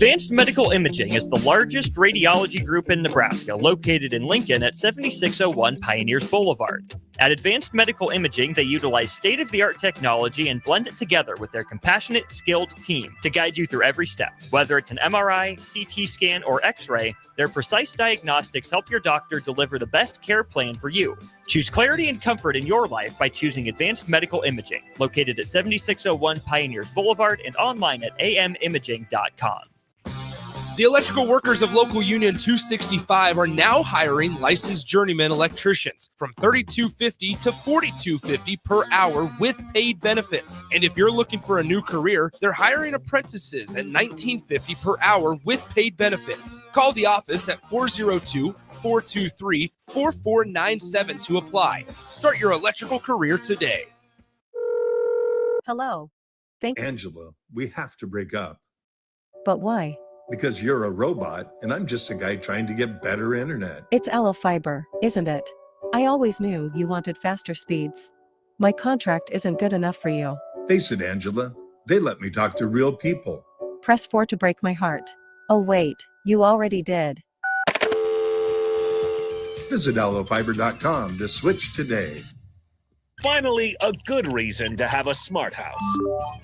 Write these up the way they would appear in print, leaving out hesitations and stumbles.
Advanced Medical Imaging is the largest radiology group in Nebraska, located in Lincoln at 7601 Pioneers Boulevard. At Advanced Medical Imaging, they utilize state-of-the-art technology and blend it together with their compassionate, skilled team to guide you through every step. Whether it's an MRI, CT scan, or X-ray, their precise diagnostics help your doctor deliver the best care plan for you. Choose clarity and comfort in your life by choosing Advanced Medical Imaging, located at 7601 Pioneers Boulevard and online at amimaging.com. The electrical workers of Local Union 265 are now hiring licensed journeyman electricians from $32.50 to $42.50 per hour with paid benefits. And if you're looking for a new career, they're hiring apprentices at $19.50 per hour with paid benefits. Call the office at 402-423-4497 to apply. Start your electrical career today. Hello. Angela, we have to break up. But why? Because you're a robot and I'm just a guy trying to get better internet. It's Aloe Fiber, isn't it? I always knew you wanted faster speeds. My contract isn't good enough for you. Face it, Angela, they let me talk to real people. Press 4 to break my heart. Oh wait, you already did. Visit aloefiber.com to switch today. Finally, a good reason to have a smart house.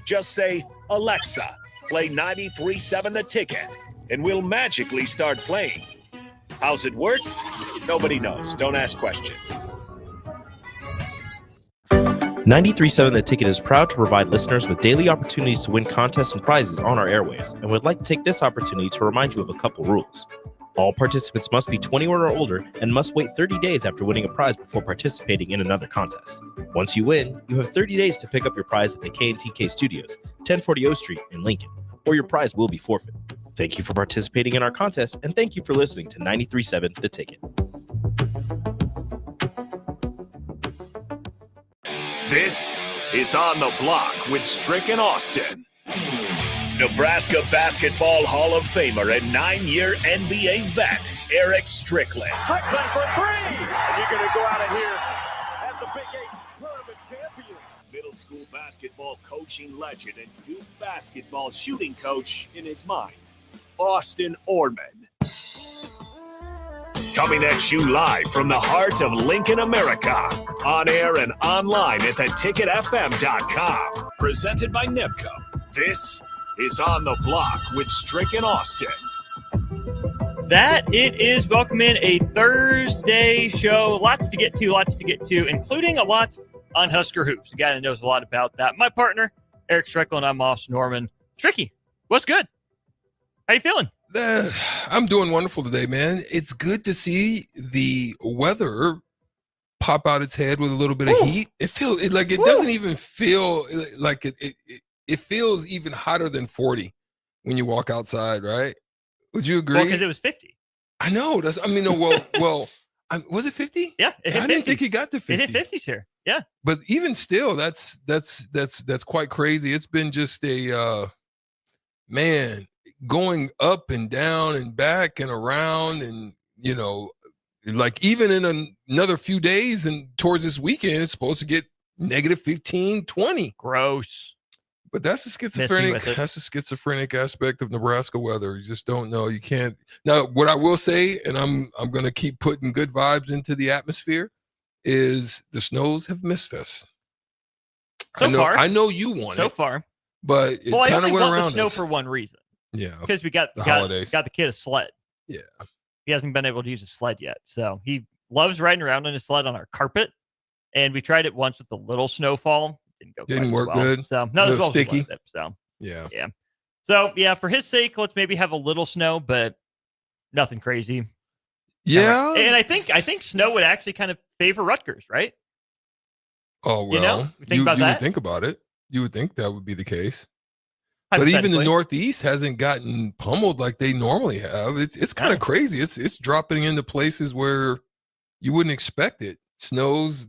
Just say, Alexa, play 93.7 The Ticket, and we'll magically start playing. How's it work? Nobody knows. Don't ask questions. 93.7 The Ticket is proud to provide listeners with daily opportunities to win contests and prizes on our airwaves, and would like to take this opportunity to remind you of a couple rules. All participants must be 21 or older and must wait 30 days after winning a prize before participating in another contest. Once you win, you have 30 days to pick up your prize at the K&TK Studios, 1040 O Street in Lincoln, or your prize will be forfeit. Thank you for participating in our contest, and thank you for listening to 93.7 The Ticket. This is On the Block with Strick and Austin. Nebraska Basketball Hall of Famer and 9-year NBA vet, Eric Strickland. Strickland for three! And you're going to go out of here as the Big 8 tournament champion. Middle school basketball coaching legend and Duke basketball shooting coach in his mind, Austin Orman. Coming at you live from the heart of Lincoln, America. On air and online at theticketfm.com. Presented by NIPCO. This is On the Block with Strick and Austin. That it is. Welcome in a Thursday show. Lots to get to, including a lot on Husker hoops. A guy that knows a lot about that. My partner, Eric Strickland. I'm Austin Norman. Tricky, what's good? How you feeling? I'm doing wonderful today, man. It's good to see the weather pop out its head with a little bit of heat. It feels like it doesn't even feel like it feels even hotter than 40 when you walk outside, right? Would you agree? Well, because it was 50. I know. Was it 50? Yeah, it hit I didn't think it got to 50. It hit 50s here. Yeah. But even still, that's quite crazy. It's been just a man going up and down and back and around, and like even in another few days and towards this weekend, it's supposed to get negative 15, 20. Gross. But that's the schizophrenic aspect of Nebraska weather. You just don't know. You can't. Now, what I will say, and I'm going to keep putting good vibes into the atmosphere, is the snows have missed us. I know you want it. So far. But it's kind of went around us. I only want the snow for one reason. Yeah. Because we got the kid a sled. Yeah. He hasn't been able to use a sled yet. So he loves riding around on his sled on our carpet. And we tried it once with a little snowfall. Didn't work well. Good. So not as well sticky. As so yeah. So yeah, for his sake, let's maybe have a little snow, but nothing crazy. Yeah. And I think snow would actually kind of favor Rutgers, right? Oh well, you would think about it. You would think that would be the case. But even the Northeast hasn't gotten pummeled like they normally have. It's kind of crazy. It's dropping into places where you wouldn't expect it. Snow's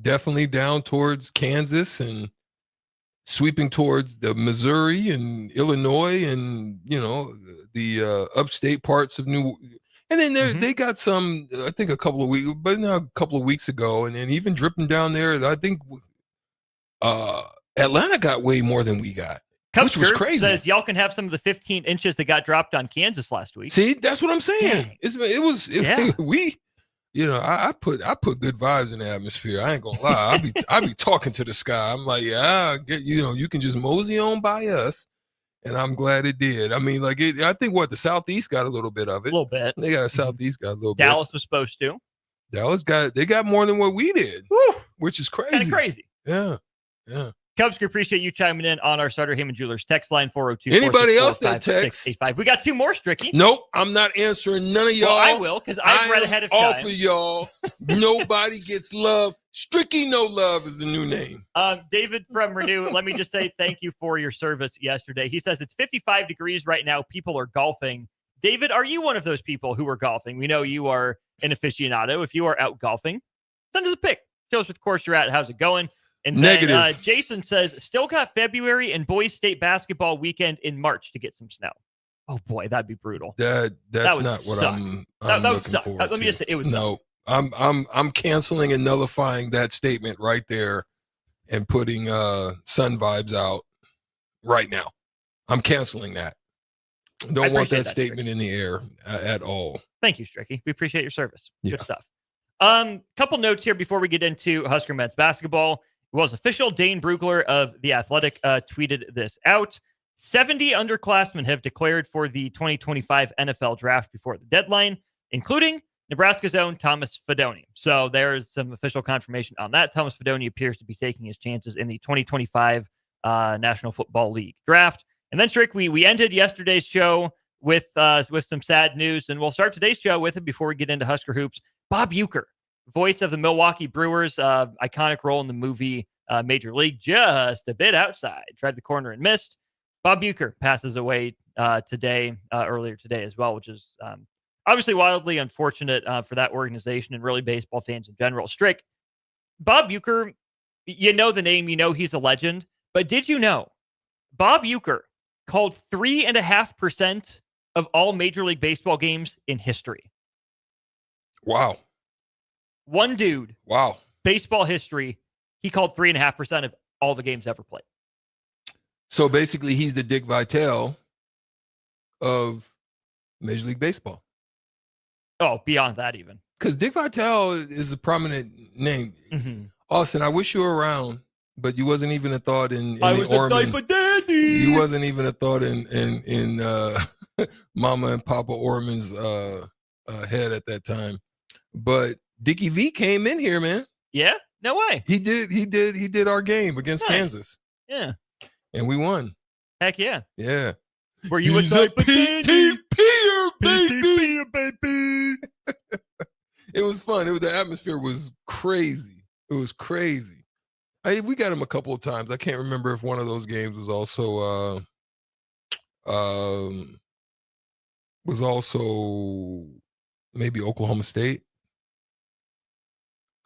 definitely down towards Kansas and sweeping towards the Missouri and Illinois and the upstate parts of New. And then they got some, I think a couple of weeks ago, and then even dripping down there. I think Atlanta got way more than we got. which was crazy. Says y'all can have some of the 15 inches that got dropped on Kansas last week. See, that's what I'm saying. We, I put good vibes in the atmosphere. I ain't gonna lie. I be talking to the sky. I'm like, you can just mosey on by us. And I'm glad it did. I mean, I think the Southeast got a little bit of it. A little bit. They got Southeast got a little bit. Dallas was supposed to. Dallas got more than what we did, which is crazy. Kind of crazy. Yeah. Cubs, we appreciate you chiming in on our Sutter Heyman Jewelers text line 402. Anybody else that text? We got 2 more, Stricky. Nope, I'm not answering none of y'all. Well, I will, because I've read ahead of time. Off of y'all. Nobody gets love. Stricky No Love is the new name. David from Renew, let me just say thank you for your service yesterday. He says it's 55 degrees right now. People are golfing. David, are you one of those people who are golfing? We know you are an aficionado. If you are out golfing, send us a pic. Show us what course you're at. How's it going? And then Jason says, still got February and boys state basketball weekend in March to get some snow. Oh boy, that'd be brutal. That's not what I'm looking for. Let me just say it was no. I'm canceling and nullifying that statement right there and putting sun vibes out right now. I'm canceling that. Don't want that statement in the air at all. Thank you, Stricky. We appreciate your service. Yeah. Good stuff. Couple notes here before we get into Husker men's basketball. It was official. Dane Brugler of The Athletic tweeted this out. 70 underclassmen have declared for the 2025 NFL draft before the deadline, including Nebraska's own Thomas Fidone. So there's some official confirmation on that. Thomas Fidone appears to be taking his chances in the 2025 National Football League draft. And then, Strick, we ended yesterday's show with some sad news, and we'll start today's show with it before we get into Husker hoops. Bob Uecker, voice of the Milwaukee Brewers, iconic role in the movie Major League, just a bit outside, tried the corner and missed. Bob Uecker passes away earlier today as well, which is obviously wildly unfortunate for that organization and really baseball fans in general. Strick, Bob Uecker, you know the name, you know he's a legend, but did you know Bob Uecker called 3.5% of all Major League Baseball games in history? Wow. One dude. Wow. Baseball history. He called 3.5% of all the games ever played. So basically, he's the Dick Vitale of Major League Baseball. Oh, beyond that even. Because Dick Vitale is a prominent name. Mm-hmm. Austin, I wish you were around, but you wasn't even a thought in I was Orman. a type of daddy. You wasn't even a thought in Mama and Papa Orman's head at that time. But Dickie V came in here, man. Yeah? No way. He did our game against Kansas. Yeah. And we won. Heck yeah. Yeah. Were you a type of daddy? Baby. It was fun. The atmosphere was crazy. It was crazy. We got him a couple of times. I can't remember if one of those games was also maybe Oklahoma State.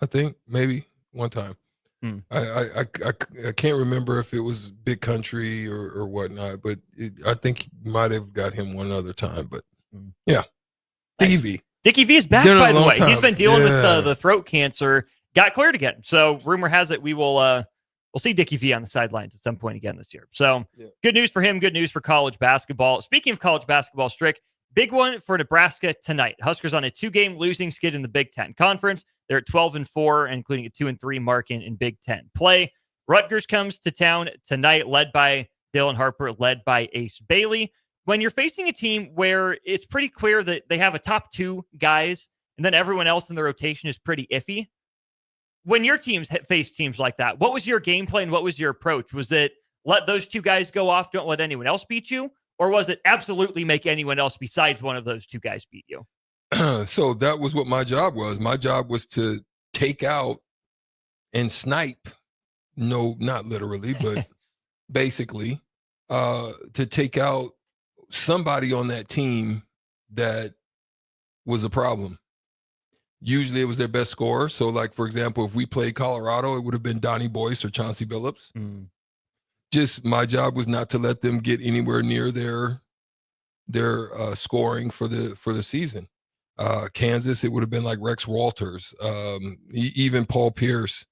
I think maybe one time. I can't remember if it was Big Country or whatnot, but I think might have got him one other time. But yeah, nice. Dickie V is back, by the way. He's been dealing with the throat cancer. Got cleared again. So rumor has it we'll see Dickie V on the sidelines at some point again this year. So Good news for him. Good news for college basketball. Speaking of college basketball, Strick, big one for Nebraska tonight. Huskers on a 2-game losing skid in the Big Ten Conference. They're at 12-4, including a 2-3 mark in Big Ten play. Rutgers comes to town tonight, led by Dylan Harper, led by Ace Bailey. When you're facing a team where it's pretty clear that they have a top 2 guys, and then everyone else in the rotation is pretty iffy, when your teams face teams like that, what was your game plan? What was your approach? Was it let those 2 guys go off, don't let anyone else beat you? Or was it absolutely make anyone else besides one of those 2 guys beat you? So that was what my job was. My job was to take out and snipe. No, not literally, but basically to take out somebody on that team that was a problem. Usually it was their best scorer. So like, for example, if we played Colorado, it would have been Donnie Boyce or Chauncey Billups. Just my job was not to let them get anywhere near their scoring for the season. Kansas, it would have been like Rex Walters, even Paul Pierce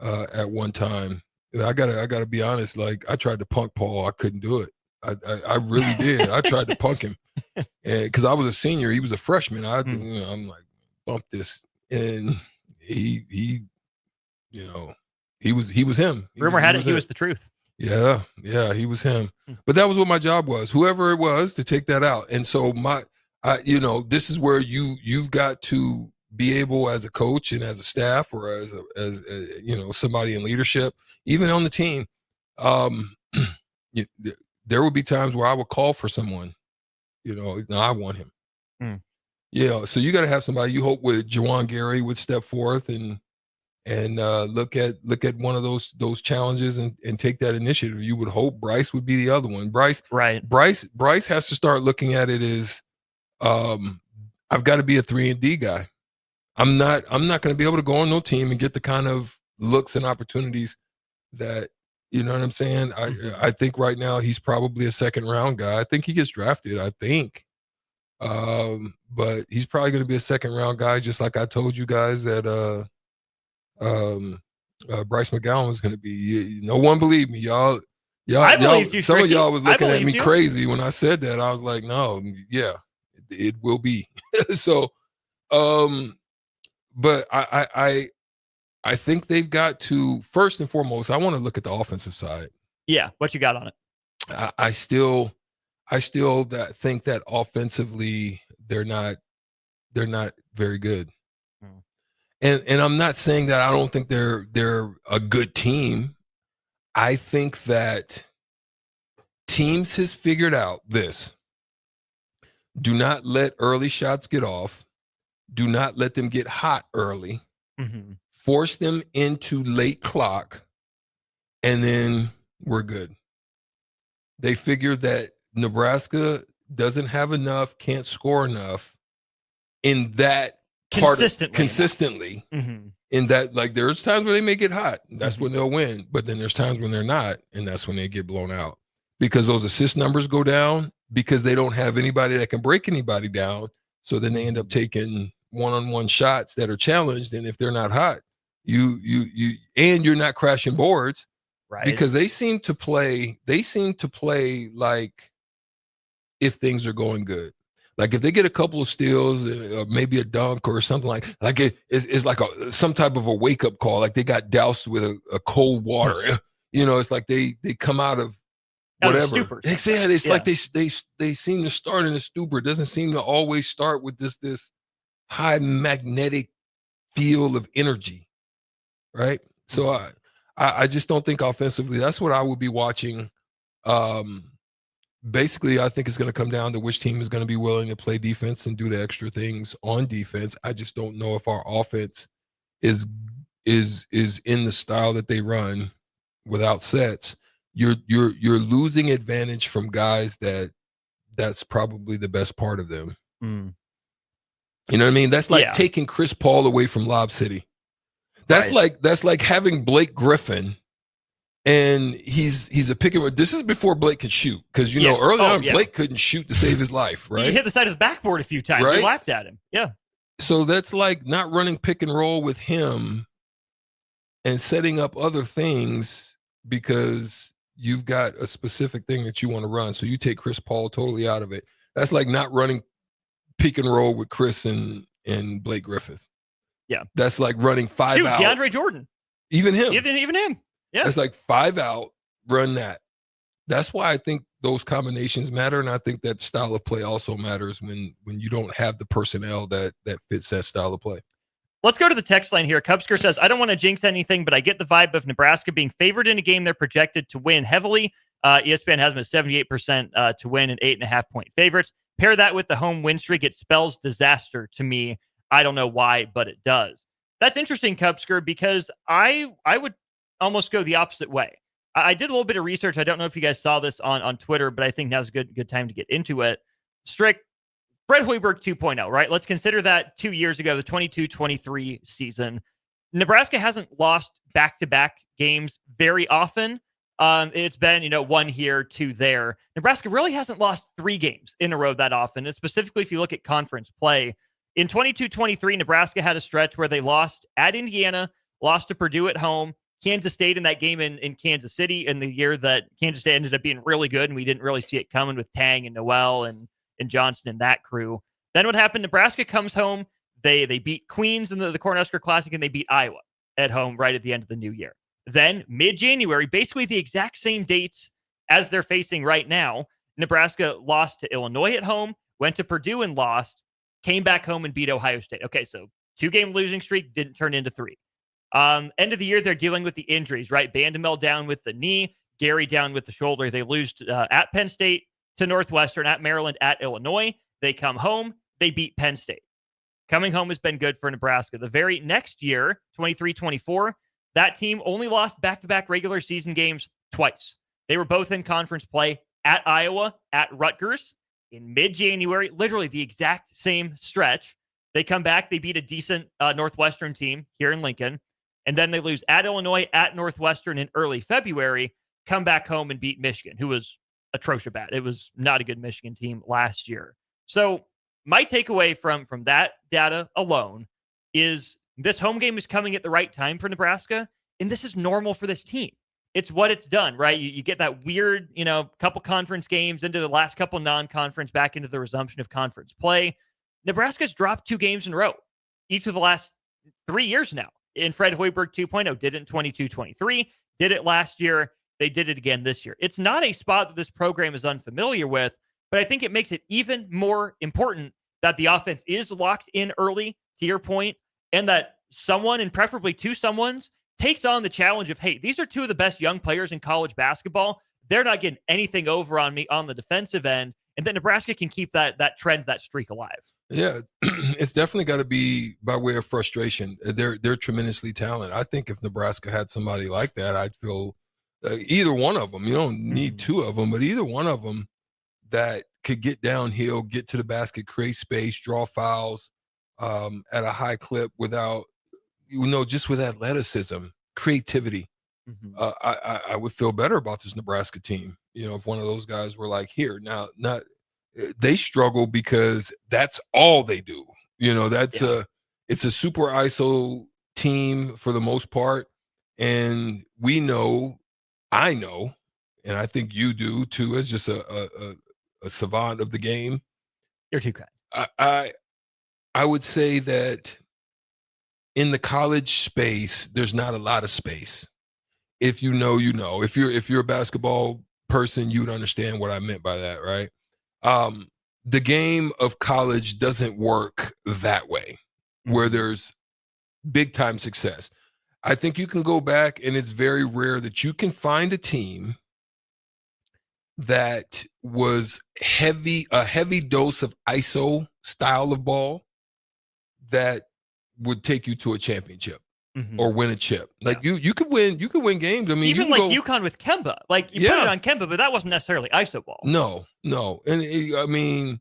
at one time. I gotta be honest. Like, I tried to punk Paul. I couldn't do it. I really did. I tried to punk him, and because I was a senior, he was a freshman. I'm like, bump this, and he was him. Rumor had it he was the truth. Yeah, he was him. But that was what my job was. Whoever it was, to take that out. And so this is where you've got to be able, as a coach and as a staff, or as somebody in leadership, even on the team. There would be times where I would call for someone. No, I want him. So you got to have somebody. You hope with Jawan Gary would step forth and look at one of those challenges and take that initiative. You would hope Bryce would be the other one. Bryce has to start looking at it as, I've got to be a 3-and-D guy. I'm not going to be able to go on no team and get the kind of looks and opportunities that, you know what I'm saying? I think right now he's probably a 2nd-round guy. I think he gets drafted, I think. But he's probably going to be a 2nd-round guy, just like I told you guys that Bryce McGowan was going to be. No one believed me, y'all. Some of y'all was looking at me crazy when I said that. I was like, no, yeah, it will be. So, but I think they've got to, first and foremost, I want to look at the offensive side. Yeah, what you got on it? I still think that offensively they're not very good. And I'm not saying that I don't think they're a good team. I think that teams has figured out this. Do not let early shots get off. Do not let them get hot early. Force them into late clock, and then we're good. They figure that Nebraska doesn't have enough, can't score enough in that consistently. In that, like, there's times where they may get hot. That's when they'll win. But then there's times when they're not, and that's when they get blown out. Because those assist numbers go down, because they don't have anybody that can break anybody down. So then they end up taking one-on-one shots that are challenged, and if they're not hot, you're not crashing boards, right? Because they seem to play like if things are going good. Like if they get a couple of steals, maybe a dunk or something like it's like some type of a wake up call. Like they got doused with a cold water. It's like they come out of whatever. It's like they seem to start in a stupor. It doesn't seem to always start with this high magnetic feel of energy, right? So I just don't think offensively. That's what I would be watching. Basically, I think it's going to come down to which team is going to be willing to play defense and do the extra things on defense. I just don't know if our offense is in the style that they run without sets. You're losing advantage from guys that's probably the best part of them. You know what I mean? That's like taking Chris Paul away from Lob City. That's like having Blake Griffin, and he's a pick and roll. This is before Blake could shoot, because early on Blake couldn't shoot to save his life, right? He hit the side of the backboard a few times. Right? We laughed at him. Yeah. So that's like not running pick and roll with him and setting up other things because you've got a specific thing that you want to run. So you take Chris Paul totally out of it. That's like not running pick and roll with Chris and Blake Griffith. Yeah. That's like running 5 out. DeAndre Jordan. Even him. Even him. Yeah. That's like 5 out, run that. That's why I think those combinations matter. And I think that style of play also matters when you don't have the personnel that fits that style of play. Let's go to the text line here. Cubsker says, I don't want to jinx anything, but I get the vibe of Nebraska being favored in a game they're projected to win heavily. ESPN has them at 78% to win and 8.5-point favorites. Pair that with the home win streak, it spells disaster to me. I don't know why, but it does. That's interesting, Cubsker, because I would almost go the opposite way. I did a little bit of research. I don't know if you guys saw this on Twitter, but I think now's a good time to get into it. Strick, Fred Hoiberg 2.0, right? Let's consider that 2 years ago, the 22-23 season. Nebraska hasn't lost back-to-back games very often. It's been, one here, 2 there. Nebraska really hasn't lost 3 games in a row that often, and specifically if you look at conference play. In 22-23, Nebraska had a stretch where they lost at Indiana, lost to Purdue at home, Kansas State in that game in Kansas City in the year that Kansas State ended up being really good, and we didn't really see it coming with Tang and Noel and Johnson and that crew. Then what happened? Nebraska comes home. They beat Queens in the Cornhusker Classic, and they beat Iowa at home right at the end of the new year. Then mid-January, basically the exact same dates as they're facing right now, Nebraska lost to Illinois at home, went to Purdue and lost, came back home and beat Ohio State. Okay, so 2-game losing streak didn't turn into 3. End of the year, they're dealing with the injuries, right? Bandamel down with the knee, Gary down with the shoulder. They lose at Penn State to Northwestern, at Maryland, at Illinois. They come home, they beat Penn State. Coming home has been good for Nebraska. The very next year, 23-24, that team only lost back-to-back regular season games twice. They were both in conference play at Iowa, at Rutgers in mid-January, literally the exact same stretch. They come back, they beat a decent Northwestern team here in Lincoln, and then they lose at Illinois, at Northwestern in early February, come back home and beat Michigan, who was atrocious bad. It was not a good Michigan team last year. So my takeaway from that data alone is this home game is coming at the right time for Nebraska, and this is normal for this team. It's what it's done, right? You get that weird, couple conference games into the last couple non-conference, back into the resumption of conference play. Nebraska's dropped 2 games in a row each of the last 3 years now. And Fred Hoiberg 2.0 did it in 22-23, did it last year. They did it again this year. It's not a spot that this program is unfamiliar with, but I think it makes it even more important that the offense is locked in early, to your point, and that someone, and preferably 2 someones, takes on the challenge of, hey, these are 2 of the best young players in college basketball. They're not getting anything over on me on the defensive end, and that Nebraska can keep that trend, that streak alive. Yeah, it's definitely got to be by way of frustration. They're tremendously talented. I think if Nebraska had somebody like that, I'd feel either one of them. You don't need 2 of them, but either one of them that could get downhill, get to the basket, create space, draw fouls at a high clip without, just with athleticism, creativity. I would feel better about this Nebraska team. If one of those guys were like, here, now, not they struggle because that's all they do. It's a super ISO team for the most part. And I know, and I think you do too, as just a savant of the game. You're too kind. I would say that in the college space, there's not a lot of space. If you know, if you're a basketball person, you would understand what I meant by that, right? The game of college doesn't work that way, where there's big time success. I think you can go back, and it's very rare that you can find a team that was a heavy dose of ISO style of ball that would take you to a championship or win a chip. Like you could win games. I mean, even like UConn with Kemba, like you put it on Kemba, but that wasn't necessarily ISO ball. No. And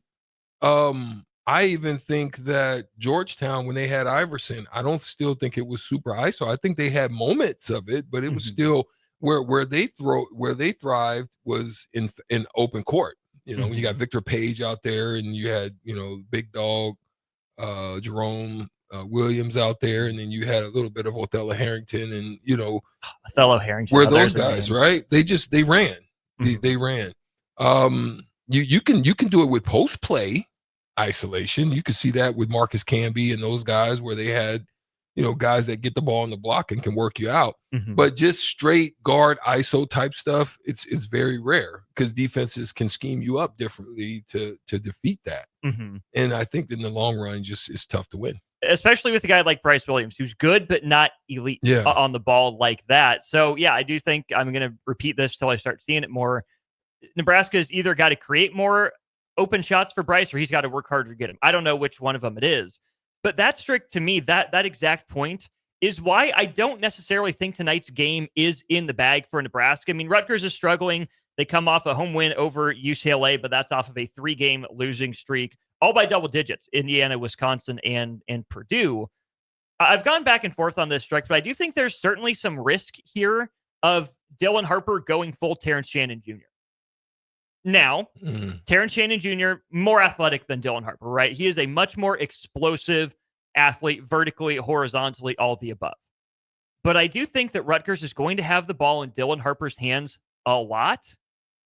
I even think that Georgetown, when they had Iverson, I don't still think it was super ISO. I think they had moments of it, but it was still where they thrived was in open court. When you got Victor Page out there, and you had big dog Jerome Williams out there, and then you had a little bit of Othello Harrington, and Othello Harrington. Where those guys, right? They ran. They ran. You can do it with post play isolation. You can see that with Marcus Camby and those guys, where they had guys that get the ball in the block and can work you out. But just straight guard ISO type stuff, it's very rare, because defenses can scheme you up differently to defeat that. And I think in the long run, just it's tough to win, especially with a guy like Bryce Williams, who's good but not elite on the ball like that. So I do think I'm going to repeat this till I start seeing it more. Nebraska's either got to create more open shots for Bryce, or he's got to work harder to get him. I don't know which one of them it is. But that, Strick, to me, that exact point is why I don't necessarily think tonight's game is in the bag for Nebraska. I mean, Rutgers is struggling. They come off a home win over UCLA, but that's off of a 3-game losing streak, all by double digits, Indiana, Wisconsin, and Purdue. I've gone back and forth on this, Strick, but I do think there's certainly some risk here of Dylan Harper going full Terrence Shannon Jr. Now, Terrence Shannon Jr., more athletic than Dylan Harper, right? He is a much more explosive athlete, vertically, horizontally, all the above. but I do think that Rutgers is going to have the ball in Dylan Harper's hands a lot.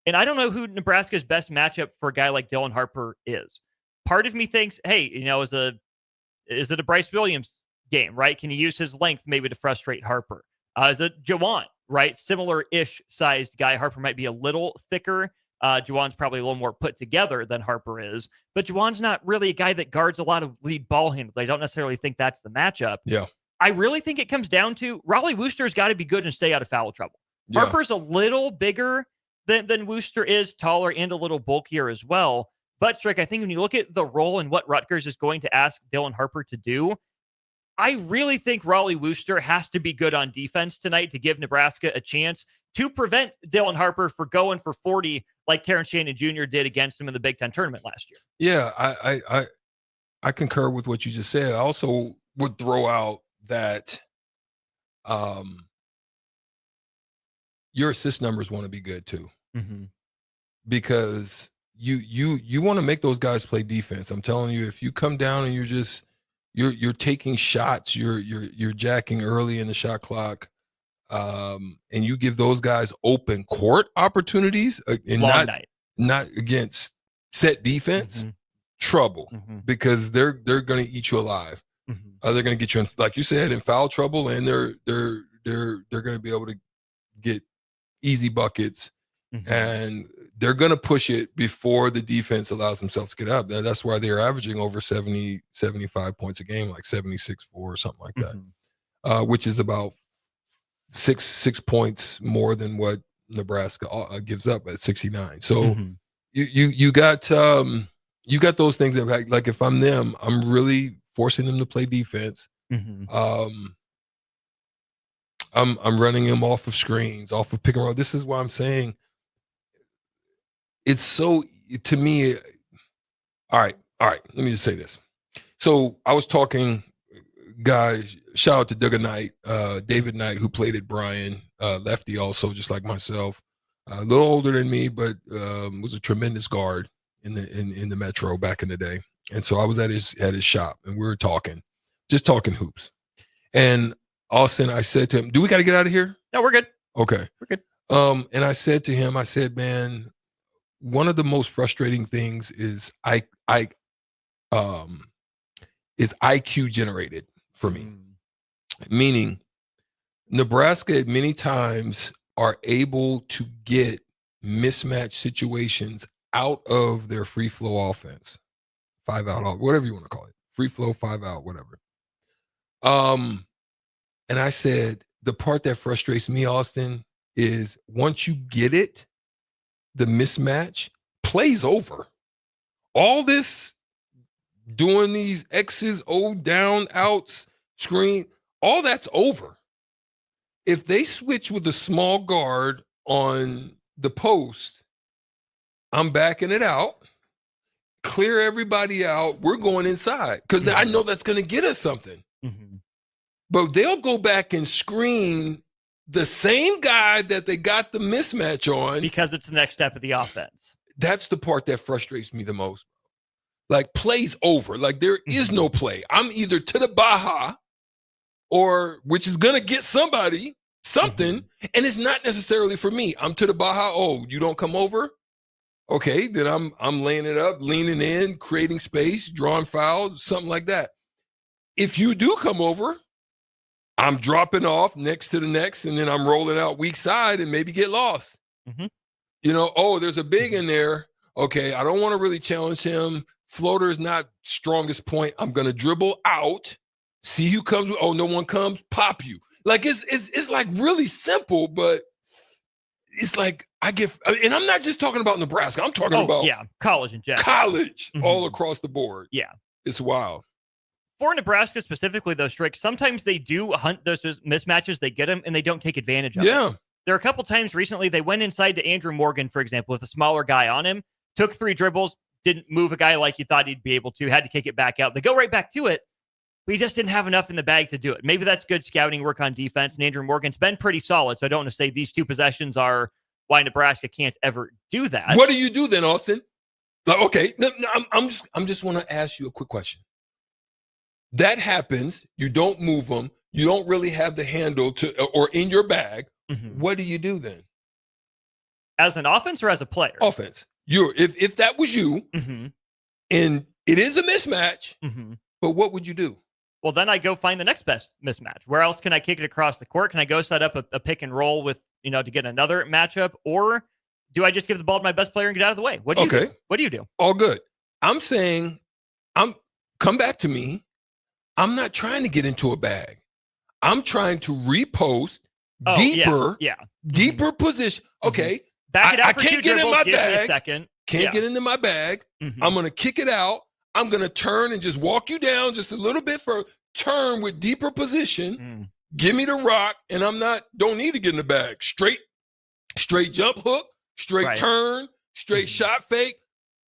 And I don't know who Nebraska's best matchup for a guy like Dylan Harper is. Part of me thinks, hey, is it a Bryce Williams game, right? Can he use his length maybe to frustrate Harper? Is it Juwan, right? Similar-ish sized guy. Harper might be a little thicker. Juwan's probably a little more put together than Harper is. But Juwan's not really a guy that guards a lot of lead ball handlers. I don't necessarily think that's the matchup. Yeah. I really think it comes down to Raleigh Wooster's got to be good and stay out of foul trouble. Yeah. Harper's a little bigger than Wooster is, taller and a little bulkier as well. But, Strick, I think when you look at the role and what Rutgers is going to ask Dylan Harper to do, I really think Raleigh Wooster has to be good on defense tonight to give Nebraska a chance to prevent Dylan Harper for going for 40 like Terrence Shannon Jr. did against him in the Big Ten tournament last year. Yeah, I concur with what you just said. I also would throw out that your assist numbers want to be good too. Mm-hmm. Because you want to make those guys play defense. I'm telling you, if you come down and you're taking shots, you're jacking early in the shot clock, and you give those guys open court opportunities and not against set defense, mm-hmm. trouble, mm-hmm. because they're going to eat you alive. Mm-hmm. They're going to get you in, like you said, in foul trouble, and they're going to be able to get easy buckets, mm-hmm. and they're going to push it before the defense allows themselves to get up. That's why they're averaging over 70, 75 points a game, like 76-4 or something like that, mm-hmm. Which is about six points more than what Nebraska gives up at 69. So mm-hmm. you got those things that, like, if I'm them, I'm really forcing them to play defense. Mm-hmm. I'm running them off of screens, off of pick and roll. This is why I'm saying it's so, to me, all right. Let me just say this. So I was talking, guys, shout out to David Knight, who played at Bryan, lefty also, just like myself, a little older than me, but was a tremendous guard in the Metro back in the day. And so I was at his shop, and we were talking hoops. And all of a sudden I said to him, "Do we got to get out of here?" No, we're good. Okay, we're good. And I said to him, man, one of the most frustrating things is is IQ generated for me. Meaning Nebraska many times are able to get mismatch situations out of their free flow offense. 5-out, whatever you want to call it. Free flow, 5-out, whatever. And I said, the part that frustrates me, Austin, is once you get it, the mismatch plays over. All this doing these X's, O, down, outs, screen, all that's over. If they switch with a small guard on the post, I'm backing it out, clear everybody out, we're going inside, because mm-hmm. I know that's going to get us something. Mm-hmm. But they'll go back and screen the same guy that they got the mismatch on. Because it's the next step of the offense. That's the part that frustrates me the most. Like, plays over. Like, there mm-hmm. is no play. I'm either to the Baja, or which is going to get somebody something, mm-hmm. and it's not necessarily for me. I'm to the Baja. Oh, you don't come over? Okay, then I'm laying it up, leaning in, creating space, drawing fouls, something like that. If you do come over, I'm dropping off next to the next, and then I'm rolling out weak side and maybe get lost. Mm-hmm. There's a big in there. Okay, I don't want to really challenge him. Floater is not strongest point. I'm going to dribble out, see who comes. Oh, no one comes, pop you. Like, it's like really simple, but it's like and I'm not just talking about Nebraska. I'm talking about college in general. College mm-hmm. all across the board. Yeah. It's wild. For Nebraska specifically, though, Strick, sometimes they do hunt those mismatches. They get them, and they don't take advantage of it. There are a couple times recently they went inside to Andrew Morgan, for example, with a smaller guy on him, took 3 dribbles, didn't move a guy like you thought he'd be able to, had to kick it back out. They go right back to it, but he just didn't have enough in the bag to do it. Maybe that's good scouting work on defense, and Andrew Morgan's been pretty solid, so I don't want to say these 2 possessions are why Nebraska can't ever do that. What do you do then, Austin? Okay, I'm just want to ask you a quick question. That happens. You don't move them. you don't really have the handle to, or in your bag, Mm-hmm. what do you do then? As an offense or as a player? Offense. If that was you, mm-hmm. and it is a mismatch, mm-hmm. but what would you do? Well, then I go find the next best mismatch. Where else can I kick it across the court? Can I go set up a pick and roll with, to get another matchup? Or do I just give the ball to my best player and get out of the way? What do you do? What do you do? All good. I'm saying, come back to me. I'm not trying to get into a bag. I'm trying to repost deeper mm-hmm. position. Okay. Back it out I for can't two get in my Give bag. me a second. Can't get into my bag. Mm-hmm. I'm going to kick it out. I'm going to turn and just walk you down just a little bit for turn with deeper position. Give me the rock, and don't need to get in the bag. Straight jump hook, straight turn, straight shot fake.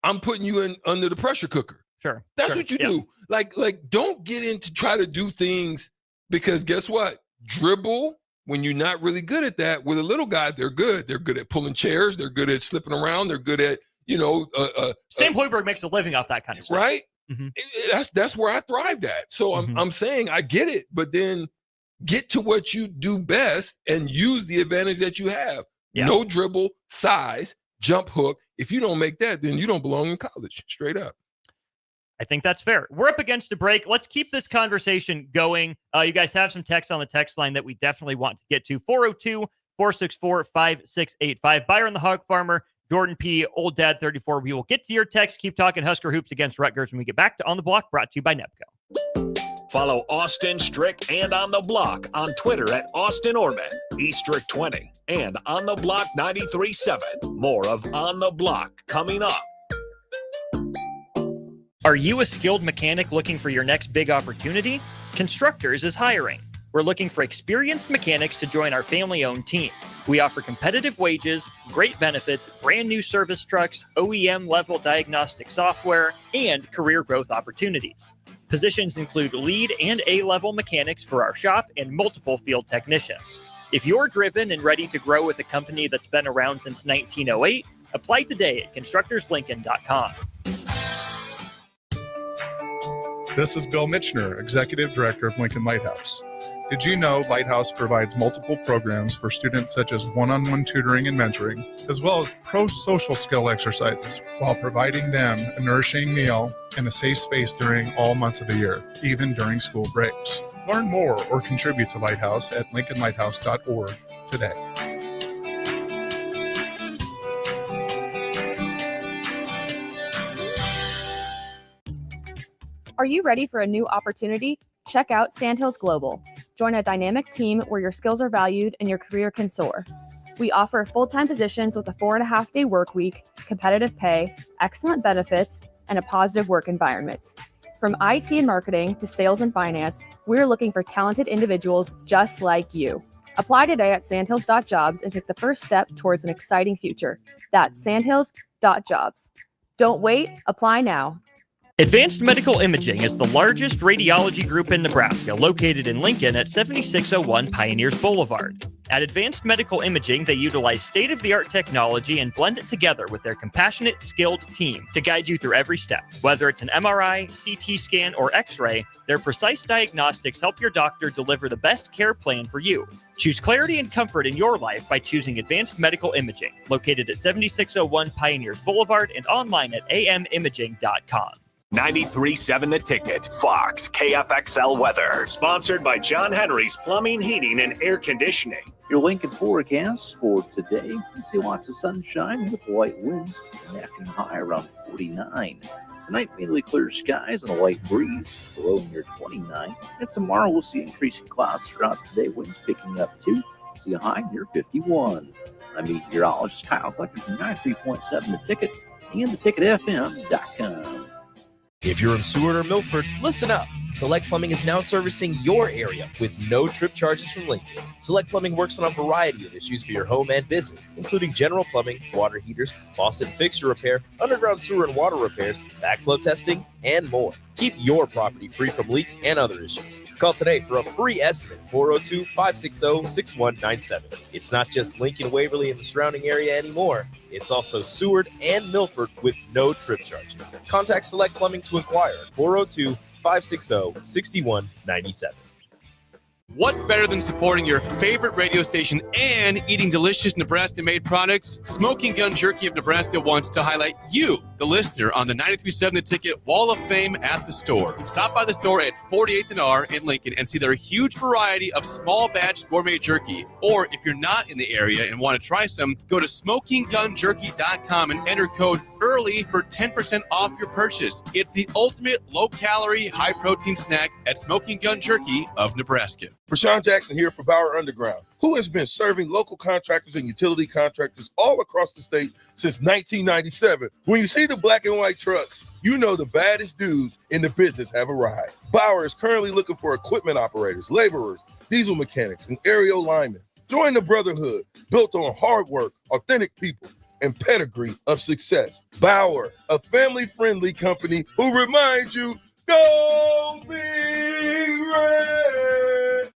I'm putting you in under the pressure cooker. Sure. That's what you do. Like don't get into try to do things, because guess what? Dribble, when you're not really good at that, with a little guy, they're good. They're good at pulling chairs. They're good at slipping around. They're good at, Sam Hoiberg makes a living off that kind of stuff. Right? Mm-hmm. That's where I thrived at. So I'm saying I get it, but then get to what you do best and use the advantage that you have. Yeah. No dribble, size, jump hook. If you don't make that, then you don't belong in college, straight up. I think that's fair. We're up against a break. Let's keep this conversation going. You guys have some text on the text line that we definitely want to get to. 402-464-5685. Byron the Hog Farmer, Jordan P., Old Dad 34. We will get to your text. Keep talking Husker hoops against Rutgers when we get back to On the Block, brought to you by Nepco. Follow Austin, Strick, and On the Block on Twitter at Austin Orman, eStrick20, and On the Block 93.7. More of On the Block coming up. Are you a skilled mechanic looking for your next big opportunity? Constructors is hiring. We're looking for experienced mechanics to join our family-owned team. We offer competitive wages, great benefits, brand new service trucks, OEM-level diagnostic software, and career growth opportunities. Positions include lead and A-level mechanics for our shop and multiple field technicians. If you're driven and ready to grow with a company that's been around since 1908, apply today at constructorslincoln.com. This is Bill Mitchner, Executive Director of Lincoln Lighthouse. Did you know Lighthouse provides multiple programs for students such as one-on-one tutoring and mentoring, as well as pro-social skill exercises, while providing them a nourishing meal and a safe space during all months of the year, even during school breaks? Learn more or contribute to Lighthouse at lincolnlighthouse.org today. Are you ready for a new opportunity? Check out Sandhills Global. Join a dynamic team where your skills are valued and your career can soar. We offer full-time positions with a 4.5-day work week, competitive pay, excellent benefits, and a positive work environment. From IT and marketing to sales and finance, we're looking for talented individuals just like you. Apply today at sandhills.jobs and take the first step towards an exciting future. That's sandhills.jobs. Don't wait, apply now. Advanced Medical Imaging is the largest radiology group in Nebraska, located in Lincoln at 7601 Pioneers Boulevard. At Advanced Medical Imaging, they utilize state-of-the-art technology and blend it together with their compassionate, skilled team to guide you through every step. Whether it's an MRI, CT scan, or X-ray, their precise diagnostics help your doctor deliver the best care plan for you. Choose clarity and comfort in your life by choosing Advanced Medical Imaging, located at 7601 Pioneers Boulevard and online at amimaging.com. 93.7 The Ticket, Fox, KFXL weather. Sponsored by John Henry's Plumbing, Heating, and Air Conditioning. Your Lincoln forecast for today, you see lots of sunshine with light winds, an afternoon high around 49. Tonight, mainly clear skies and a light breeze, below near 29. And tomorrow, we'll see increasing clouds throughout the day, winds picking up too. See a high near 51. I'm meteorologist Kyle Flecker from 93.7 The Ticket and theticketfm.com. If you're in Seward or Milford, listen up. Select Plumbing is now servicing your area with no trip charges from Lincoln. Select Plumbing works on a variety of issues for your home and business, including general plumbing, water heaters, faucet and fixture repair, underground sewer and water repairs, backflow testing, and more. Keep your property free from leaks and other issues. Call today for a free estimate, 402-560-6197. It's not just Lincoln, Waverly, and the surrounding area anymore. It's also Seward and Milford with no trip charges. Contact Select Plumbing to inquire at 402-560-6197. What's better than supporting your favorite radio station and eating delicious Nebraska-made products? Smoking Gun Jerky of Nebraska wants to highlight you, the listener, on the 93.7 The Ticket Wall of Fame at the store. Stop by the store at 48th and R in Lincoln and see their huge variety of small batch gourmet jerky. Or if you're not in the area and want to try some, go to smokinggunjerky.com and enter code EARLY for 10% off your purchase. It's the ultimate low-calorie, high-protein snack at Smoking Gun Jerky of Nebraska. Rashawn Jackson here for Bauer Underground, who has been serving local contractors and utility contractors all across the state since 1997. When you see the black and white trucks, you know the baddest dudes in the business have arrived. Bauer is currently looking for equipment operators, laborers, diesel mechanics, and aerial linemen. Join the brotherhood built on hard work, authentic people, and pedigree of success. Bauer, a family-friendly company who reminds you, go Big Red!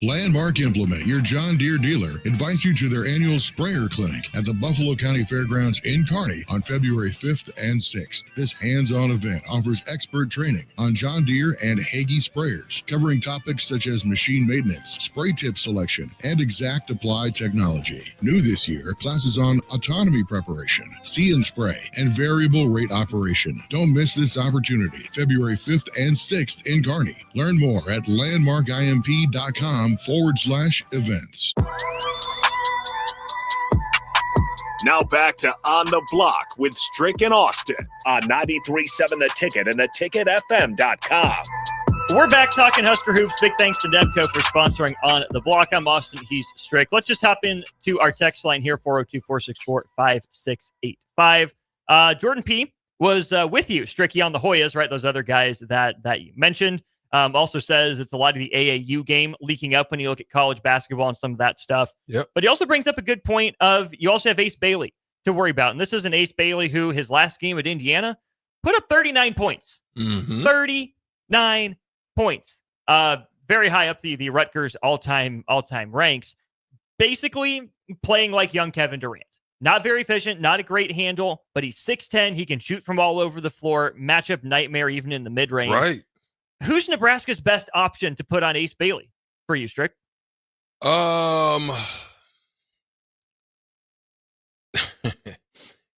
Landmark Implement, your John Deere dealer, invites you to their annual sprayer clinic at the Buffalo County Fairgrounds in Kearney on February 5th and 6th. This hands-on event offers expert training on John Deere and Hagie sprayers, covering topics such as machine maintenance, spray tip selection, and exact apply technology. New this year, classes on autonomy preparation, see and spray, and variable rate operation. Don't miss this opportunity, February 5th and 6th in Kearney. Learn more at landmarkimp.com/events. Now back to On the Block with Strick and Austin on 93.7 The Ticket and theticketfm.com. We're back talking Husker Hoops. Big thanks to Nebco for sponsoring On the Block. I'm Austin. He's Strick. Let's just hop into our text line here, 402-464-5685. Jordan P. was with you, Stricky, on the Hoyas, right? Those other guys that you mentioned. Also says it's a lot of the AAU game leaking up when you look at college basketball and some of that stuff. Yep. But he also brings up a good point of you also have Ace Bailey to worry about. And this is an Ace Bailey who his last game at Indiana put up 39 points. 39 points. Very high up the Rutgers all-time ranks. Basically playing like young Kevin Durant. Not very efficient, not a great handle, but he's 6'10". He can shoot from all over the floor. Matchup nightmare even in the mid-range. Right. Who's Who's Nebraska's best option to put on Ace Bailey for you, Strick?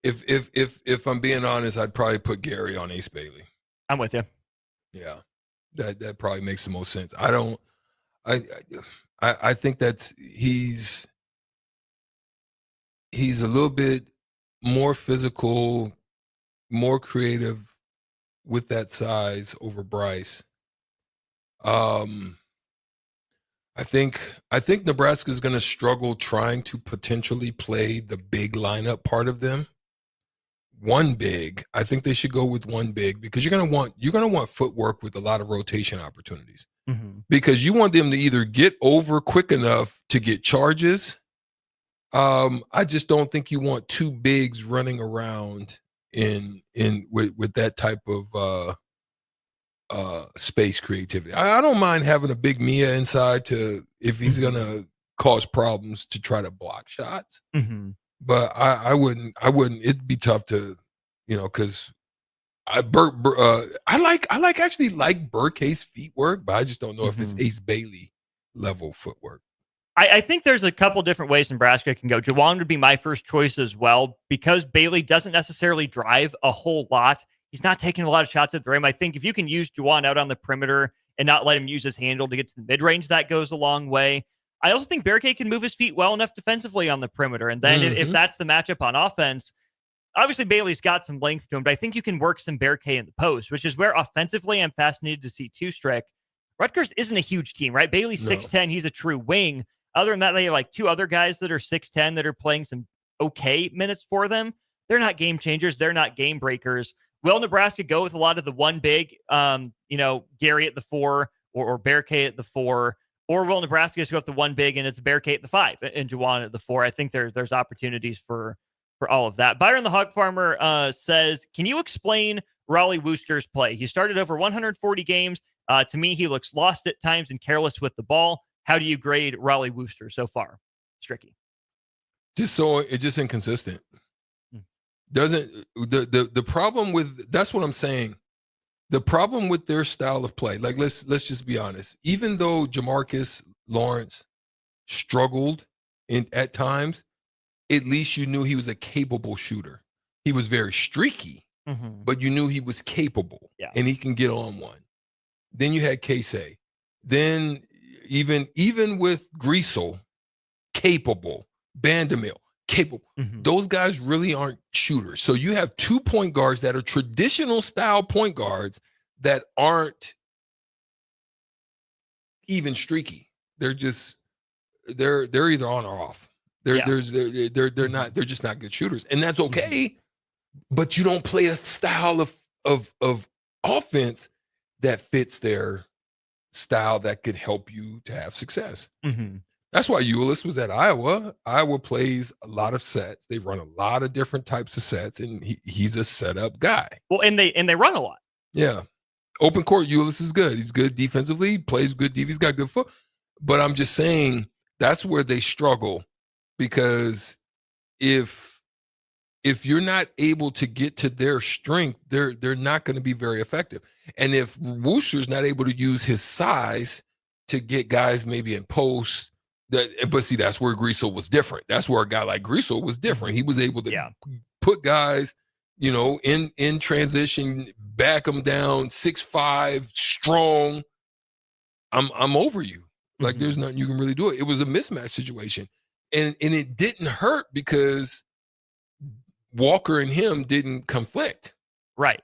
If I'm being honest, I'd probably put Gary on Ace Bailey. I'm with you. Yeah, that probably makes the most sense. I think that he's a little bit more physical, more creative with that size over Bryce. I think Nebraska's going to struggle trying to potentially play the big lineup part of them. One big, I think they should go with one big because you're going to want footwork with a lot of rotation opportunities. Because you want them to either get over quick enough to get charges. I just don't think you want two bigs running around with that type of space creativity. I don't mind having a big Mia inside if he's gonna cause problems to try to block shots. But I wouldn't. It'd be tough to, because I actually like Burke's feet work, but I just don't know if it's Ace Bailey level footwork. I think there's a couple different ways Nebraska can go. Juwan would be my first choice as well because Bailey doesn't necessarily drive a whole lot. He's not taking a lot of shots at the rim. I think if you can use Juwan out on the perimeter and not let him use his handle to get to the mid-range, that goes a long way. I also think Berkay can move his feet well enough defensively on the perimeter. And then if that's the matchup on offense, obviously Bailey's got some length to him, but I think you can work some Berkay in the post, which is where offensively I'm fascinated to see two Strick. Rutgers isn't a huge team, right? Bailey's 6'10". He's a true wing. Other than that, they have like two other guys that are 6'10" that are playing some okay minutes for them. They're not game changers. They're not game breakers. Will Nebraska go with a lot of the one big, Gary at the 4 or Berkay at the 4? Or will Nebraska just go with the one big and it's Berkay at the 5 and Juwan at the 4? I think there's opportunities for all of that. Byron the Hog Farmer says, can you explain Raleigh Wooster's play? He started over 140 games. To me, he looks lost at times and careless with the ball. How do you grade Raleigh Wooster so far, Stricky? Just inconsistent. Doesn't the problem with that's what I'm saying. The problem with their style of play, like let's just be honest. Even though Jamarcus Lawrence struggled at times, at least you knew he was a capable shooter. He was very streaky, but you knew he was capable, and he can get on one. Then you had Casey. Then even with Greasel, capable. Vandermill, capable. Those guys really aren't shooters. So you have 2 point guards that are traditional style point guards that aren't even streaky. They're just they're either on or off. They're just not good shooters, and that's okay. But you don't play a style of offense that fits their style that could help you to have success. That's why Ulis was at Iowa. Iowa plays a lot of sets. They run a lot of different types of sets, and he's a setup guy. Well, and they run a lot. Yeah. Open court, Ulis is good. He's good defensively, plays good defense. He's got good foot. But I'm just saying that's where they struggle, because if you're not able to get to their strength, they're not going to be very effective. And if Worcester's not able to use his size to get guys maybe in post, but see, that's where Greasel was different. That's where a guy like Greasel was different. He was able to put guys, in transition, back them down, 6'5", strong. I'm over you. Like there's nothing you can really do. It was a mismatch situation, and it didn't hurt because Walker and him didn't conflict. Right.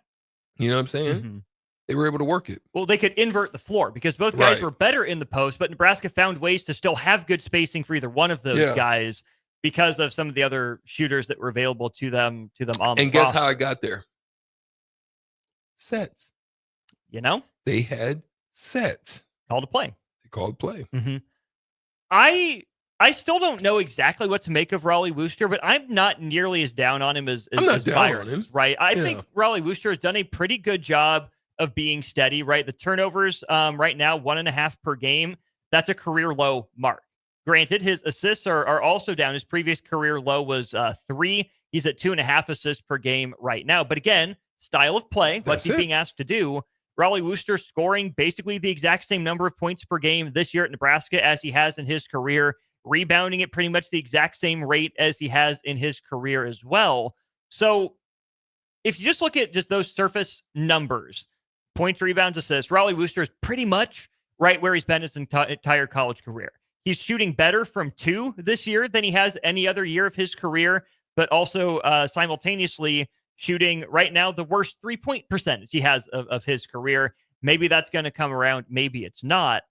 You know what I'm saying? They were able to work it. Well, they could invert the floor because both guys were better in the post, but Nebraska found ways to still have good spacing for either one of those guys because of some of the other shooters that were available to them on the And guess roster. how I got there? Sets. They had sets. Called a play. They called play. I still don't know exactly what to make of Raleigh Worcester, but I'm not nearly as down on him as Byron is, right? I think Raleigh Worcester has done a pretty good job of being steady, right? The turnovers right now, 1.5 per game. That's a career low mark. Granted, his assists are also down. His previous career low was 3. He's at 2.5 assists per game right now. But again, style of play, what's he being asked to do? Raleigh Worcester scoring basically the exact same number of points per game this year at Nebraska as he has in his career, rebounding at pretty much the exact same rate as he has in his career as well. So if you just look at just those surface numbers, points, rebounds, assists, Raleigh Worcester is pretty much right where he's been his entire college career. He's shooting better from 2 this year than he has any other year of his career, but also simultaneously shooting right now the worst 3-point percentage he has of his career. Maybe that's going to come around. Maybe it's not.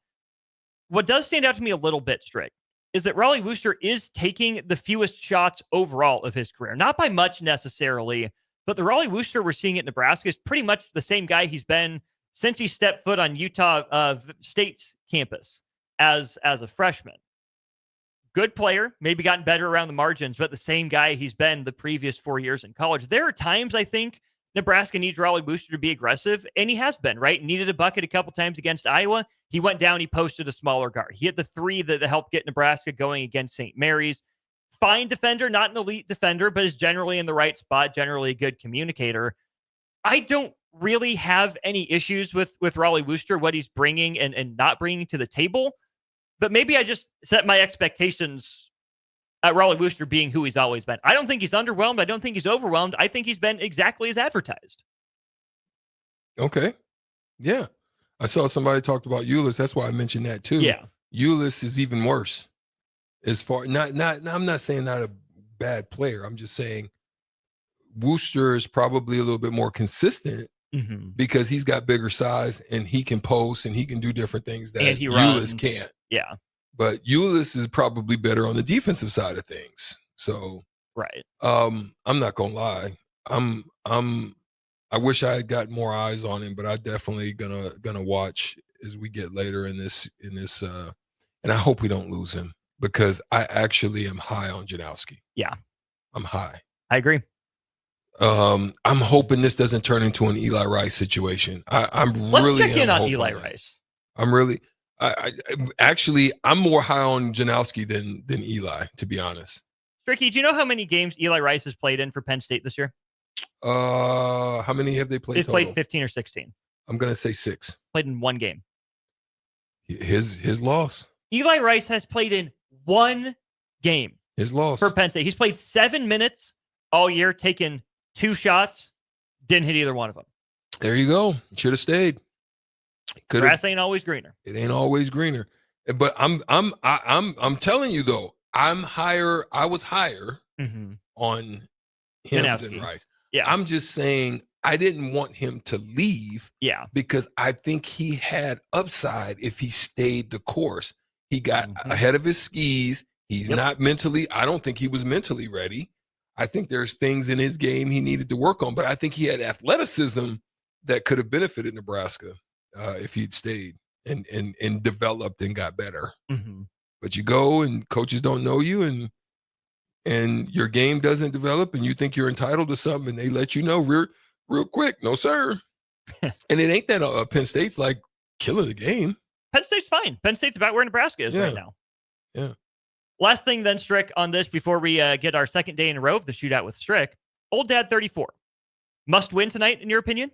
What does stand out to me a little bit, Strick, is that Raleigh Worcester is taking the fewest shots overall of his career. Not by much necessarily, but the Raleigh Worcester we're seeing at Nebraska is pretty much the same guy he's been since he stepped foot on Utah State's campus as a freshman. Good player, maybe gotten better around the margins, but the same guy he's been the previous 4 years in college. There are times I think Nebraska needs Raleigh Worcester to be aggressive, and he has been, right? Needed a bucket a couple times against Iowa. He went down, he posted a smaller guard. He hit the 3 that helped get Nebraska going against St. Mary's. Fine defender, not an elite defender, but is generally in the right spot, generally a good communicator. I don't really have any issues with Raleigh Worcester, what he's bringing and not bringing to the table. But maybe I just set my expectations at Raleigh Worcester being who he's always been. I don't think he's underwhelmed. I don't think he's overwhelmed. I think he's been exactly as advertised. Okay. Yeah. I saw somebody talked about Ulis. That's why I mentioned that too. Yeah. Ulis is even worse. As far I'm not saying not a bad player. I'm just saying Worcester is probably a little bit more consistent because he's got bigger size and he can post and he can do different things that Ulis can't. Yeah. But Ulis is probably better on the defensive side of things. So right. I'm not gonna lie. I wish I had got more eyes on him, but I definitely gonna watch as we get later in this and I hope we don't lose him because I actually am high on Janowski. Yeah. I'm high. I agree. I'm hoping this doesn't turn into an Eli Rice situation. Let's check in on Eli Rice. I'm really I'm more high on Janowski than Eli, to be honest. Stricky, do you know how many games Eli Rice has played in for Penn State this year? How many have they played? They've played 15 or 16. I'm going to say 6. Played in one game. His loss. Eli Rice has played in one game. His loss. For Penn State. He's played 7 minutes all year, taken 2 shots, didn't hit either one of them. There you go. Should have stayed. Grass ain't always greener. It ain't always greener. But I'm telling you though, I was higher on him than Rice. Yeah. I'm just saying I didn't want him to leave. Yeah. Because I think he had upside if he stayed the course. He got ahead of his skis. He's not mentally, I don't think he was mentally ready. I think there's things in his game he needed to work on, but I think he had athleticism that could have benefited Nebraska if he'd stayed and developed and got better. But you go and coaches don't know you and your game doesn't develop and you think you're entitled to something and they let you know real quick. No, sir. And it ain't that Penn State's like killing the game. Penn State's fine. Penn State's about where Nebraska is right now. Yeah. Last thing then, Strick, on this before we get our second day in a row of the shootout with Strick. Old Dad 34. Must win tonight, in your opinion?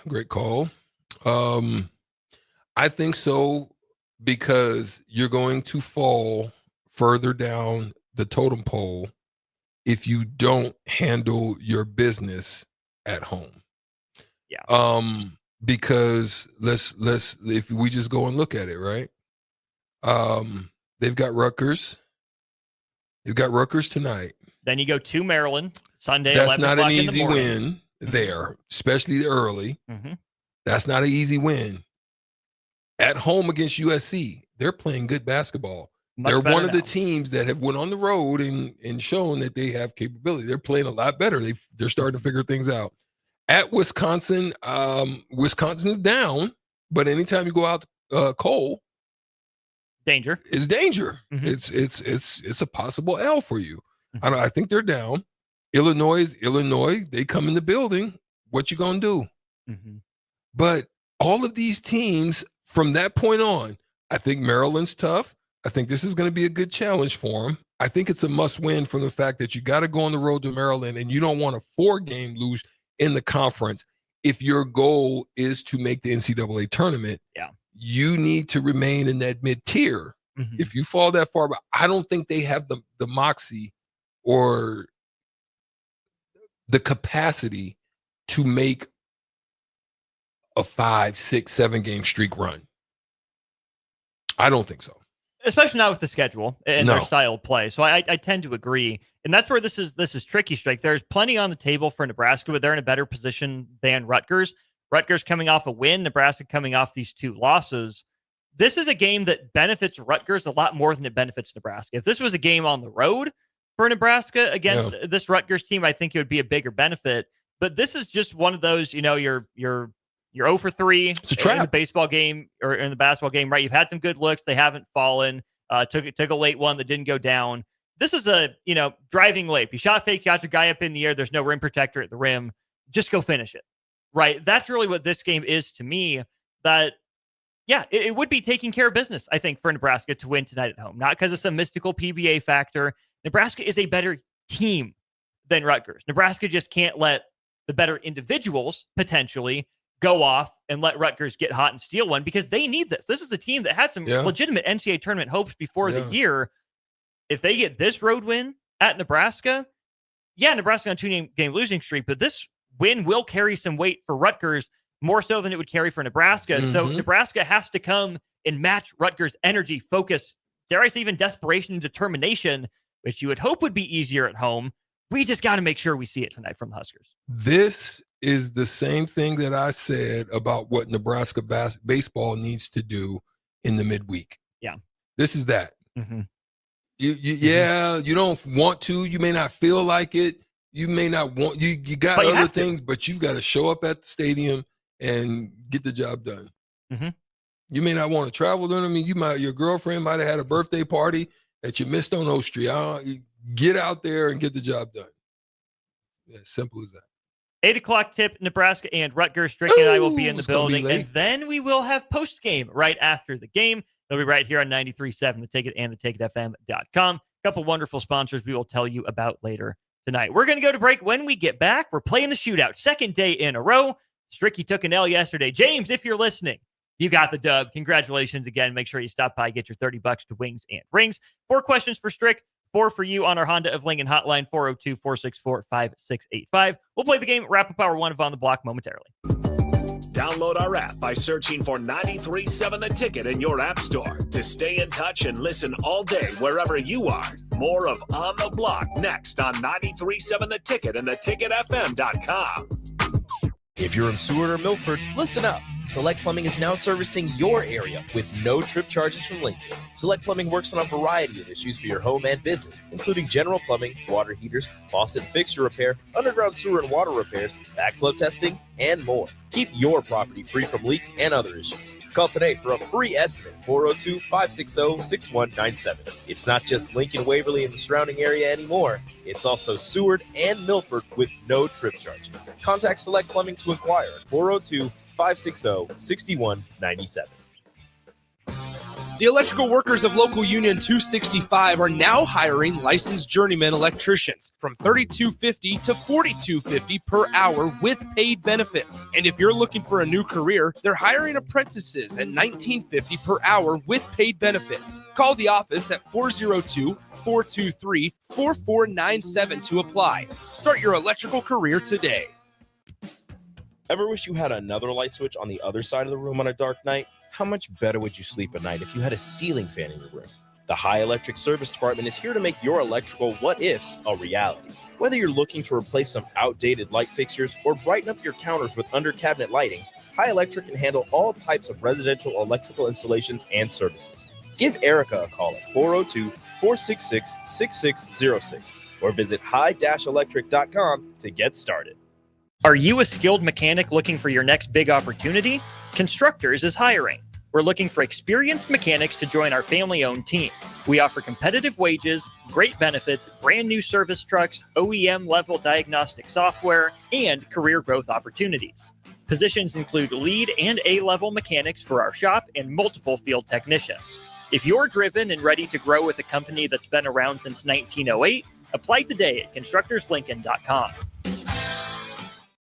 Great call. I think so because you're going to fall further down the totem pole if you don't handle your business at home. Yeah. Because let's if we just go and look at it, right? They've got Rutgers. They've got Rutgers tonight. Then you go to Maryland Sunday. That's 11 not an o'clock in the easy morning. win there, especially early. That's not an easy win. At home against USC, they're playing good basketball. They're one of the teams that have went on the road and shown that they have capability. They're playing a lot better. They're starting to figure things out. At Wisconsin, Wisconsin is down, but anytime you go out Cole, danger. It's danger. It's a possible L for you. I think they're down. Illinois. They come in the building. What you gonna do? But all of these teams from that point on, I think Maryland's tough. I think this is going to be a good challenge for them. I think it's a must-win from the fact that you got to go on the road to Maryland, and you don't want a 4-game lose in the conference. If your goal is to make the NCAA tournament, you need to remain in that mid-tier. If you fall that far, but I don't think they have the moxie or the capacity to make a 5, 6, 7-game streak run. I don't think so. Especially not with the schedule and their style of play. So I tend to agree. And that's where this is tricky, Strike. There's plenty on the table for Nebraska, but they're in a better position than Rutgers. Rutgers coming off a win, Nebraska coming off these 2 losses. This is a game that benefits Rutgers a lot more than it benefits Nebraska. If this was a game on the road for Nebraska against this Rutgers team, I think it would be a bigger benefit. But this is just one of those, you're 0 for 3 in the baseball game or in the basketball game, right? You've had some good looks. They haven't fallen. Took a late one that didn't go down. This is a, driving late. You shot fake, got your guy up in the air. There's no rim protector at the rim. Just go finish it, right? That's really what this game is to me. That, it would be taking care of business, I think, for Nebraska to win tonight at home. Not because of some mystical PBA factor. Nebraska is a better team than Rutgers. Nebraska just can't let the better individuals potentially go off and let Rutgers get hot and steal one because they need this. This is the team that had some legitimate NCAA tournament hopes before the year. If they get this road win at Nebraska, Nebraska on 2-game losing streak, but this win will carry some weight for Rutgers more so than it would carry for Nebraska. So Nebraska has to come and match Rutgers' energy, focus, dare I say even desperation and determination, which you would hope would be easier at home. We just got to make sure we see it tonight from the Huskers. This is the same thing that I said about what Nebraska baseball needs to do in the midweek. Yeah. This is that. You don't want to. You may not feel like it. You may not want. You got other things, but you've got to show up at the stadium and get the job done. You may not want to travel to them. I mean, your girlfriend might have had a birthday party that you missed on O Street. Get out there and get the job done. Simple as that. 8 o'clock tip, Nebraska and Rutgers. Strick and I will be in the building. And then we will have post-game right after the game. They'll be right here on 93.7, The Ticket and theticketfm.com. A couple wonderful sponsors we will tell you about later tonight. We're going to go to break. When we get back, we're playing the shootout. Second day in a row. Stricky took an L yesterday. James, if you're listening, you got the dub. Congratulations again. Make sure you stop by, get your $30 to wings and rings. 4 questions for Strick, 4 for you on our Honda of Lincoln hotline, 402-464-5685. We'll play the game, wrap up hour 1 of On the Block momentarily. Download our app by searching for 93.7 The Ticket in your app store to stay in touch and listen all day wherever you are. More of On the Block next on 93.7 The Ticket and theticketfm.com. If you're in Seward or Milford, listen up. Select Plumbing is now servicing your area with no trip charges from Lincoln. Select Plumbing works on a variety of issues for your home and business, including general plumbing, water heaters, faucet and fixture repair, underground sewer and water repairs, backflow testing, and more. Keep your property free from leaks and other issues. Call today for a free estimate, 402-560-6197. It's not just Lincoln, Waverly, and the surrounding area anymore. It's also Seward and Milford with no trip charges. Contact Select Plumbing to inquire at 402-560-6197. The electrical workers of Local Union 265 are now hiring licensed journeyman electricians from $32.50 to $42.50 per hour with paid benefits. And if you're looking for a new career, they're hiring apprentices at $19.50 per hour with paid benefits. Call the office at 402-423-4497 to apply. Start your electrical career today. Ever wish you had another light switch on the other side of the room on a dark night? How much better would you sleep at night if you had a ceiling fan in your room? The High Electric Service Department is here to make your electrical what-ifs a reality. Whether you're looking to replace some outdated light fixtures or brighten up your counters with under-cabinet lighting, High Electric can handle all types of residential electrical installations and services. Give Erica a call at 402-466-6606 or visit high-electric.com to get started. Are you a skilled mechanic looking for your next big opportunity? Constructors is hiring. We're looking for experienced mechanics to join our family-owned team. We offer competitive wages, great benefits, brand new service trucks, OEM-level diagnostic software, and career growth opportunities. Positions include lead and A-level mechanics for our shop and multiple field technicians. If you're driven and ready to grow with a company that's been around since 1908, apply today at constructorslincoln.com.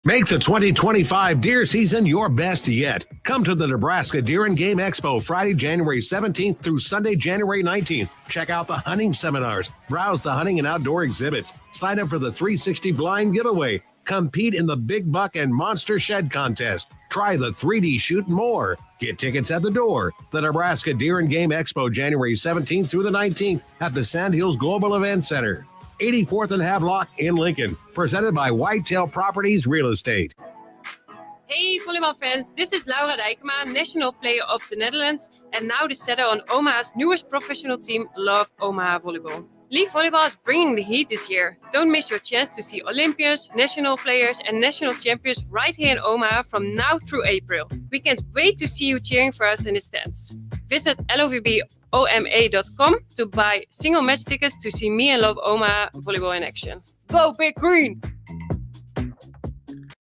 Make the 2025 deer season your best yet. Come to the Nebraska Deer and Game Expo Friday, January 17th through Sunday, January 19th. Check out the hunting seminars, browse the hunting and outdoor exhibits, sign up for the 360 blind giveaway, compete in the Big Buck and Monster Shed contest, try the 3D shoot and more. Get tickets at the door. The Nebraska Deer and Game Expo, January 17th through the 19th at the Sandhills Global Event Center. 84th and Havelock in Lincoln. Presented by Whitetail Properties Real Estate. Hey volleyball fans, this is Laura Dijkema, national player of the Netherlands and now the setter on Omaha's newest professional team, Love Omaha Volleyball. League volleyball is bringing the heat this year. Don't miss your chance to see Olympians, national players and national champions right here in Omaha from now through April. We can't wait to see you cheering for us in the stands. Visit lovboma.com to buy single match tickets to see me and Love Omaha volleyball in action. Go Big Green!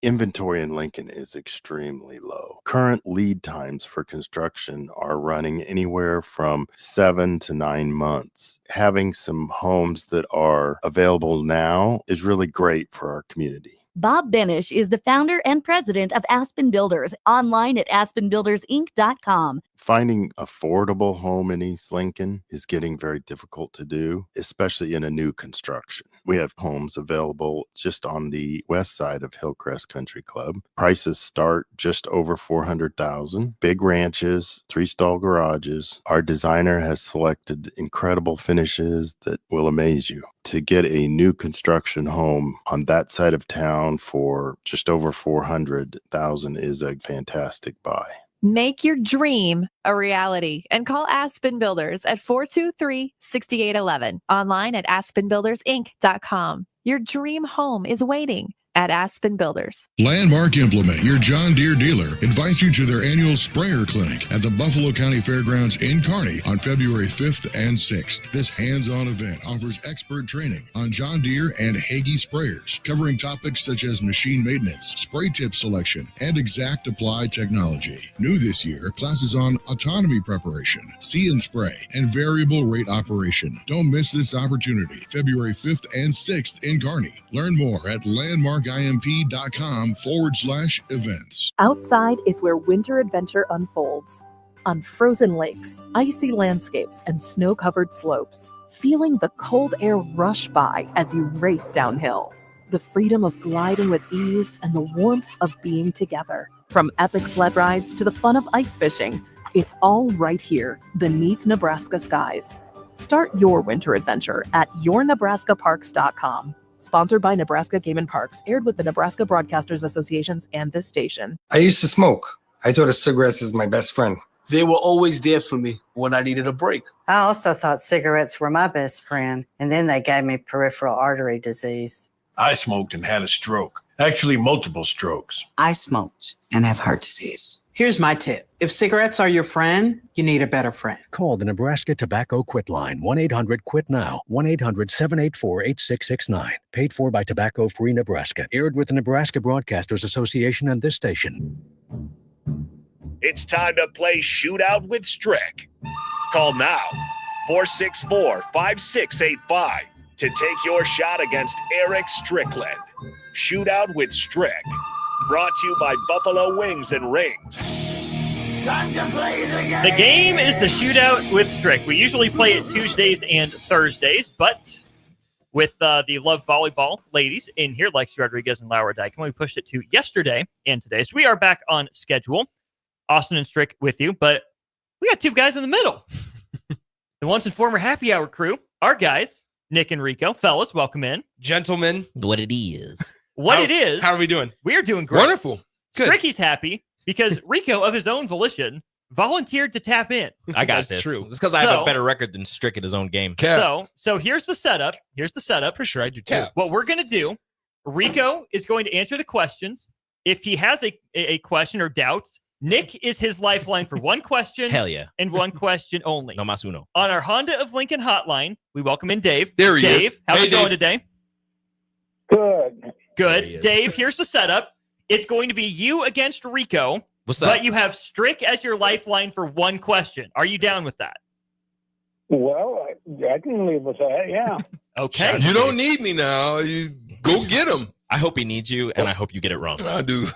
Inventory in Lincoln is extremely low. Current lead times for construction are running anywhere from 7 to 9 months. Having some homes that are available now is really great for our community. Bob Benish is the founder and president of Aspen Builders, online at aspenbuildersinc.com. Finding affordable home in East Lincoln is getting very difficult to do, especially in a new construction. We have homes available just on the west side of Hillcrest Country Club. Prices start just over $400,000. Big ranches, 3-stall garages. Our designer has selected incredible finishes that will amaze you. To get a new construction home on that side of town for just over $400,000 is a fantastic buy. Make your dream a reality and call Aspen Builders at 423-6811. Online at aspenbuildersinc.com. Your dream home is waiting at Aspen Builders. Landmark Implement, your John Deere dealer, invites you to their annual sprayer clinic at the Buffalo County Fairgrounds in Kearney on February 5th and 6th. This hands-on event offers expert training on John Deere and Hagie sprayers, covering topics such as machine maintenance, spray tip selection, and exact apply technology. New this year, classes on autonomy preparation, see and spray, and variable rate operation. Don't miss this opportunity. February 5th and 6th in Kearney. Learn more at landmarkimp.com/events. Outside is where winter adventure unfolds. On frozen lakes, icy landscapes, and snow-covered slopes. Feeling the cold air rush by as you race downhill. The freedom of gliding with ease and the warmth of being together. From epic sled rides to the fun of ice fishing, it's all right here beneath Nebraska skies. Start your winter adventure at yournebraskaparks.com. Sponsored by Nebraska Game and Parks, aired with the Nebraska Broadcasters Associations and this station. I used to smoke. I thought of cigarettes as my best friend. They were always there for me when I needed a break. I also thought cigarettes were my best friend, and then they gave me peripheral artery disease. I smoked and had a stroke. Actually, multiple strokes. I smoked and have heart disease. Here's my tip. If cigarettes are your friend, you need a better friend. Call the Nebraska Tobacco Quit Line, 1-800-QUIT-NOW, 1-800-784-8669. Paid for by Tobacco Free Nebraska. Aired with the Nebraska Broadcasters Association and this station. It's time to play Shootout with Strick. Call now, 464-5685, to take your shot against Eric Strickland. Shootout with Strick. Brought to you by Buffalo Wings and Rings. Time to play the game. The game is the Shootout with Strick. We usually play it Tuesdays and Thursdays, but with the Love Volleyball ladies in here, Lexi Rodriguez and Laura Dykeman, we pushed it to yesterday and today. So we are back on schedule. Austin and Strick with you, but we got two guys in the middle. The once and former happy hour crew, our guys, Nick and Rico. Fellas, welcome in. Gentlemen. What it is. How are we doing? We're doing great. Wonderful. Good. Stricky's happy because Rico, of his own volition, volunteered to tap in. I got this. True. It's because I have a better record than Strick at his own game. So here's the setup. For sure, I do too. What we're going to do, Rico is going to answer the questions. If he has a question or doubts, Nick is his lifeline for one question. Hell yeah. And one question only. No más uno. On our Honda of Lincoln hotline, we welcome in Dave. There he is. Dave, how's it going today? Good. Dave, here's the setup. It's going to be you against Rico. What's up? But you have Strick as your lifeline for one question. Are you down with that? Well, I can live with that, yeah. Okay. You don't need me now. You go get him. I hope he needs you, and I hope you get it wrong. I do.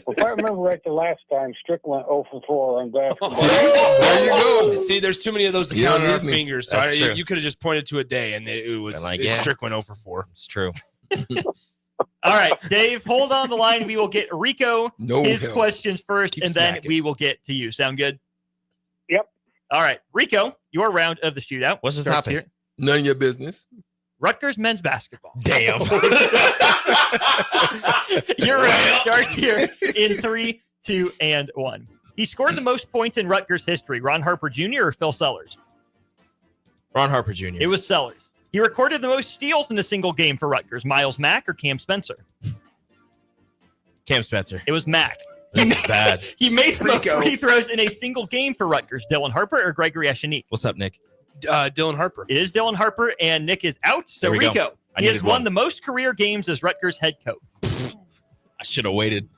Well, if I remember right, the last time Strick went 0 for 4 on basketball. There you go. See, there's too many of those to count on our me. fingers. So you could have just pointed to a day, and it was Strick went 0 for 4. It's true. All right, Dave, hold on the line. We will get Rico his help. questions first, Keep and smacking. then we will get to you. Sound good? Yep. All right, Rico, your round of the shootout. What's the starts topic? here. None of your business. Rutgers men's basketball. Damn. Your round starts here in 3, 2, and 1. He scored the most points in Rutgers history. Ron Harper Jr. or Phil Sellers? Ron Harper Jr. It was Sellers. He recorded the most steals in a single game for Rutgers. Miles Mack or Cam Spencer? Cam Spencer. It was Mack. This is bad. He made the most free throws in a single game for Rutgers. Dylan Harper or Gregory Eshenique? What's up, Nick? Dylan Harper. It is Dylan Harper, and Nick is out. So There we go. Rico, I he has needed won one. the most career games as Rutgers head coach. I should have waited.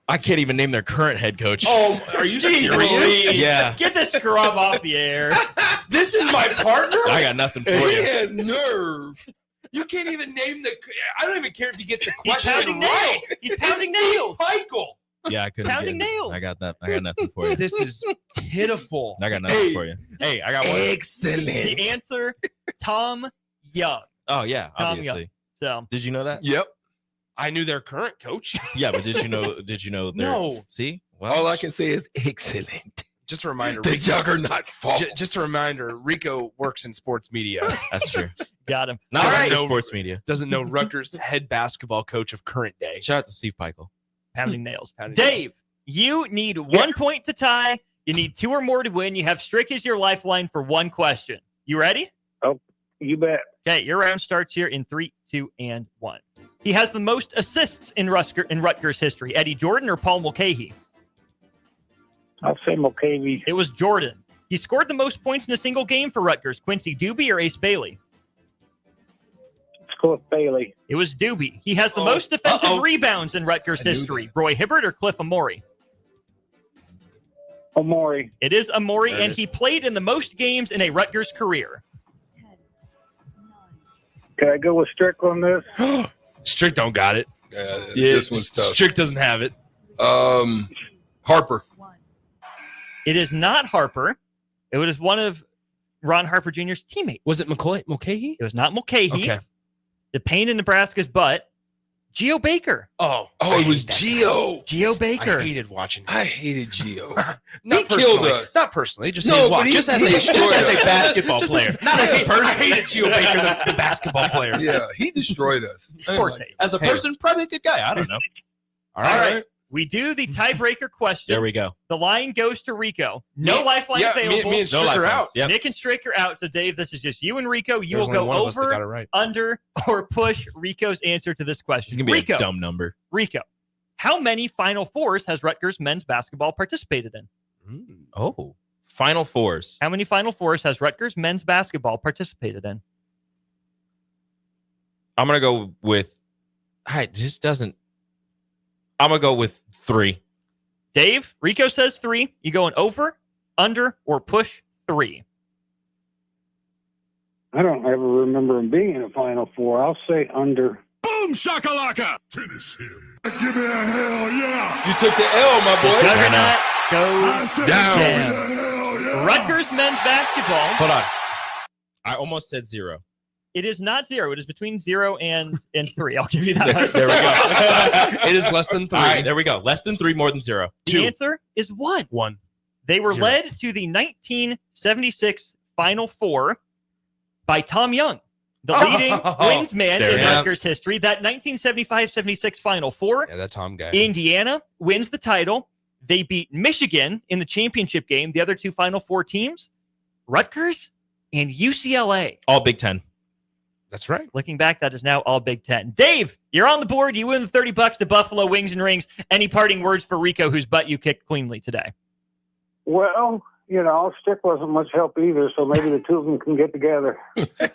I can't even name their current head coach. Oh, are you serious? Yeah. Get this scrub off the air. This is my partner? I got nothing for He you. has nerve. You can't even name the. I don't even care if you get the He's question pounding right. nails. He's pounding It's Steve nails. Michael. Yeah, I couldn't. Pounding get it. nails. I got nothing for you. This is pitiful. I got nothing for you. Hey, I got one. Excellent. The answer, Tom Young. Oh yeah, Tom obviously. Young. So Did you know that? Yep. I knew their current coach. Yeah, but did you know? Their, No. See, well, All I can say is excellent. Just a reminder. The juggernaut falls. Just a reminder. Rico works in sports media. that's true. got him. Not All right. right. Sports media. Doesn't know Rutgers head basketball coach of current day. Shout out to Steve Peichel. Pounding nails. Pounding Dave, you need 1 point to tie. You need 2 or more to win. You have Strick as your lifeline for one question. You ready? You bet. Okay, your round starts here in 3, 2, and 1. He has the most assists in Rutgers history. Eddie Jordan or Paul Mulcahy? I'll say Mulcahy. It was Jordan. He scored the most points in a single game for Rutgers. Quincy Doobie or Ace Bailey? Let's go with Bailey. It was Doobie. He has the most defensive rebounds in Rutgers history. Roy Hibbert or Cliff Amori? Amori. It is Amori, and he played in the most games in a Rutgers career. Can I go with Strick on this? Strick don't got it. Yeah, this one's tough. Strick doesn't have it. Harper. It is not Harper. It was one of Ron Harper Jr.'s teammates. Was it Mulcahy? It was not Mulcahy. Okay. The pain in Nebraska's butt. Geo Baker. It was Geo. Geo Baker. I hated watching him. I hated Geo. He killed us. Not personally, just No, but just as a basketball player. Not as a person. I hated Geo Baker, the basketball player. Yeah, he destroyed us. Sports aid. As a person, probably a good guy. I don't know. All right. We do the tiebreaker question. There we go. The line goes to Rico. No lifeline available. Me and Strick are out. Yep. Nick and Strick are out. So, Dave, this is just you and Rico. You There's will go only one of us that got it over, right. under, or push Rico's answer to this question. It's going to be Rico, a dumb number. Rico, how many Final Fours has Rutgers men's basketball participated in? Oh, Final Fours. How many Final Fours has Rutgers men's basketball participated in? I'm going to go with, it just doesn't, I'm going to go with 3. Dave, Rico says 3. You going over, under, or push 3? I don't ever remember him being in a Final Four. I'll say under. Boom shakalaka! Finish him. Give me a hell yeah! You took the L, my boy. Juggernaut goes down. Rutgers men's basketball. Hold on. I almost said 0. It is not 0. It is between 0 and 3. I'll give you that. There we go. It is less than 3. All right, there we go. Less than 3, more than 0. The answer is 1. 1. They were led to the 1976 Final Four by Tom Young, the leading wins man in Rutgers history. That 1975-76 Final Four. Yeah, that Tom guy. Indiana wins the title. They beat Michigan in the championship game. The other 2 Final Four teams, Rutgers and UCLA. All Big Ten. That's right. Looking back, that is now all Big Ten. Dave, you're on the board. You win the $30 to Buffalo Wings and Rings. Any parting words for Rico, whose butt you kicked cleanly today? Well, Strick wasn't much help either, so maybe the two of them can get together. There it is.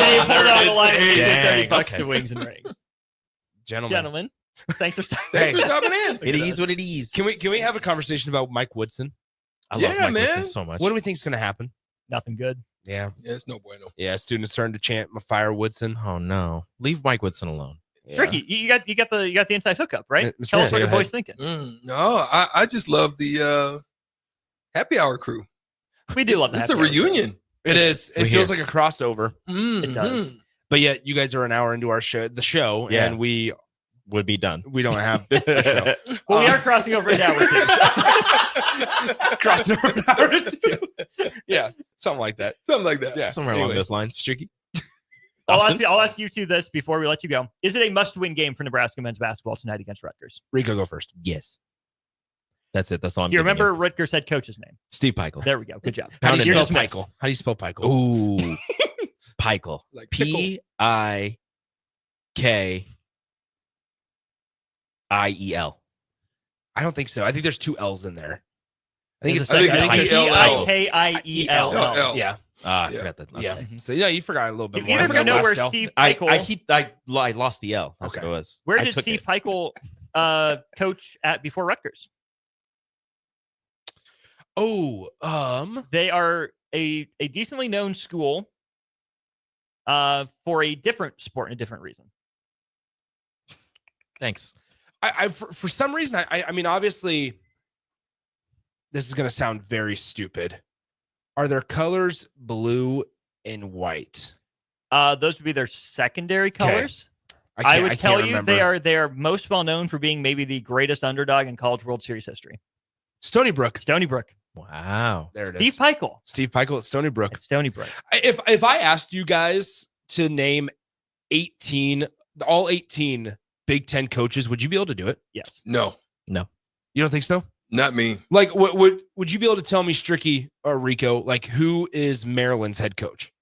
Dave, put it on the line. $30 to Wings and Rings. Gentlemen, thanks for stopping in. It is what it is. Can we have a conversation about Mike Woodson? I love Mike Woodson so much. What do we think is going to happen? Nothing good. Yeah. Yeah, it's no bueno. Yeah, students starting to chant "Fire Woodson." Oh no, leave Mike Woodson alone. Tricky. You got the inside hookup, right? That's Tell us right. what your boy's thinking. No, I just love the happy hour crew. We do love that. It's a reunion. It is. It feels like a crossover. It does. But yet, you guys are an hour into our show, Yeah. and we Would be done. we don't have a show. Well, we are crossing over now with you. Crossing over an hour or 2. Yeah, something like that. Something like that. Yeah, Somewhere along those lines. Tricky. I'll ask you two this before we let you go. Is it a must-win game for Nebraska men's basketball tonight against Rutgers? Rico, go first. Yes. That's it. That's all I'm Do you giving remember Rutgers head coach's name? Steve Peichel. There we go. Good job. How do you You're spell dismissed. Peichel? How do you spell Peichel? Ooh. Peichel. Like pickle. Peichel. I don't think so. I think there's 2 L's in there. I think There's it's a second- I think it's P-I-K-I-E-L. L. Yeah. I forgot that. Okay. Yeah. So yeah, you forgot a little bit Do more. either I of you forgot know last where L. Steve Peichel... I lost the L. That's Okay. what it was. Where I did took Steve it. Peichel coach at before Rutgers? They are a decently known school for a different sport and a different reason. Thanks. I for some reason, I mean, obviously, this is going to sound very stupid. Are their colors blue and white? Those would be their secondary colors. I would tell you they are most well known for being maybe the greatest underdog in College World Series history. Stony Brook. Stony Brook. Wow. There it is. Steve Peichel. Steve Peichel at Stony Brook. At Stony Brook. If I asked you guys to name all 18 Big Ten coaches, would you be able to do it? Yes. No. No. You don't think so? Not me. Like, would you be able to tell me, Stricky or Rico, like who is Maryland's head coach?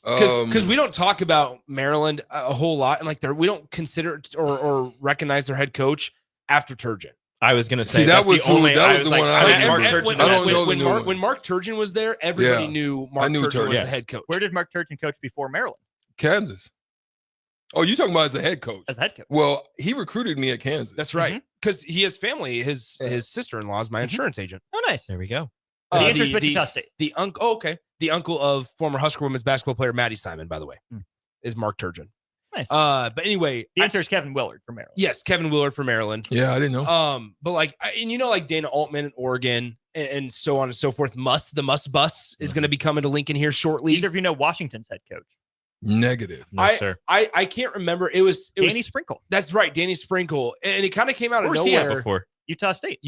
Because we don't talk about Maryland a whole lot, and like we don't consider or recognize their head coach after Turgeon. I was going to say that was the one I don't know. When Mark Turgeon was there, everybody knew Mark Turgeon was the head coach. Where did Mark Turgeon coach before Maryland? Kansas. Oh, you're talking about as a head coach? As a head coach. Well, he recruited me at Kansas. That's right. Because he has family. His sister-in-law is my insurance agent. Oh, nice. There we go. The answer's Wichita State. The uncle. Oh, okay. The uncle of former Husker women's basketball player Maddie Simon, by the way, is Mark Turgeon. Nice. But anyway, the answer is Kevin Willard from Maryland. Yes, Kevin Willard from Maryland. Yeah, I didn't know. But like, like Dana Altman in Oregon and so on and so forth. The Must bus is going to be coming to Lincoln here shortly. Either of you know Washington's head coach? Negative. No, sir. I can't remember. It was Danny Sprinkle. That's right, Danny Sprinkle, and it kind of came out of nowhere. Before Utah State.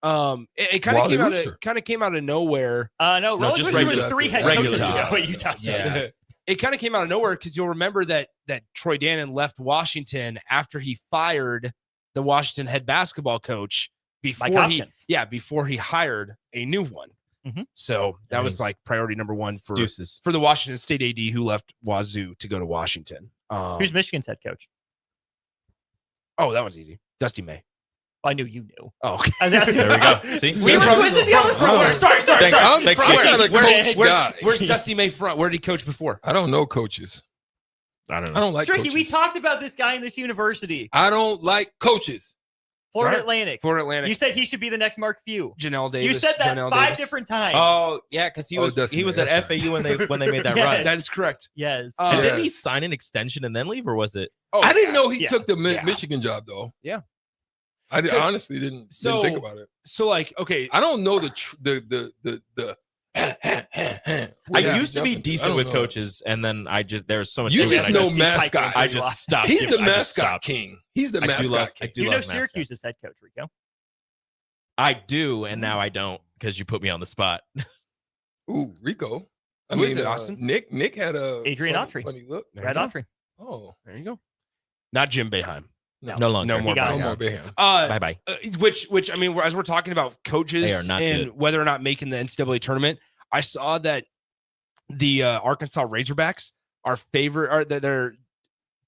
It kind of came out of nowhere. No, just regular. Was 3 head coaches ago at Utah State. Yeah. It kind of came out of nowhere because you'll remember that Troy Dannon left Washington after he fired the Washington head basketball coach before he hired a new one. Mm-hmm. So that was like priority number one for the Washington State AD who left Wazoo to go to Washington. Who's Michigan's head coach? Oh, that one's easy. Dusty May. I knew you knew. Oh, okay. There we go. See, we were quizzing the other front. Sorry. Thanks. Where's Dusty May from? Where did he coach before? I don't know coaches. I don't like Stricky, coaches. we talked about this guy in this university. I don't like coaches. Florida Atlantic. You said he should be the next Mark Few. Janelle Davis. You said that five different times. Oh, yeah, because he was at FAU when they made that run. That is correct. Yes. And didn't he sign an extension and then leave, or was it? I didn't know he took the Michigan job though. Yeah. I honestly didn't think about it. So like, okay, I don't know the I used to be decent with coaches, and then there's so much. You just know mascot. I just stopped. He's the mascot king. He's the mascot king. You know Syracuse's head coach, Rico? I do, and now I don't because you put me on the spot. Ooh, Rico. I mean, Austin? Nick had a Adrian Autry. Funny look. Brad Autry. Oh, there you go. Not Jim Boeheim. No longer. No more Boeheim. Bye-bye. Which I mean, as we're talking about coaches and good. whether or not making the NCAA tournament, I saw that the Arkansas Razorbacks they're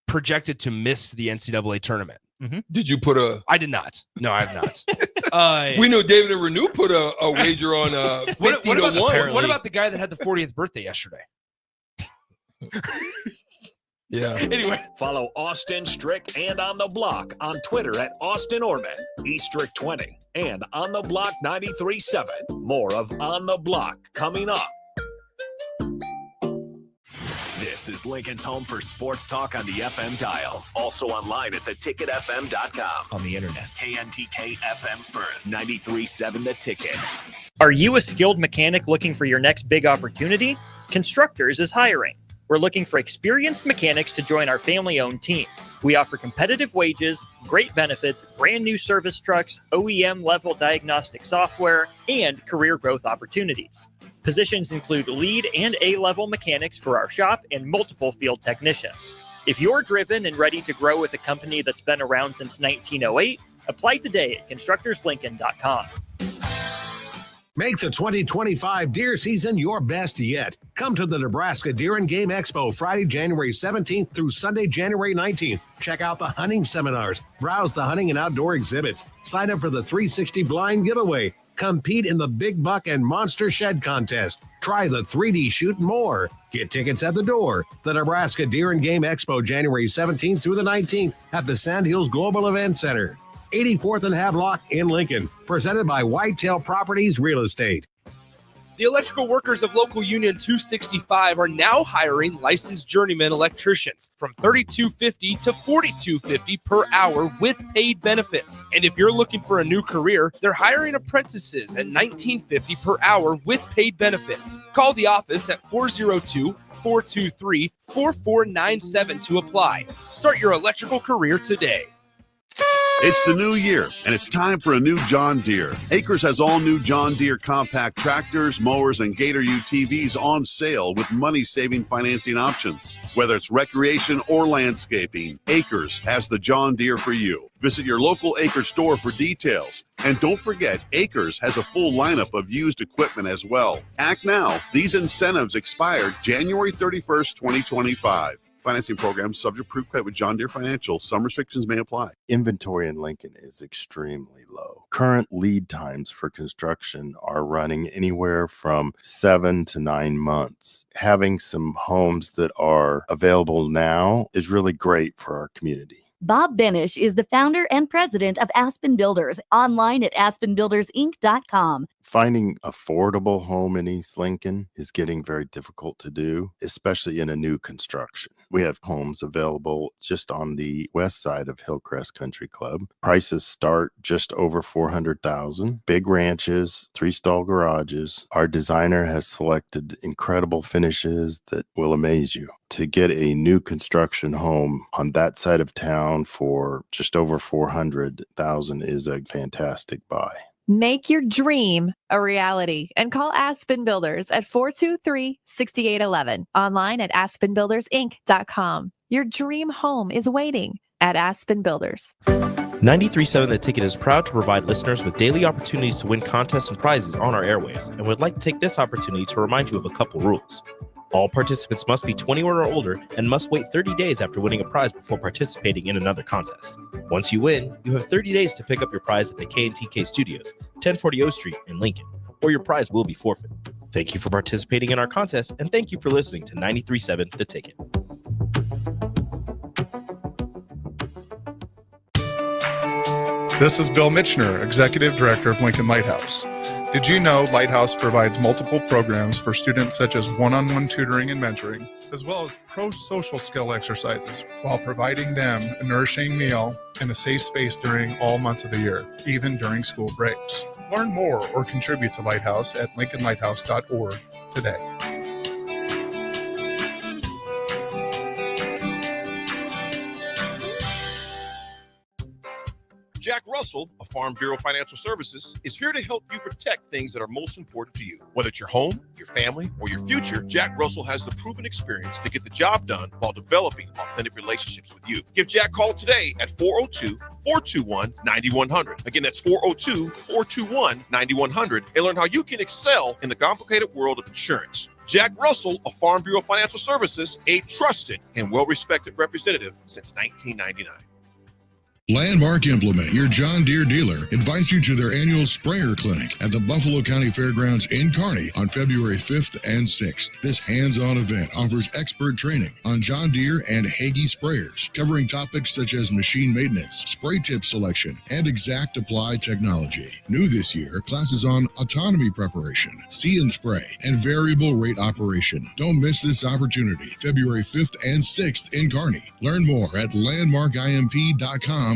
projected to miss the NCAA tournament. Mm-hmm. Did you put a? I did not. No, I have not. We know David and Renew put a wager on 50 to 1. What about the guy that had the 40th birthday yesterday? Yeah. Anyway, follow Austin, Strick, and On the Block on Twitter at Austin Orman, eStrick20, and On the Block 93.7. More of On the Block coming up. This is Lincoln's home for sports talk on the FM dial. Also online at theticketfm.com. On the internet, KNTK FM Firth, 93.7 The Ticket. Are you a skilled mechanic looking for your next big opportunity? Constructors is hiring. We're looking for experienced mechanics to join our family-owned team. We offer competitive wages, great benefits, brand new service trucks, OEM-level diagnostic software, and career growth opportunities. Positions include lead and A-level mechanics for our shop and multiple field technicians. If you're driven and ready to grow with a company that's been around since 1908, apply today at constructorslincoln.com. Make the 2025 deer season your best yet. Come to the Nebraska Deer and Game Expo Friday, January 17th through Sunday, January 19th. Check out the hunting seminars, browse the hunting and outdoor exhibits, sign up for the 360 blind giveaway, compete in the Big Buck and Monster Shed contest, try the 3D shoot and more. Get tickets at the door. The Nebraska Deer and Game Expo, January 17th through the 19th at the Sandhills Global Event Center. 84th and Havelock in Lincoln, presented by Whitetail Properties Real Estate. The electrical workers of Local Union 265 are now hiring licensed journeyman electricians from $32.50 to $42.50 per hour with paid benefits. And if you're looking for a new career, they're hiring apprentices at $19.50 per hour with paid benefits. Call the office at 402-423-4497 to apply. Start your electrical career today. It's the new year, and it's time for a new John Deere. Acres has all new John Deere compact tractors, mowers, and Gator UTVs on sale with money-saving financing options. Whether it's recreation or landscaping, Acres has the John Deere for you. Visit your local Acres store for details. And don't forget, Acres has a full lineup of used equipment as well. Act now. These incentives expire January 31st, 2025. Financing program subject to approved credit with John Deere Financial. Some restrictions may apply. Inventory in Lincoln is extremely low. Current lead times for construction are running anywhere from 7 to 9 months. Having some homes that are available now is really great for our community. Bob Benish is the founder and president of Aspen Builders, online at aspenbuildersinc.com. Finding affordable home in East Lincoln is getting very difficult to do, especially in a new construction. We have homes available just on the west side of Hillcrest Country Club. Prices start just over $400,000. Big ranches, 3-stall garages. Our designer has selected incredible finishes that will amaze you. To get a new construction home on that side of town for just over $400,000 is a fantastic buy. Make your dream a reality and call Aspen Builders at 423-6811. Online at aspenbuildersinc.com. Your dream home is waiting at Aspen Builders. 93.7 The Ticket is proud to provide listeners with daily opportunities to win contests and prizes on our airwaves, and would like to take this opportunity to remind you of a couple rules. All participants must be 21 or older and must wait 30 days after winning a prize before participating in another contest. Once you win, you have 30 days to pick up your prize at the K&TK Studios, 1040 O Street in Lincoln, or your prize will be forfeited. Thank you for participating in our contest, and thank you for listening to 93.7 The Ticket. This is Bill Mitchner, Executive Director of Lincoln Lighthouse. Did you know Lighthouse provides multiple programs for students such as one-on-one tutoring and mentoring, as well as pro-social skill exercises, while providing them a nourishing meal and a safe space during all months of the year, even during school breaks? Learn more or contribute to Lighthouse at lincolnlighthouse.org today. Jack Russell of Farm Bureau Financial Services is here to help you protect things that are most important to you. Whether it's your home, your family, or your future, Jack Russell has the proven experience to get the job done while developing authentic relationships with you. Give Jack a call today at 402-421-9100. Again, that's 402-421-9100, and learn how you can excel in the complicated world of insurance. Jack Russell of Farm Bureau Financial Services, a trusted and well-respected representative since 1999. Landmark Implement, your John Deere dealer, invites you to their annual sprayer clinic at the Buffalo County Fairgrounds in Kearney on February 5th and 6th. This hands-on event offers expert training on John Deere and Hagie sprayers, covering topics such as machine maintenance, spray tip selection, and exact apply technology. New this year, classes on autonomy preparation, see and spray, and variable rate operation. Don't miss this opportunity, February 5th and 6th in Kearney. Learn more at landmarkimp.com/events.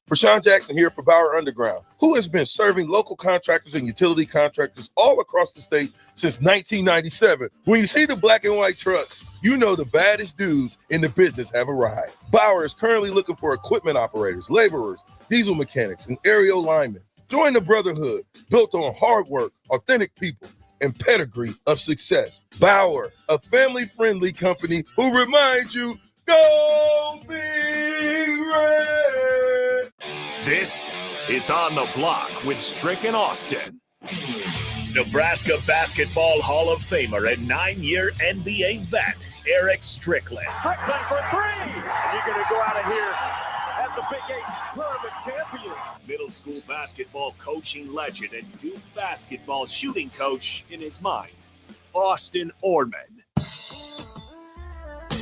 Rashawn Jackson here for Bauer Underground, who has been serving local contractors and utility contractors all across the state since 1997. When you see the black and white trucks, you know the baddest dudes in the business have arrived. Bauer is currently looking for equipment operators, laborers, diesel mechanics, and aerial linemen. Join the brotherhood built on hard work, authentic people, and pedigree of success. Bauer, a family-friendly company who reminds you, go Big Red! This is On the Block with Strick and Austin. Nebraska Basketball Hall of Famer and 9-year NBA vet, Eric Strickland. Strickland for three! And you're going to go out of here as the Big 8 tournament champion. Middle school basketball coaching legend and Duke basketball shooting coach in his mind, Austin Orman.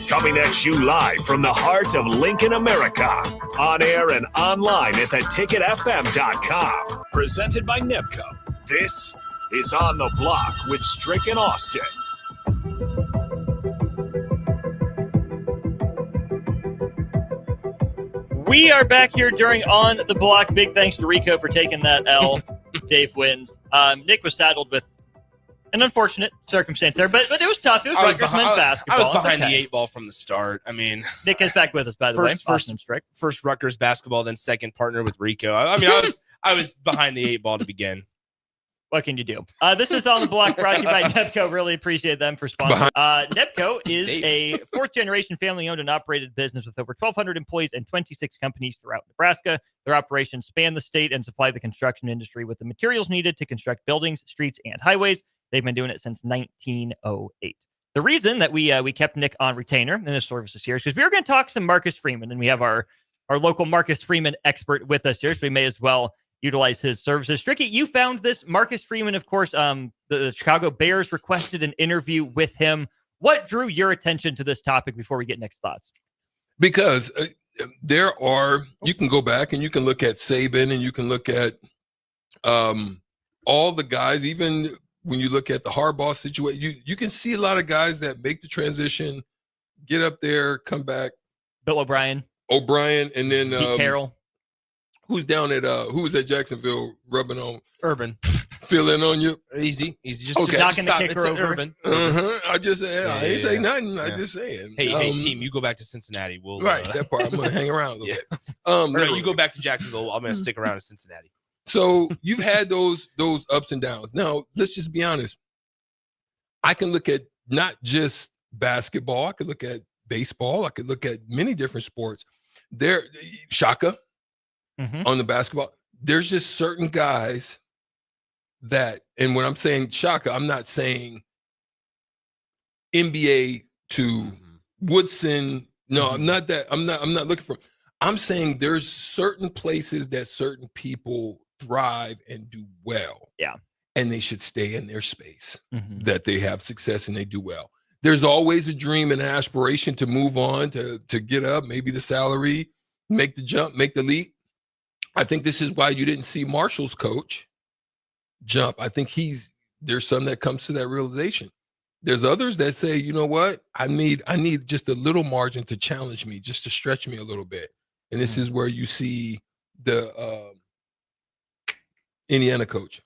Coming at you live from the heart of Lincoln, America. On air and online at theticketfm.com. Presented by NIPCO. This is On the Block with Strick and Austin. We are back here during On the Block. Big thanks to Rico for taking that L. Dave wins. Nick was saddled with an unfortunate circumstance there, but it was tough. It was Rutgers men's basketball. I was behind the 8 ball from the start. I mean, Nick is back with us, by the way. First Rutgers basketball, then second partner with Rico. I was behind the 8 ball to begin. What can you do? This is On the Block, brought to you by NEPCO. Really appreciate them for sponsoring. NEPCO is a fourth-generation family-owned and operated business with over 1,200 employees and 26 companies throughout Nebraska. Their operations span the state and supply the construction industry with the materials needed to construct buildings, streets, and highways. They've been doing it since 1908. The reason that we kept Nick on retainer in this services here is because we were going to talk some Marcus Freeman, and we have our local Marcus Freeman expert with us here, so we may as well utilize his services. Stricky, you found this. Marcus Freeman, of course, the Chicago Bears requested an interview with him. What drew your attention to this topic before we get Nick's thoughts? Because you can go back and you can look at Saban and you can look at all the guys, even when you look at the Harbaugh situation, you can see a lot of guys that make the transition, get up there, come back. Bill O'Brien, and then Pete Carroll. Who's down at who's at Jacksonville rubbing on Urban, feeling on you? Easy. Just knocking the stop. kicker It's over. Urban. I just I ain't say nothing. I just saying. Hey, team, you go back to Cincinnati. We'll right that part. I'm gonna hang around a little bit. Or no, you go back to Jacksonville. I'm gonna stick around in Cincinnati. So you've had those ups and downs. Now let's just be honest. I can look at not just basketball. I could look at baseball. I could look at many different sports. There, Shaka. On the basketball, there's just certain guys that, and when I'm saying Shaka, I'm not saying NBA to Woodson. No, I'm not that. I'm not looking for. I'm saying there's certain places that certain people thrive and do well. Yeah. And they should stay in their space, that they have success and they do well. There's always a dream and an aspiration to move on, to get up, maybe the salary, make the jump, make the leap. I think this is why you didn't see Marshall's coach jump. I think there's some that comes to that realization. There's others that say, you know what? I need just a little margin to challenge me, just to stretch me a little bit. And this is where you see the Indiana coach.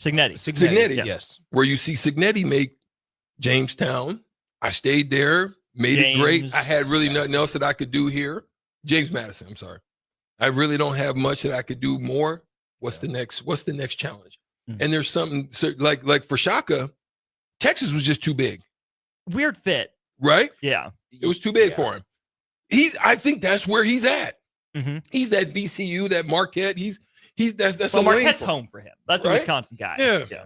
Cignetti. Yes. Where you see Cignetti make Jamestown. I stayed there, made it great. I had really nothing else that I could do here. James Madison, I'm sorry. I really don't have much that I could do more. What's the next challenge? And there's something like for Shaka, Texas was just too big. Weird fit. Right? Yeah. It was too big for him. I think that's where he's at. He's that VCU, that Marquette. That's Marquette's home for him. That's a Wisconsin guy. Yeah.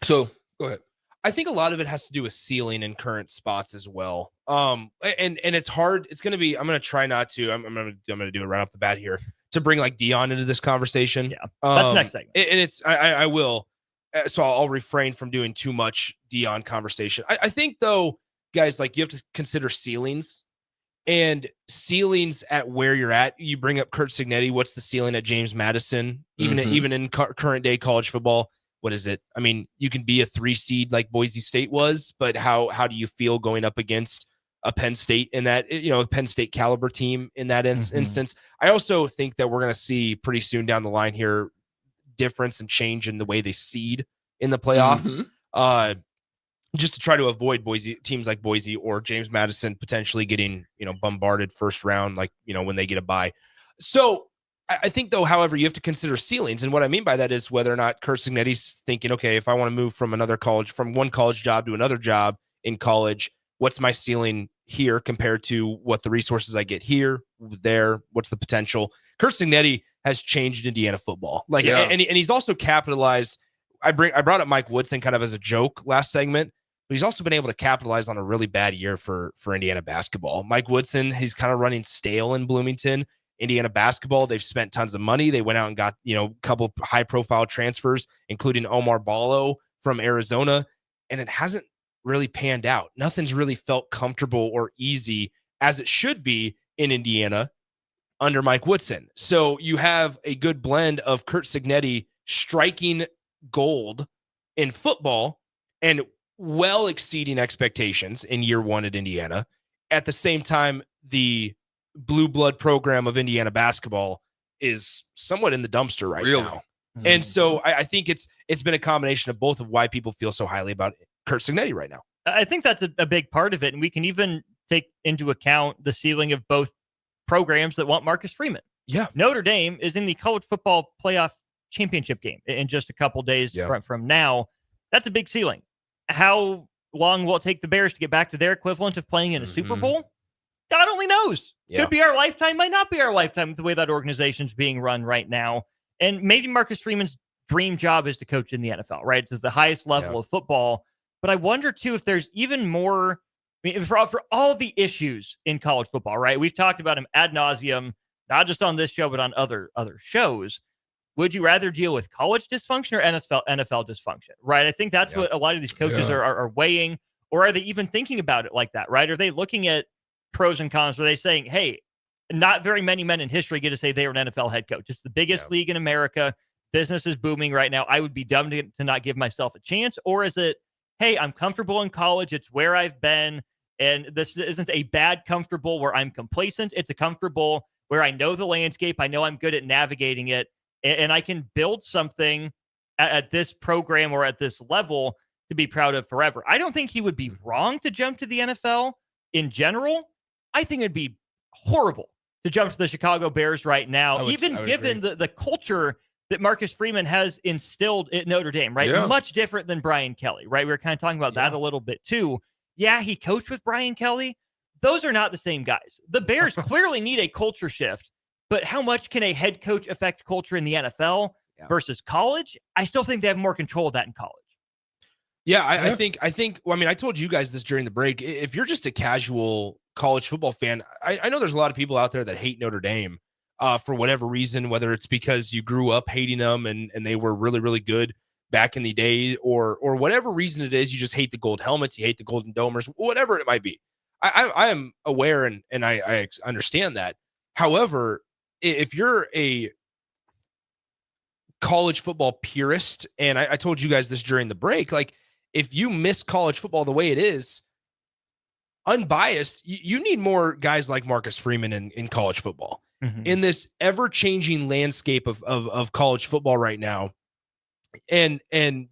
So go ahead. I think a lot of it has to do with ceiling and current spots as well. And it's hard. It's going to be, I'm going to try not to, I'm going to do it right off the bat here to bring like Dion into this conversation. Yeah. That's next segment. And I will. So I'll refrain from doing too much Dion conversation. I think though, guys, like you have to consider ceilings and ceilings at where you're at. You bring up Curt Cignetti. What's the ceiling at James Madison? Even in current day college football. What is it? I mean, you can be a 3 seed like Boise State was, but how do you feel going up against a Penn State in that, a Penn State caliber team in that instance? I also think that we're going to see pretty soon down the line here difference and change in the way they seed in the playoff, just to try to avoid teams like Boise or James Madison potentially getting bombarded first round, like when they get a bye. So I think, though, however, you have to consider ceilings. And what I mean by that is whether or not Curt Cignetti's thinking, okay, if I want to move from one college job to another job in college, what's my ceiling here compared to what the resources I get here, there, what's the potential? Curt Cignetti has changed Indiana football. And he's also capitalized. I brought up Mike Woodson kind of as a joke last segment, but he's also been able to capitalize on a really bad year for Indiana basketball. Mike Woodson, he's kind of running stale in Bloomington. Indiana basketball, they've spent tons of money. They went out and got, a couple high-profile transfers, including Omar Ballo from Arizona, and it hasn't really panned out. Nothing's really felt comfortable or easy as it should be in Indiana under Mike Woodson. So you have a good blend of Curt Cignetti striking gold in football and well exceeding expectations in year one at Indiana. At the same time, the blue blood program of Indiana basketball is somewhat in the dumpster right now. And so I think it's been a combination of both of why people feel so highly about Curt Cignetti right now. I think that's a big part of it. And we can even take into account the ceiling of both programs that want Marcus Freeman. Yeah. Notre Dame is in the college football playoff championship game in just a couple days from now. That's a big ceiling. How long will it take the Bears to get back to their equivalent of playing in a Super Bowl? God only knows. Could be our lifetime, might not be our lifetime with the way that organization's being run right now. And maybe Marcus Freeman's dream job is to coach in the NFL, right? It's the highest level of football. But I wonder, too, if there's even more, for all the issues in college football, right? We've talked about them ad nauseum, not just on this show, but on other shows. Would you rather deal with college dysfunction or NFL dysfunction, right? I think that's what a lot of these coaches are weighing, or are they even thinking about it like that, right? Are they looking at pros and cons? Are they saying, hey, not very many men in history get to say they were an NFL head coach. It's the biggest league in America. Business is booming right now. I would be dumb to not give myself a chance. Or is it, hey, I'm comfortable in college. It's where I've been. And this isn't a bad comfortable where I'm complacent. It's a comfortable where I know the landscape. I know I'm good at navigating it. And I can build something at this program or at this level to be proud of forever. I don't think he would be wrong to jump to the NFL in general. I think it'd be horrible to jump to the Chicago Bears right now, even given the culture that Marcus Freeman has instilled at Notre Dame, right? Yeah. Much different than Brian Kelly, right? We were kind of talking about that a little bit too. Yeah, he coached with Brian Kelly. Those are not the same guys. The Bears clearly need a culture shift, but how much can a head coach affect culture in the NFL versus college? I still think they have more control of that in college. Yeah, I think, well, I mean, I told you guys this during the break. If you're just a casual college football fan, I know there's a lot of people out there that hate Notre Dame for whatever reason, whether it's because you grew up hating them and they were really, really good back in the day, or whatever reason it is, you just hate the gold helmets, you hate the golden domers, whatever it might be. I am aware and I understand that. However, if you're a college football purist, and I told you guys this during the break, like if you miss college football the way it is, unbiased, you need more guys like Marcus Freeman in college football. In this ever-changing landscape of college football right now. And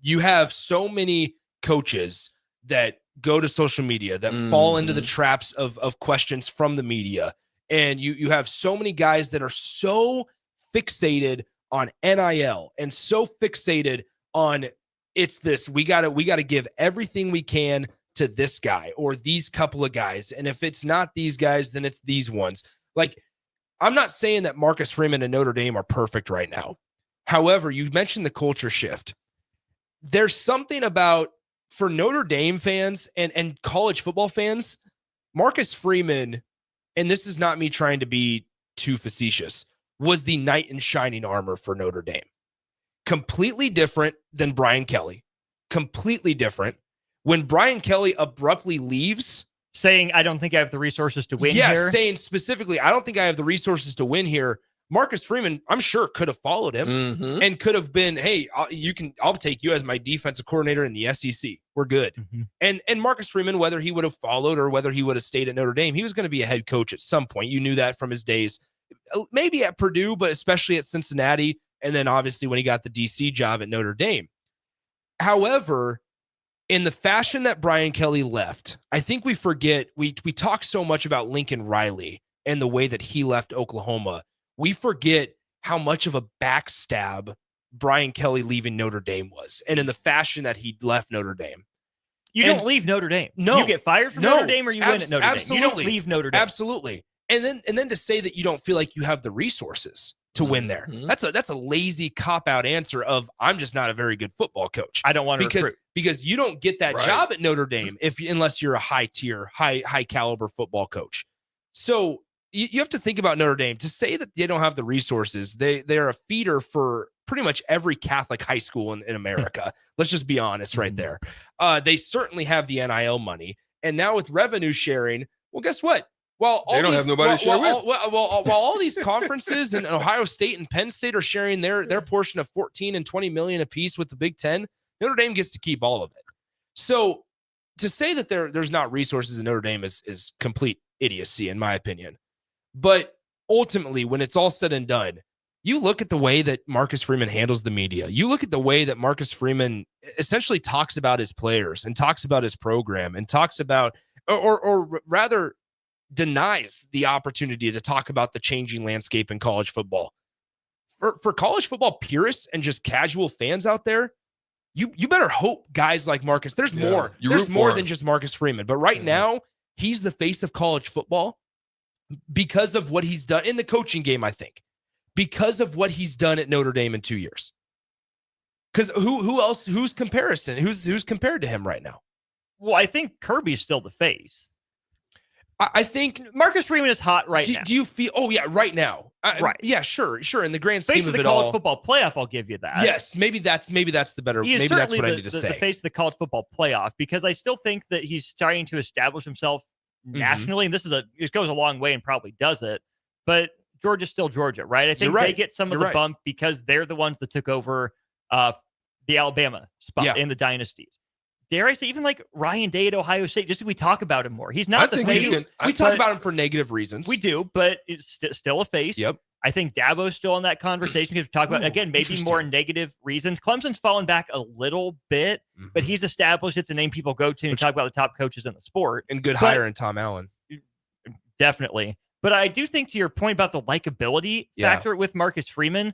you have so many coaches that go to social media that fall into the traps of questions from the media. And you have so many guys that are so fixated on NIL and so fixated on it's this, we gotta give everything we can to this guy or these couple of guys. And if it's not these guys, then it's these ones. Like, I'm not saying that Marcus Freeman and Notre Dame are perfect right now. However, you mentioned the culture shift. There's something about, for Notre Dame fans and college football fans, Marcus Freeman, and this is not me trying to be too facetious, was the knight in shining armor for Notre Dame. Completely different than Brian Kelly. Completely different. When Brian Kelly abruptly leaves, saying, I don't think I have the resources to win here. Yeah, saying specifically, I don't think I have the resources to win here. Marcus Freeman, I'm sure, could have followed him and could have been, hey, I'll take you as my defensive coordinator in the SEC. We're good. And Marcus Freeman, whether he would have followed or whether he would have stayed at Notre Dame, he was going to be a head coach at some point. You knew that from his days, maybe at Purdue, but especially at Cincinnati. And then obviously when he got the DC job at Notre Dame. However, in the fashion that Brian Kelly left, I think we forget, we talk so much about Lincoln Riley and the way that he left Oklahoma. We forget how much of a backstab Brian Kelly leaving Notre Dame was, and in the fashion that he left Notre Dame. You don't leave Notre Dame. No. You get fired from Notre Dame or you win at Notre Dame. You don't leave Notre Dame. Absolutely. And then to say that you don't feel like you have the resources to win there. That's a lazy cop-out answer of, I'm just not a very good football coach. I don't want to recruit. Because you don't get that job at Notre Dame unless you're a high-tier, high-caliber football coach. So you have to think about Notre Dame. To say that they don't have the resources, they're a feeder for pretty much every Catholic high school in America. Let's just be honest right there. They certainly have the NIL money. And now with revenue sharing, well, guess what? Well, they don't have nobody to share with. While all these conferences in Ohio State and Penn State are sharing their portion of 14 and 20 million apiece with the Big Ten, Notre Dame gets to keep all of it. So to say that there's not resources in Notre Dame is complete idiocy, in my opinion. But ultimately, when it's all said and done, you look at the way that Marcus Freeman handles the media. You look at the way that Marcus Freeman essentially talks about his players and talks about his program and talks about, or rather, denies the opportunity to talk about the changing landscape in college football. for college football purists and just casual fans out there, you better hope guys like Marcus. There's more. There's more than just Marcus Freeman. But right now, he's the face of college football because of what he's done in the coaching game, I think. Because of what he's done at Notre Dame in 2 years. Because who else? Who's comparison? Who's compared to him right now? Well, I think Kirby's still the face. I think Marcus Freeman is hot right now. Do you feel? Oh yeah, right now. Right. Yeah, sure. In the grand scheme face of the college football playoff, I'll give you that. Yes, maybe that's the better. He is maybe that's what the, I need to say. The face of the college football playoff, because I still think that he's starting to establish himself nationally, and it goes a long way and probably does it. But Georgia's still Georgia, right? I think they get some of the bump because they're the ones that took over the Alabama spot in the dynasties. Dare I say, even like Ryan Day at Ohio State, just so we talk about him more. He's not the face. We talk about him for negative reasons. We do, but it's still a face. Yep. I think Dabo's still in that conversation because we talk about, again, maybe more negative reasons. Clemson's fallen back a little bit, but he's established it's a name people go to and talk about the top coaches in the sport. And good hire in Tom Allen. Definitely. But I do think to your point about the likability factor with Marcus Freeman,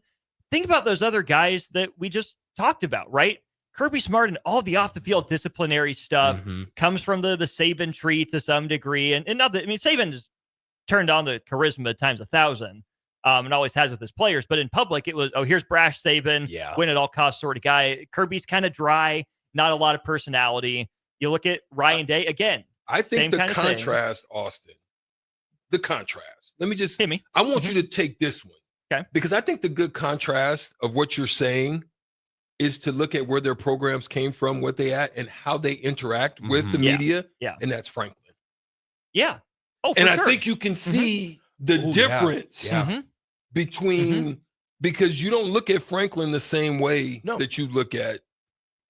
think about those other guys that we just talked about, right? Kirby Smart and all the off-the-field disciplinary stuff comes from the Saban tree to some degree. And not that, I mean, Saban has turned on the charisma times 1,000 and always has with his players. But in public, it was, here's brash Saban, win at all costs sort of guy. Kirby's kind of dry, not a lot of personality. You look at Ryan Day, again. I think the contrast, Austin, the contrast. Let me just, hit me. I want you to take this one. Okay. Because I think the good contrast of what you're saying is to look at where their programs came from, what they at, and how they interact with the media. Yeah. And that's Franklin. Yeah. Oh, for and sure. I think you can see the difference between, because you don't look at Franklin the same way that you look at.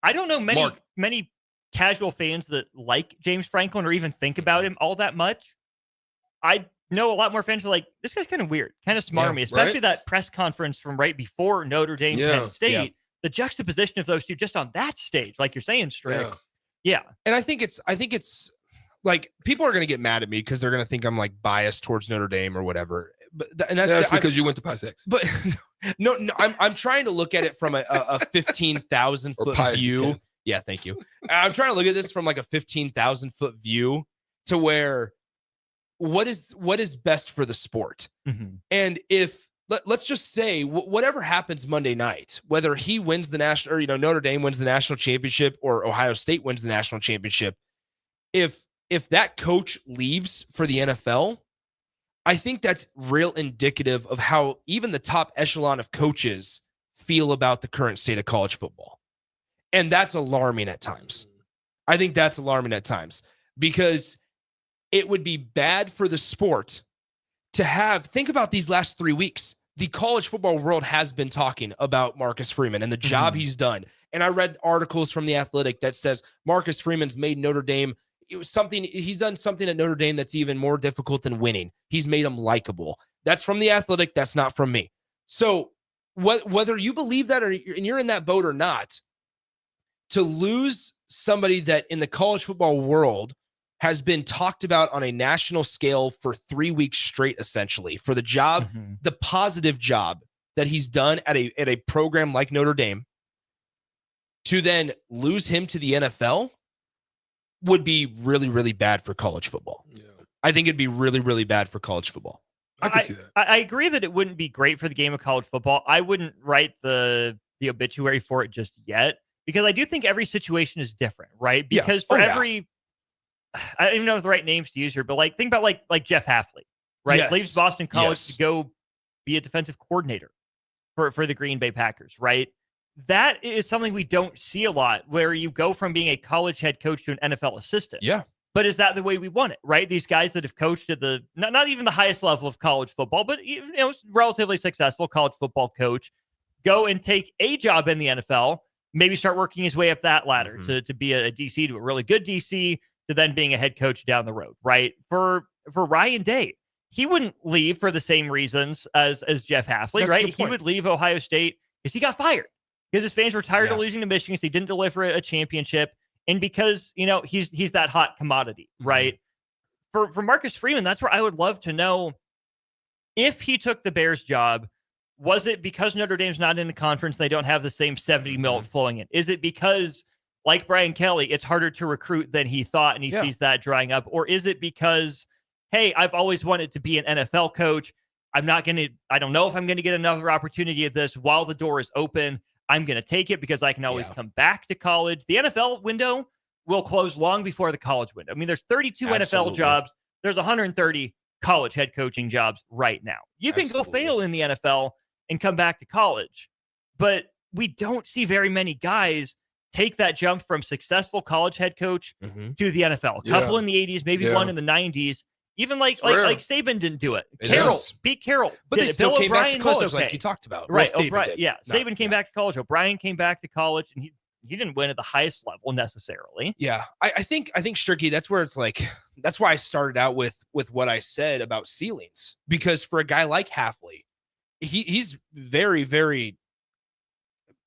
I don't know many casual fans that like James Franklin or even think about him all that much. I know a lot more fans are like, this guy's kind of weird, kind of smarmy, especially that press conference from right before Notre Dame, Penn State. Yeah. The juxtaposition of those two just on that stage, like you're saying, Strick. Yeah. And I think it's like people are going to get mad at me because they're going to think I'm like biased towards Notre Dame or whatever. But that's because you went to Pi 6. But no, I'm trying to look at it from a 15,000 foot view. Yeah, thank you. I'm trying to look at this from like a 15,000 foot view to where what is best for the sport. And if let's just say whatever happens Monday night, whether he wins the national, or Notre Dame wins the national championship or Ohio State wins the national championship, if that coach leaves for the NFL, I think that's real indicative of how even the top echelon of coaches feel about the current state of college football. And that's alarming at times. I think that's alarming at times because it would be bad for the sport to think about these last 3 weeks. The college football world has been talking about Marcus Freeman and the job he's done. And I read articles from The Athletic that says Marcus Freeman's made Notre Dame. He's done something at Notre Dame that's even more difficult than winning. He's made them likable. That's from The Athletic. That's not from me. So whether you believe that and you're in that boat or not, to lose somebody that in the college football world has been talked about on a national scale for 3 weeks straight, essentially, for the job, the positive job that he's done at a program like Notre Dame, to then lose him to the NFL would be really, really bad for college football. Yeah. I think it'd be really, really bad for college football. I can see that. I agree that it wouldn't be great for the game of college football. I wouldn't write the obituary for it just yet, because I do think every situation is different, right? Because for every... I don't even know the right names to use here, but think about like Jeff Hafley, right? Yes. Leaves Boston College to go be a defensive coordinator for the Green Bay Packers, right? That is something we don't see a lot, where you go from being a college head coach to an NFL assistant. Yeah. But is that the way we want it, right? These guys that have coached at the not even the highest level of college football, but relatively successful college football coach, go and take a job in the NFL, maybe start working his way up that ladder to be a DC, to a really good DC, to then being a head coach down the road, right? For Ryan Day, he wouldn't leave for the same reasons as Jeff Hafley, right? He would leave Ohio State because he got fired, because his fans were tired of losing to Michigan, because he didn't deliver a championship, and because he's that hot commodity, right? For Marcus Freeman, that's where I would love to know if he took the Bears job, Was it because Notre Dame's not in the conference, they don't have the same 70 mil flowing in? Is it because, like Brian Kelly, it's harder to recruit than he thought and he sees that drying up? Or is it because, hey, I've always wanted to be an NFL coach. I don't know if I'm going to get another opportunity at this while the door is open. I'm going to take it because I can always come back to college. The NFL window will close long before the college window. I mean, there's 32 NFL jobs. There's 130 college head coaching jobs right now. You can go fail in the NFL and come back to college, but we don't see very many guys take that jump from successful college head coach to the NFL. A couple in the 80s, maybe one in the 90s. Even like Saban didn't do it. Pete Carroll, but they still came back to college, like you talked about. Right? Saban came back to college. O'Brien came back to college, and he didn't win at the highest level necessarily. Yeah, I think Stricky, that's where it's like, that's why I started out with what I said about ceilings, because for a guy like Hafley, he's very, very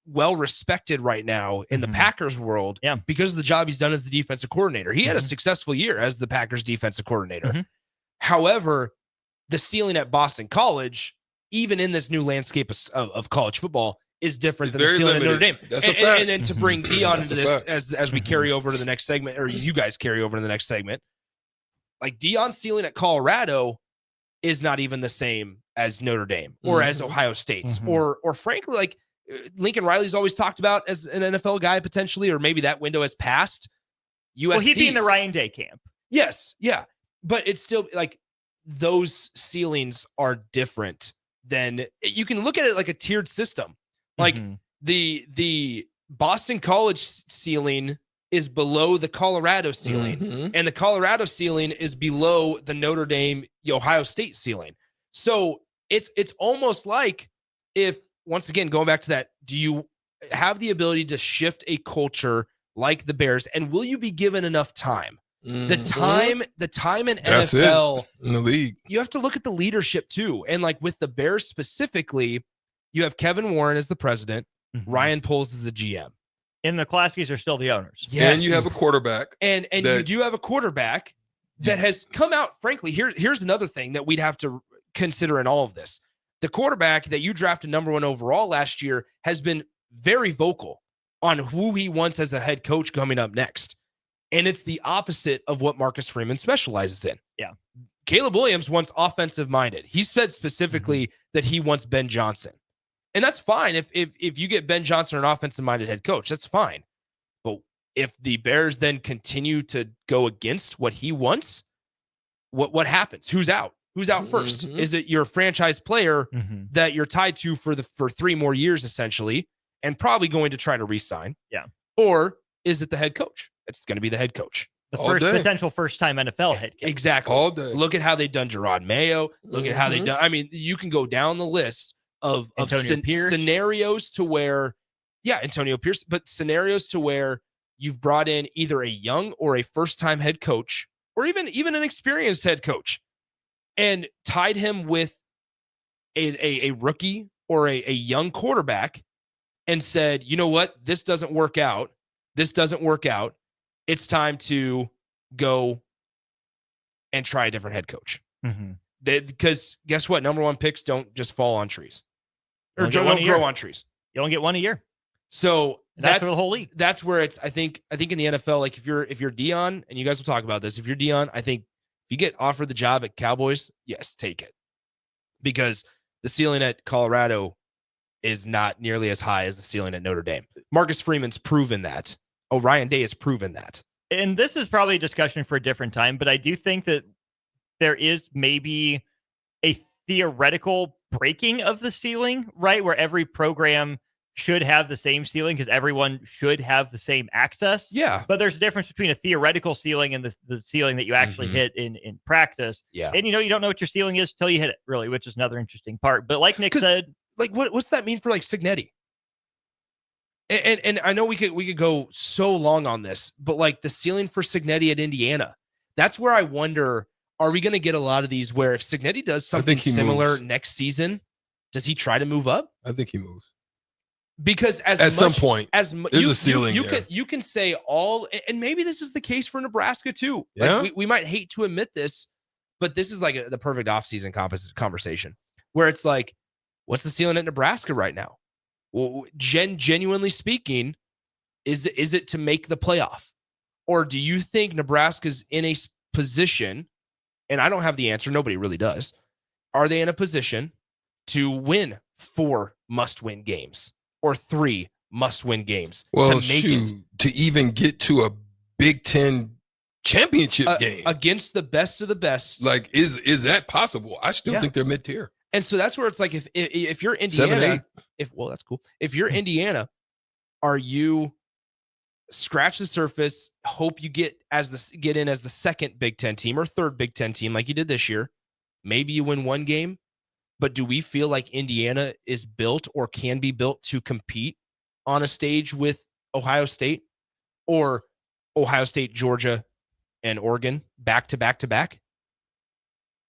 well respected right now in the Packers world because of the job he's done as the defensive coordinator. He had a successful year as the Packers defensive coordinator. However, the ceiling at Boston College, even in this new landscape of college football, is different than the ceiling at Notre Dame. And then to bring Dion into this as we carry over to the next segment, or you guys carry over to the next segment, like Dion's ceiling at Colorado is not even the same as Notre Dame or as Ohio State's or frankly, like Lincoln Riley's always talked about as an NFL guy potentially, or maybe that window has passed. USC's. Well, he'd be in the Ryan Day camp. Yes. Yeah. But it's still like those ceilings are different than you can look at it like a tiered system. Like the Boston College ceiling is below the Colorado ceiling, and the Colorado ceiling is below the Notre Dame, Ohio State ceiling. So it's almost like if, once again, going back to that, do you have the ability to shift a culture like the Bears, and will you be given enough time? The time in NFL in the league, you have to look at the leadership too. And like with the Bears specifically, you have Kevin Warren as the president, Ryan Poles as the GM. And the Klaskys are still the owners. Yes. And you have a quarterback. And you do have a quarterback that has come out, frankly, here's another thing that we'd have to consider in all of this. The quarterback that you drafted #1 overall last year has been very vocal on who he wants as a head coach coming up next. And it's the opposite of what Marcus Freeman specializes in. Yeah. Caleb Williams wants offensive minded. He said specifically that he wants Ben Johnson. And that's fine. If you get Ben Johnson, an offensive minded head coach, that's fine. But if the Bears then continue to go against what he wants, what happens? Who's out? Who's out first? Is it your franchise player that you're tied to for 3 more years, essentially, and probably going to try to re-sign? Yeah. Or is it the head coach? It's going to be the head coach. The potential first-time NFL head coach. Exactly. All day. Look at how they've done Gerard Mayo. Look at how they've done. I mean, you can go down the list of scenarios to where, Antonio Pierce, but scenarios to where you've brought in either a young or a first-time head coach, or even an experienced head coach, and tied him with a rookie or a young quarterback and said, you know what, this doesn't work out. It's time to go and try a different head coach. Because guess what? #1 picks don't just fall on trees, or don't grow on trees. You only get one a year. So that's for the whole league. That's where it's. I think in the NFL, like if you're Dion, and you guys will talk about this. If you're Dion, I think if you get offered the job at Cowboys, yes, take it, because the ceiling at Colorado is not nearly as high as the ceiling at Notre Dame. Marcus Freeman's proven that. Ryan Day has proven that. And this is probably a discussion for a different time, but I do think that there is maybe a theoretical breaking of the ceiling, right? Where every program should have the same ceiling because everyone should have the same access. Yeah. But there's a difference between a theoretical ceiling and the ceiling that you actually hit in practice. Yeah. And you don't know what your ceiling is until you hit it, really, which is another interesting part. But like Nick said, like what's that mean for like Cignetti? And I know we could go so long on this, but like the ceiling for Cignetti at Indiana, that's where I wonder, are we going to get a lot of these where if Cignetti does something similar next season, does he try to move up? I think he moves. Because at some point, there's a ceiling. You can say all, and maybe this is the case for Nebraska too. Yeah. Like we might hate to admit this, but this is like the perfect offseason conversation where it's like, What's the ceiling at Nebraska right now? Well, genuinely speaking, is it to make the playoff? Or do you think Nebraska's in a position, and I don't have the answer, nobody really does, are they in a position to win 4 must-win games or 3 must-win games to make it? To even get to a Big Ten championship game against the best of the best. Like, is that possible? I still think they're mid-tier. And so that's where it's like, if you're Indiana, 7-8. That's cool. If you're Indiana, are you scratch the surface, hope you get in as the second Big Ten team or third Big Ten team like you did this year? Maybe you win 1 game, but do we feel like Indiana is built or can be built to compete on a stage with Ohio State or Ohio State, Georgia, and Oregon back to back to back?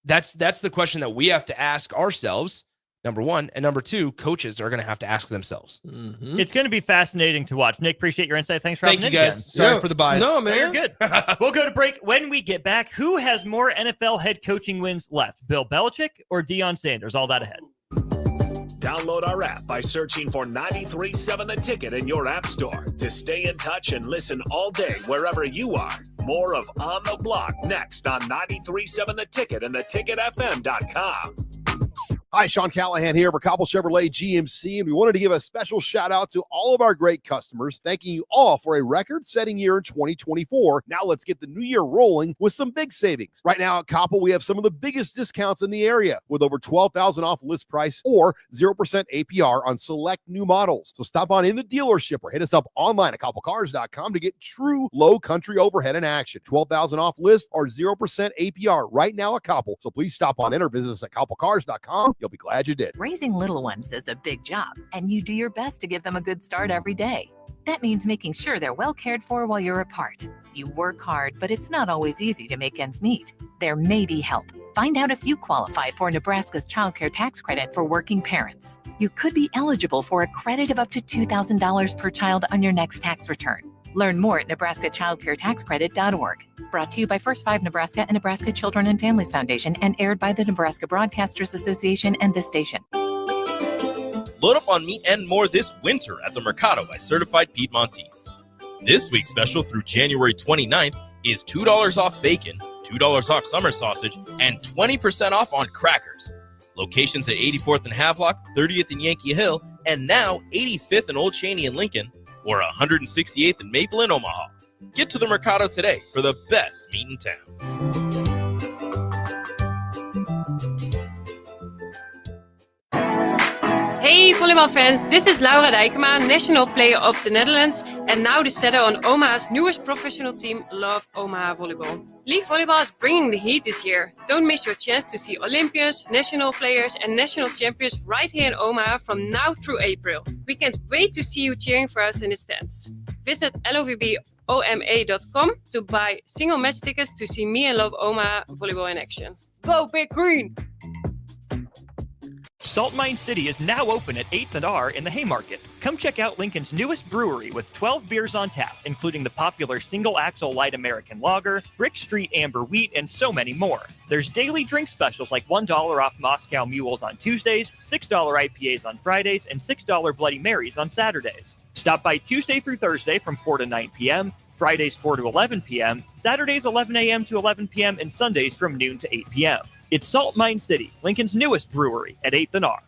That's the question that we have to ask ourselves, number one. And number two, coaches are going to have to ask themselves. Mm-hmm. It's going to be fascinating to watch. Nick, appreciate your insight. Thanks for having Thank you, guys. Again. Sorry for the bias. No, man. You're good. We'll go to break. When we get back, who has more NFL head coaching wins left? Bill Belichick or Deion Sanders? All that ahead. Download our app by searching for 93.7 The Ticket in your app store to stay in touch and listen all day wherever you are. More of On the Block next on 93.7 The Ticket and theticketfm.com. Hi, Sean Callahan here for Cobble Chevrolet GMC, and we wanted to give a special shout out to all of our great customers, thanking you all for a record-setting year in 2024. Now let's get the new year rolling with some big savings. Right now at Cobble, we have some of the biggest discounts in the area with over $12,000 off list price or 0% APR on select new models. So stop on in the dealership or hit us up online at cobblecars.com to get true low country overhead in action. $12,000 off list or 0% APR right now at Cobble. So please stop on in or visit us at cobblecars.com. You'll be glad you did. Raising little ones is a big job, and you do your best to give them a good start every day. That means making sure they're well cared for while you're apart. You work hard, but it's not always easy to make ends meet. There may be help. Find out if you qualify for Nebraska's Child Care Tax Credit for working parents. You could be eligible for a credit of up to $2,000 per child on your next tax return. Learn more at nebraskachildcaretaxcredit.org. Brought to you by First 5 Nebraska and Nebraska Children and Families Foundation and aired by the Nebraska Broadcasters Association and this station. Load up on meat and more this winter at the Mercado by Certified Piedmontese. This week's special through January 29th is $2 off bacon, $2 off summer sausage, and 20% off on crackers. Locations at 84th and Havelock, 30th and Yankee Hill, and now 85th and Old Cheney in Lincoln, or 168th and Maple in Omaha. Get to the Mercado today for the best meat in town. Hey volleybalfans, this is Laura Dijkema, National Player of the Netherlands and now the setter on Omaha's newest professional team, Love Omaha Volleyball. League volleyball is bringing the heat this year. Don't miss your chance to see Olympians, national players and national champions right here in Omaha from now through April. We can't wait to see you cheering for us in the stands. Visit lovboma.com to buy single match tickets to see me and Love Omaha Volleyball in action. Go Big Green! Salt Mine City is now open at 8th and R in the Haymarket. Come check out Lincoln's newest brewery with 12 beers on tap, including the popular Single Axle Light American Lager, Brick Street Amber Wheat, and so many more. There's daily drink specials like $1 off Moscow Mules on Tuesdays, $6 IPAs on Fridays, and $6 Bloody Marys on Saturdays. Stop by Tuesday through Thursday from 4 to 9 p.m., Fridays 4 to 11 p.m., Saturdays 11 a.m. to 11 p.m., and Sundays from noon to 8 p.m. It's Salt Mine City, Lincoln's newest brewery at 8th and R.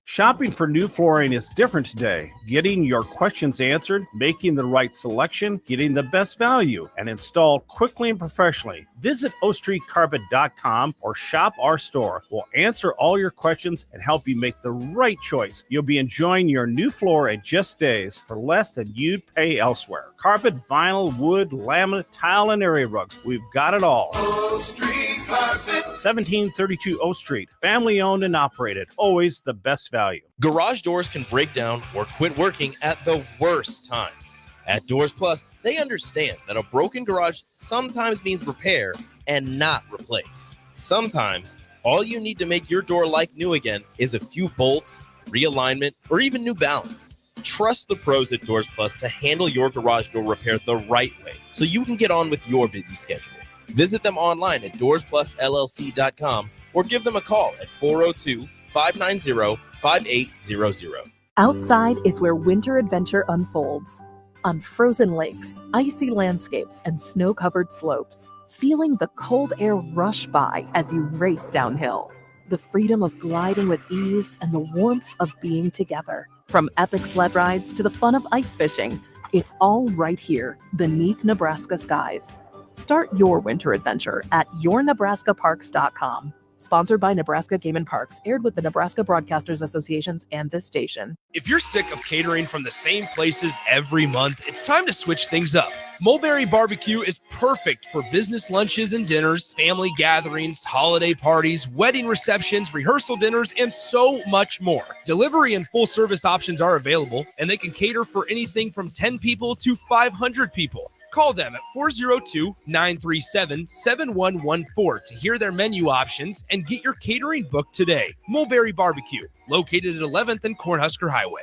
Shopping for new flooring is different today. Getting your questions answered, making the right selection, getting the best value, and installed quickly and professionally. Visit ostreetcarpet.com or shop our store. We'll answer all your questions and help you make the right choice. You'll be enjoying your new floor in just days for less than you'd pay elsewhere. Carpet, vinyl, wood, laminate, tile, and area rugs. We've got it all. O Street Carpet. 1732 O Street. Family owned and operated. Always the best value. Garage doors can break down or quit working at the worst times. At Doors Plus, they understand that a broken garage sometimes means repair and not replace. Sometimes, all you need to make your door like new again is a few bolts, realignment, or even new balance. Trust the pros at Doors Plus to handle your garage door repair the right way so you can get on with your busy schedule. Visit them online at doorsplusllc.com or give them a call at 402 590-5800. Outside is where winter adventure unfolds. On frozen lakes, icy landscapes, and snow-covered slopes, feeling the cold air rush by as you race downhill. The freedom of gliding with ease and the warmth of being together. From epic sled rides to the fun of ice fishing, it's all right here beneath Nebraska skies. Start your winter adventure at yournebraskaparks.com. Sponsored by Nebraska Game and Parks, aired with the Nebraska Broadcasters Associations and this station. If you're sick of catering from the same places every month, it's time to switch things up. Mulberry Barbecue is perfect for business lunches and dinners, family gatherings, holiday parties, wedding receptions, rehearsal dinners, and so much more. Delivery and full service options are available, and they can cater for anything from 10 people to 500 people. Call them at 402-937-7114 to hear their menu options and get your catering booked today. Mulberry Barbecue, located at 11th and Cornhusker Highway.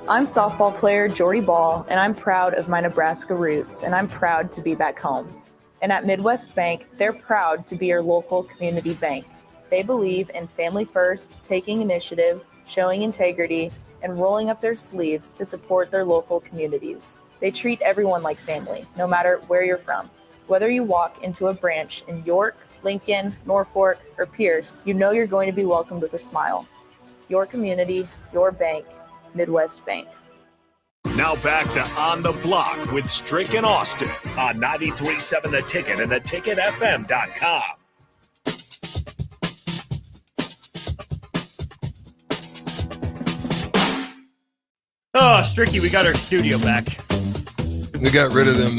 I'm softball player Jordy Ball, and I'm proud of my Nebraska roots, and I'm proud to be back home. And at Midwest Bank, they're proud to be your local community bank. They believe in family first, taking initiative, showing integrity, and rolling up their sleeves to support their local communities. They treat everyone like family, no matter where you're from. Whether you walk into a branch in York, Lincoln, Norfolk, or Pierce, you know you're going to be welcomed with a smile. Your community, your bank, Midwest Bank. Now back to On the Block with Strick and Austin on 93.7 The Ticket and theticketfm.com. Oh, Stricky, we got our studio back. We got rid of them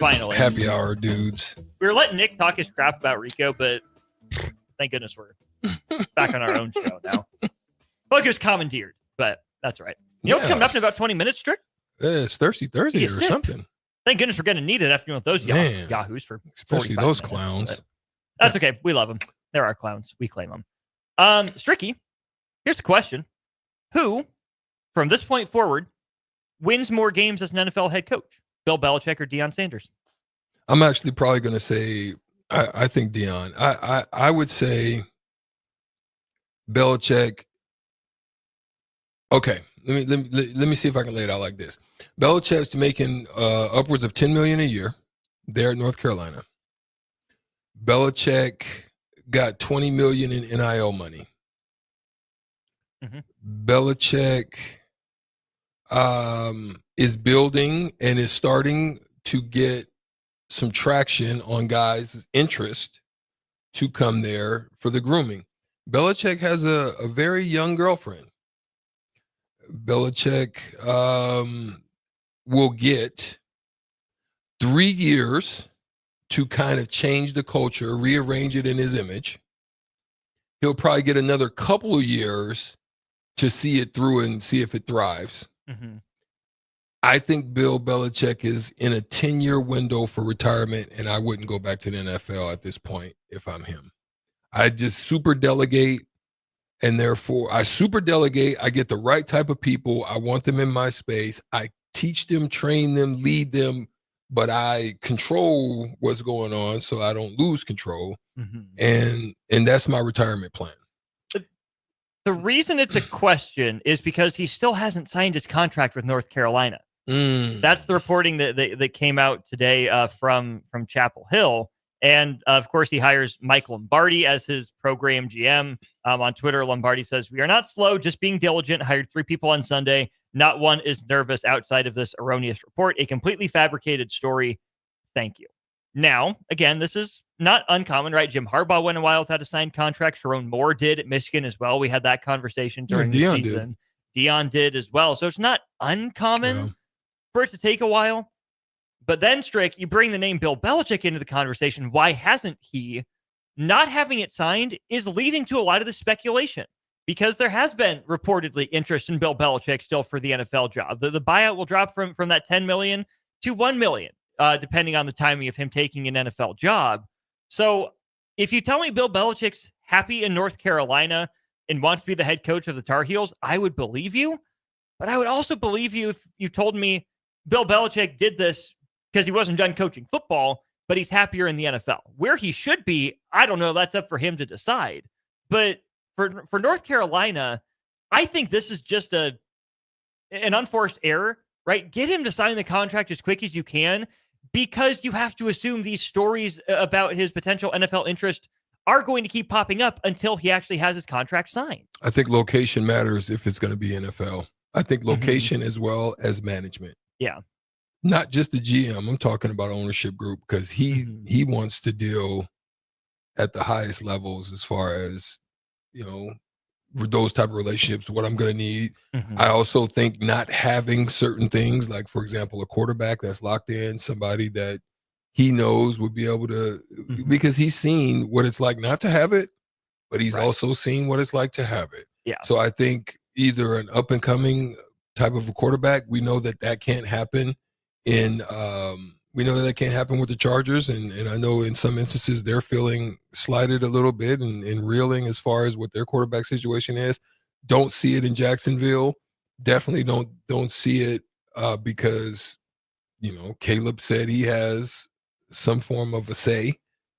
finally happy hour dudes. We were letting Nick talk his crap about Rico, but thank goodness we're back on our own show now. Like it was commandeered, but that's all right. You know what's coming up in about 20 minutes, Strick? It's Thirsty Thursday or something. Thank goodness we're going to need it after with those yahoos for especially those clowns. That's okay. We love them. They're our clowns. We claim them. Stricky, here's the question. Who, from this point forward, wins more games as an NFL head coach? Bill Belichick or Deion Sanders? I'm actually probably going to say, I think Deion. I would say Belichick. Okay, let me see if I can lay it out like this. Belichick's making upwards of $10 million a year there at North Carolina. Belichick got $20 million in NIL money. Belichick is building and is starting to get some traction on guys' interest to come there for the grooming. Belichick has a very young girlfriend. Belichick will get 3 years to kind of change the culture, rearrange it in his image. He'll probably get another couple of years to see it through and see if it thrives. I think Bill Belichick is in a 10-year window for retirement, and I wouldn't go back to the NFL at this point if I'm him. I just super delegate, and therefore I super delegate. I get the right type of people. I want them in my space. I teach them, train them, lead them, but I control what's going on so I don't lose control. And that's my retirement plan. The reason it's a question is because he still hasn't signed his contract with North Carolina. That's the reporting that came out today from Chapel Hill. And of course, he hires Mike Lombardi as his program GM. On Twitter, Lombardi says, "We are not slow, just being diligent. Hired 3 people on Sunday. Not one is nervous outside of this erroneous report. A completely fabricated story. Thank you." Now, again, this is not uncommon, right? Jim Harbaugh went a while without a signed contract. Sharon Moore did at Michigan as well. We had that conversation during the season. Deion did as well. So it's not uncommon for it to take a while. But then, Strick, you bring the name Bill Belichick into the conversation. Why hasn't he? Not having it signed is leading to a lot of the speculation because there has been reportedly interest in Bill Belichick still for the NFL job. The buyout will drop from that $10 million to $1 million, depending on the timing of him taking an NFL job. So if you tell me Bill Belichick's happy in North Carolina and wants to be the head coach of the Tar Heels, I would believe you. But I would also believe you if you told me Bill Belichick did this because he wasn't done coaching football, but he's happier in the NFL. Where he should be, I don't know. That's up for him to decide. But for North Carolina, I think this is just an unforced error, right? Get him to sign the contract as quick as you can, because you have to assume these stories about his potential NFL interest are going to keep popping up until he actually has his contract signed. I think location matters if it's going to be NFL. I think location as well as management. Yeah. Not just the GM. I'm talking about ownership group, because he wants to deal at the highest levels as far as, those type of relationships, what I'm going to need. I also think not having certain things, like, for example, a quarterback that's locked in, somebody that he knows would be able to, because he's seen what it's like not to have it, but he's also seen what it's like to have it. Yeah. So I think either an up and coming type of a quarterback, we know that can't happen we know that can't happen with the Chargers. And I know in some instances they're feeling slighted a little bit and reeling as far as what their quarterback situation is. Don't see it in Jacksonville. Definitely don't see it because, Caleb said he has some form of a say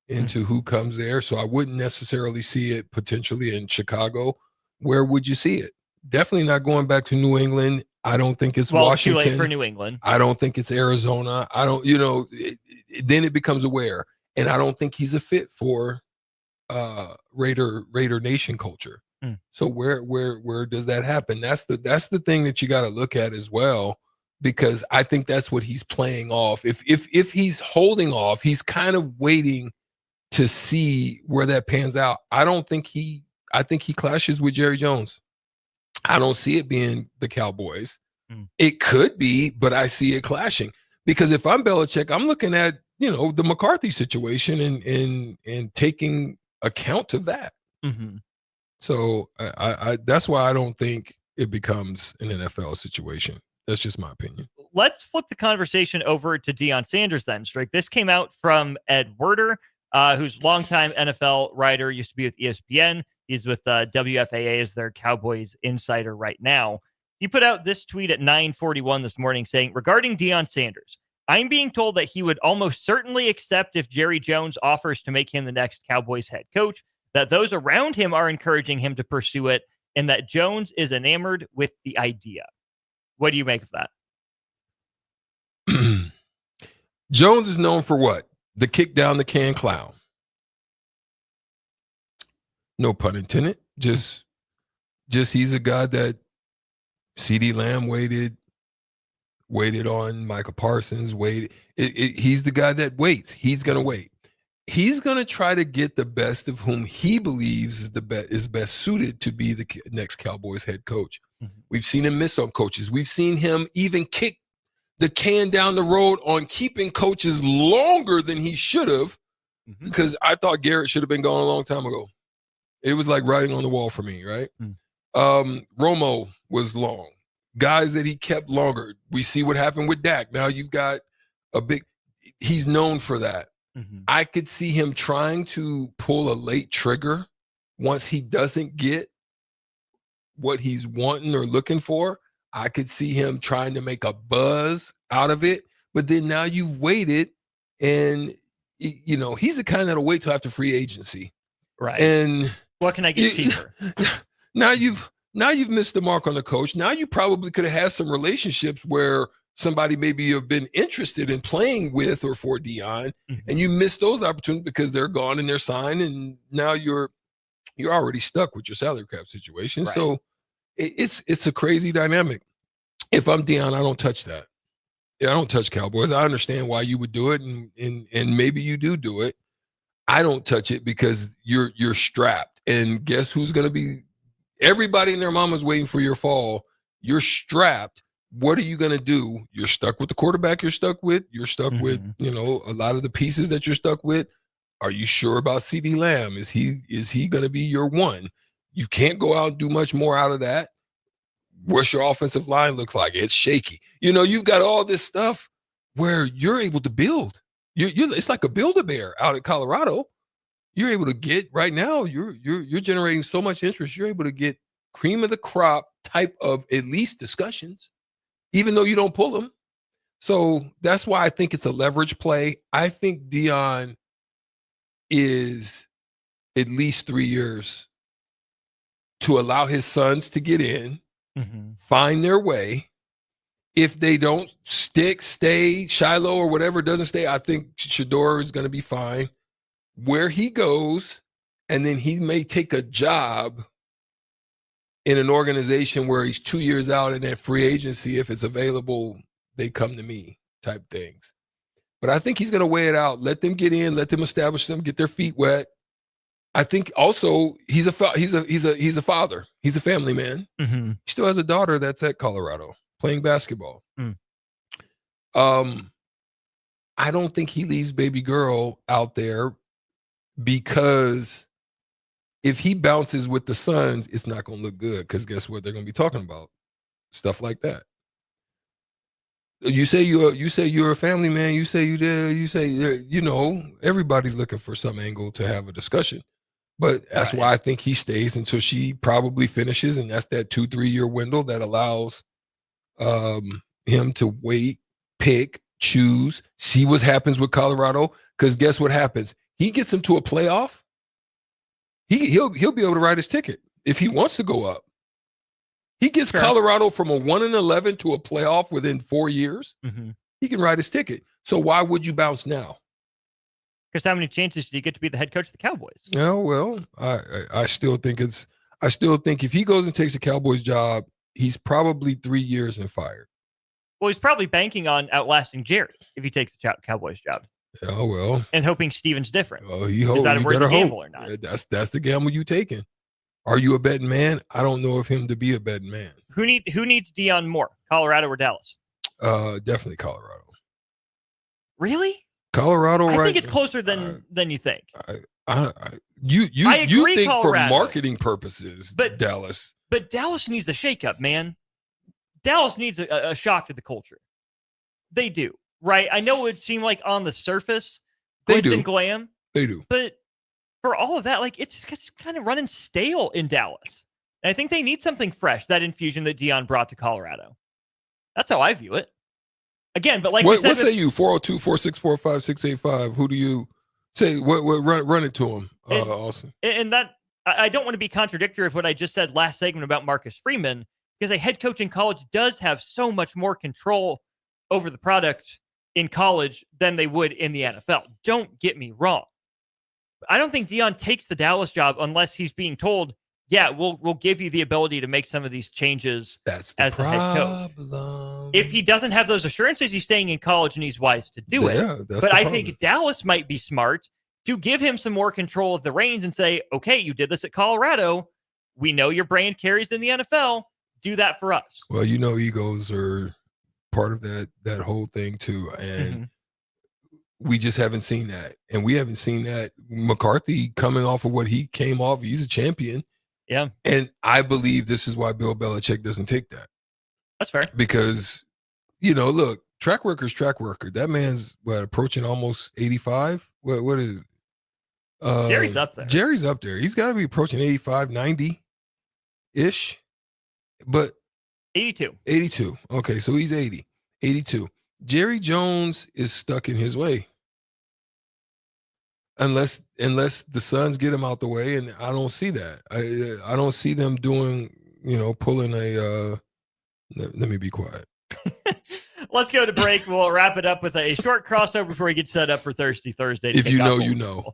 into who comes there. So I wouldn't necessarily see it potentially in Chicago. Where would you see it? Definitely not going back to New England. I don't think it's Washington. Too late for New England. I don't think it's Arizona. I don't, then it becomes aware. And I don't think he's a fit for Raider Nation culture. So where does that happen? That's the thing that you got to look at as well, because I think that's what he's playing off. If he's holding off, he's kind of waiting to see where that pans out. I think he clashes with Jerry Jones. I don't see it being the Cowboys. It could be, but I see it clashing, because if I'm Belichick, I'm looking at, the McCarthy situation and taking account of that. So I that's why I don't think it becomes an NFL situation. That's just my opinion. Let's flip the conversation over to Deion Sanders then, Strick. This came out from Ed Werder, who's longtime NFL writer, used to be with ESPN. He's with WFAA as their Cowboys insider right now. He put out this tweet at 9:41 this morning saying, regarding Deion Sanders, I'm being told that he would almost certainly accept if Jerry Jones offers to make him the next Cowboys head coach, that those around him are encouraging him to pursue it, and that Jones is enamored with the idea. What do you make of that? Jones is known for what? The kick down the can clown. No pun intended. Just he's a guy that CeeDee Lamb waited on, Micah Parsons waited. He's the guy that waits. He's going to wait. He's going to try to get the best of whom he believes is best suited to be the next Cowboys head coach. We've seen him miss on coaches. We've seen him even kick the can down the road on keeping coaches longer than he should have, because I thought Garrett should have been gone a long time ago. It was like writing on the wall for me, right? Romo was long. Guys that he kept longer. We see what happened with Dak. Now you've got he's known for that. I could see him trying to pull a late trigger once he doesn't get what he's wanting or looking for. I could see him trying to make a buzz out of it. But then now you've waited, and, he's the kind that'll wait till after free agency. Right. And what can I get cheaper? Now you've missed the mark on the coach. Now you probably could have had some relationships where somebody maybe you've been interested in playing with or for Deion, and you missed those opportunities because they're gone and they're signed, and now you're already stuck with your salary cap situation. Right. So it's a crazy dynamic. If I'm Deion, I don't touch that. I don't touch Cowboys. I understand why you would do it, and maybe you do it. I don't touch it because you're strapped. And guess who's going to be? Everybody and their mama's waiting for your fall. You're strapped. What are you going to do? You're stuck with the quarterback you're stuck with. You're stuck with, a lot of the pieces that you're stuck with. Are you sure about CeeDee Lamb? Is he going to be your one? You can't go out and do much more out of that. What's your offensive line looks like? It's shaky. You've got all this stuff where you're able to build. It's like a Build-A-Bear out at Colorado. You're able to get right now. You're generating so much interest. You're able to get cream of the crop type of at least discussions, even though you don't pull them. So that's why I think it's a leverage play. I think Deion is at least 3 years to allow his sons to get in, find their way. If they don't stay, Shiloh or whatever doesn't stay, I think Shedeur is going to be fine. Where he goes, and then he may take a job in an organization where he's 2 years out in that free agency. If it's available, they come to me type things. But I think he's going to weigh it out. Let them get in, let them establish them, get their feet wet. I think also he's a father. He's a family man. He still has a daughter that's at Colorado playing basketball. I don't think he leaves baby girl out there, because if he bounces with the Suns, it's not going to look good, because guess what? They're going to be talking about stuff like that. You say you're a family man. You say you did. You say, you know, everybody's looking for some angle to have a discussion. But that's why I think he stays until she probably finishes, and that's that 2-3 year window that allows him to wait, pick, choose, see what happens with Colorado. Because guess what happens? He gets him to a playoff. He'll be able to write his ticket if he wants to go up. He gets Colorado from a 1-11 to a playoff within 4 years. He can write his ticket. So why would you bounce now? Because how many chances do you get to be the head coach of the Cowboys? Oh, well, I still think if he goes and takes a Cowboys job, he's probably 3 years and fired. Well, he's probably banking on outlasting Jerry if he takes the Cowboys job. Oh, well. And hoping Steven's different. Oh, is that worth the gamble or not? That's the gamble you taking. Are you a betting man? I don't know of him to be a betting man. Who needs Deion more, Colorado or Dallas? Definitely Colorado. Really? Colorado, I think it's closer than you think. You think Colorado, for marketing purposes, but Dallas. But Dallas needs a shakeup, man. Dallas needs a shock to the culture. They do, right? I know it would seem like on the surface, glitz and glam. They do. But for all of that, like it's kind of running stale in Dallas. And I think they need something fresh, that infusion that Deion brought to Colorado. That's how I view it. Again, but like what say you? 402-464-5685. Who do you say? What run it to him, Austin? And that I don't want to be contradictory of what I just said last segment about Marcus Freeman, because a head coach in college does have so much more control over the product in college than they would in the NFL. Don't get me wrong. I don't think Deion takes the Dallas job unless he's being told, yeah, we'll give you the ability to make some of these changes as the head coach. If he doesn't have those assurances, he's staying in college and he's wise to do it. But I think Dallas might be smart to give him some more control of the reins and say, okay, you did this at Colorado. We know your brand carries in the NFL. Do that for us. Well, you know, egos are part of that whole thing too. And we just haven't seen that. And we haven't seen that. McCarthy coming off of what he came off, he's a champion. Yeah. And I believe this is why Bill Belichick doesn't take that. That's fair. Because, you know, look, track record. That man's approaching almost 85. What is it? Jerry's up there. Jerry's up there. He's got to be approaching 85, 90-ish. But 82. Okay, so he's 82. Jerry Jones is stuck in his way. Unless the Suns get him out the way, and I don't see that. I don't see them doing, pulling a. Let me be quiet. Let's go to break. We'll wrap it up with a short crossover before we get set up for Thirsty Thursday. If you know, you know.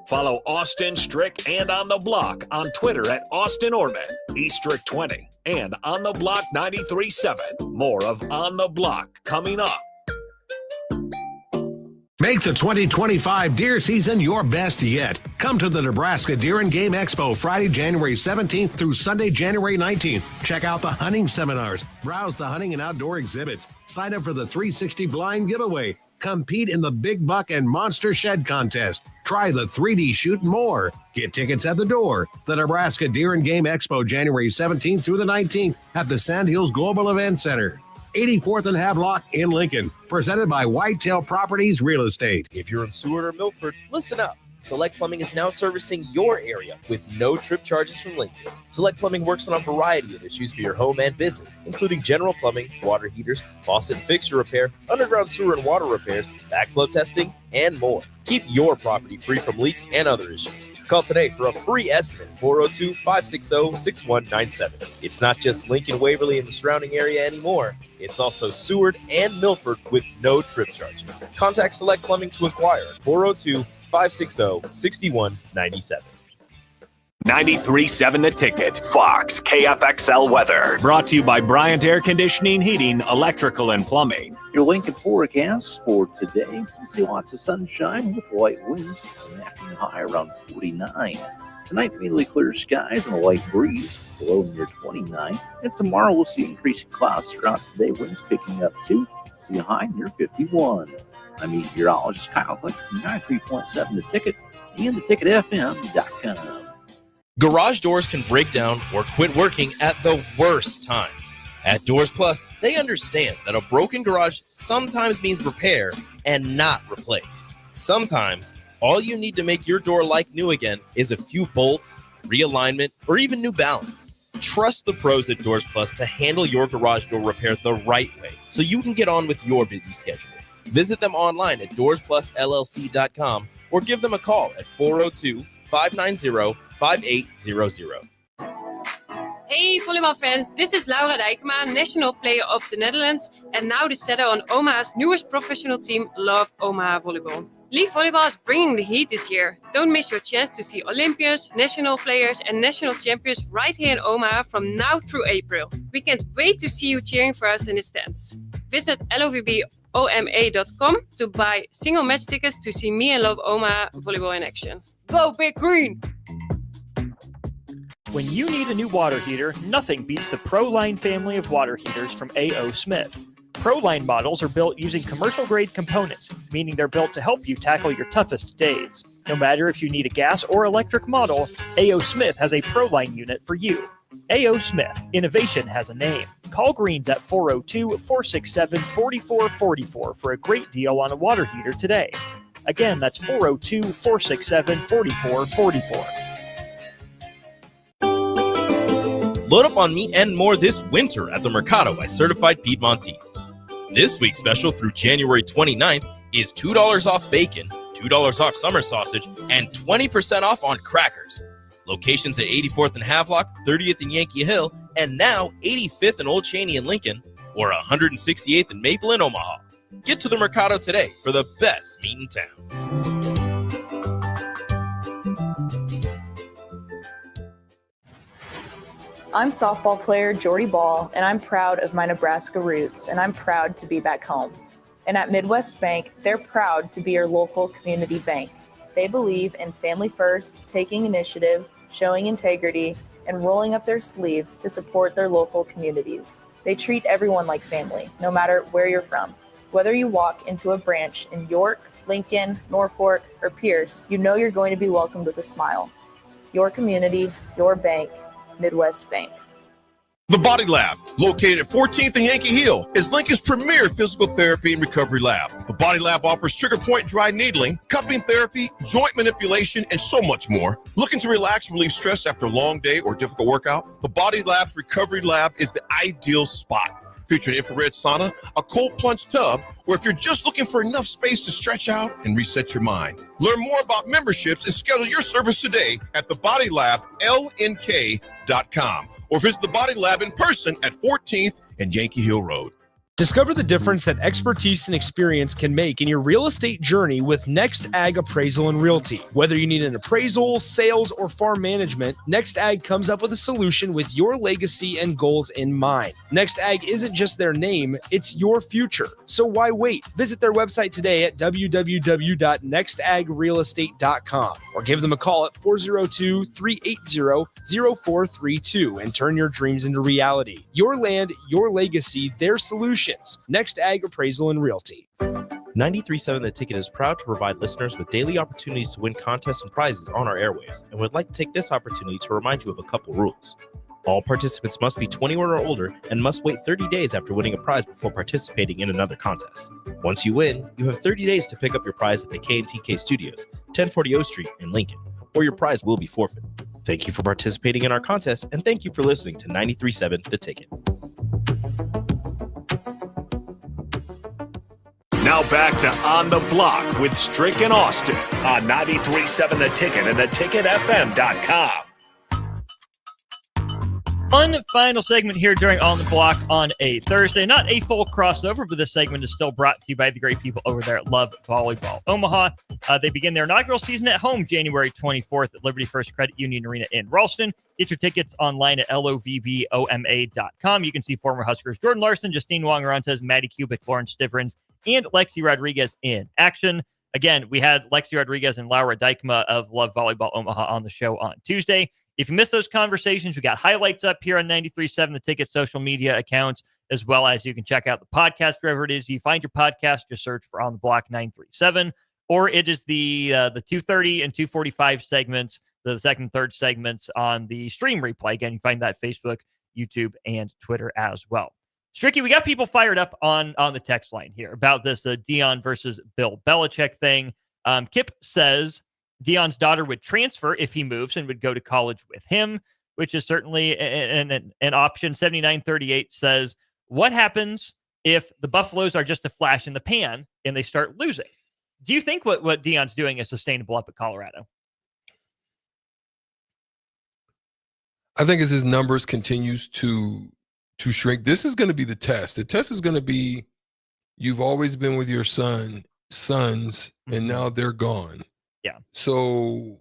Follow Austin, Strick, and On the Block on Twitter at Austin Orman, eStrick20, and On the Block 93.7. More of On the Block coming up. Make the 2025 deer season your best yet. Come to the Nebraska Deer and Game Expo Friday, January 17th through Sunday, January 19th. Check out the hunting seminars, browse the hunting and outdoor exhibits, sign up for the 360 blind giveaway, compete in the Big Buck and Monster Shed contest, try the 3D shoot and more. Get tickets at the door. The Nebraska Deer and Game Expo, January 17th through the 19th at the Sandhills Global Event Center. 84th and Havelock in Lincoln, presented by Whitetail Properties Real Estate. If you're in Seward or Milford, listen up. Select Plumbing is now servicing your area with no trip charges from Lincoln. Select Plumbing works on a variety of issues for your home and business, including general plumbing, water heaters, faucet and fixture repair, underground sewer and water repairs, backflow testing, and more. Keep your property free from leaks and other issues. Call today for a free estimate, 402-560-6197. It's not just Lincoln, Waverly, and the surrounding area anymore. It's also Seward and Milford with no trip charges. Contact Select Plumbing to inquire at 402-560-6197. 93.7 The Ticket, Fox, KFXL weather. Brought to you by Bryant Air Conditioning, Heating, Electrical, and Plumbing. Your Lincoln forecast for today, you see lots of sunshine with light winds, acting high around 49. Tonight, mainly clear skies and a light breeze, below near 29. And tomorrow, we'll see increasing clouds throughout the day, winds picking up too, see a high near 51. I'm meteorologist Kyle Click from 93.7 The Ticket and theticketfm.com. Garage doors can break down or quit working at the worst times. At Doors Plus, they understand that a broken garage sometimes means repair and not replace. Sometimes, all you need to make your door like new again is a few bolts, realignment, or even new balance. Trust the pros at Doors Plus to handle your garage door repair the right way so you can get on with your busy schedule. Visit them online at doorsplusllc.com or give them a call at 402-590-5800. Hey volleybal fans, this is Laura Dijkema, national player of the Netherlands and now the setter on Omaha's newest professional team, Love Omaha Volleyball. League volleyball is bringing the heat this year. Don't miss your chance to see Olympians, national players and national champions right here in Omaha from now through April. We can't wait to see you cheering for us in the stands. Visit lovboma.com to buy single match tickets to see me and Love Omaha Volleyball in action. Go Big Green! When you need a new water heater, nothing beats the ProLine family of water heaters from A.O. Smith. ProLine models are built using commercial-grade components, meaning they're built to help you tackle your toughest days. No matter if you need a gas or electric model, A.O. Smith has a ProLine unit for you. A.O. Smith, innovation has a name. Call Greens at 402-467-4444 for a great deal on a water heater today. Again, that's 402-467-4444. Load up on meat and more this winter at the Mercado by Certified Piedmontese. This week's special through January 29th is $2 off bacon, $2 off summer sausage, and 20% off on crackers. Locations at 84th and Havelock, 30th and Yankee Hill, and now 85th and Old Cheney in Lincoln, or 168th and Maple in Omaha. Get to the Mercado today for the best meat in town. I'm softball player Jordy Ball, and I'm proud of my Nebraska roots, and I'm proud to be back home. And at Midwest Bank, they're proud to be your local community bank. They believe in family first, taking initiative, showing integrity, and rolling up their sleeves to support their local communities. They treat everyone like family, no matter where you're from. Whether you walk into a branch in York, Lincoln, Norfolk, or Pierce, you know you're going to be welcomed with a smile. Your community, your bank, Midwest Bank. The Body Lab, located at 14th and Yankee Hill, is Lincoln's premier physical therapy and recovery lab. The Body Lab offers trigger point dry needling, cupping therapy, joint manipulation, and so much more. Looking to relax and relieve stress after a long day or difficult workout? The Body Lab's recovery lab is the ideal spot. Featuring infrared sauna, a cold plunge tub, or if you're just looking for enough space to stretch out and reset your mind. Learn more about memberships and schedule your service today at thebodylablnk.com or visit the Body Lab in person at 14th and Yankee Hill Road. Discover the difference that expertise and experience can make in your real estate journey with Next Ag Appraisal and Realty. Whether you need an appraisal, sales, or farm management, Next Ag comes up with a solution with your legacy and goals in mind. Next Ag isn't just their name, it's your future. So why wait? Visit their website today at www.nextagrealestate.com or give them a call at 402-380-0432 and turn your dreams into reality. Your land, your legacy, their solutions. Next Ag Appraisal and Realty. 93.7 The Ticket is proud to provide listeners with daily opportunities to win contests and prizes on our airwaves, and would like to take this opportunity to remind you of a couple rules. All participants must be 21 or older and must wait 30 days after winning a prize before participating in another contest. Once you win, you have 30 days to pick up your prize at the K&TK Studios, 1040 O Street in Lincoln, or your prize will be forfeit. Thank you for participating in our contest, and thank you for listening to 93.7 The Ticket. Now back to On the Block with Strick and Austin on 93.7 The Ticket and theticketfm.com. One final segment here during On the Block on a Thursday. Not a full crossover, but this segment is still brought to you by the great people over there at Love Volleyball Omaha. They begin their inaugural season at home January 24th at Liberty First Credit Union Arena in Ralston. Get your tickets online at lovboma.com. You can see former Huskers Jordan Larson, Justine Wong-Arantes, Maddie Kubik, Lauren Stivrins, and Lexi Rodriguez in action. Again, we had Lexi Rodriguez and Laura Dykema of Love Volleyball Omaha on the show on Tuesday. If you missed those conversations, we got highlights up here on 93.7 The Ticket social media accounts, as well as you can check out the podcast wherever it is you find your podcast. Just search for On the Block 937, or it is the 2:30 and 2:45 segments, the second and third segments on the stream replay. Again, you find that Facebook, YouTube, and Twitter as well. Stricky, we got people fired up on the text line here about this Deion versus Bill Belichick thing. Kip says Deion's daughter would transfer if he moves and would go to college with him, which is certainly an option. 7938 says, what happens if the Buffaloes are just a flash in the pan and they start losing? Do you think what Deion's doing is sustainable up at Colorado? I think as his numbers continues to shrink, this is going to be the test. The test is going to be, you've always been with your sons, and now they're gone. Yeah. So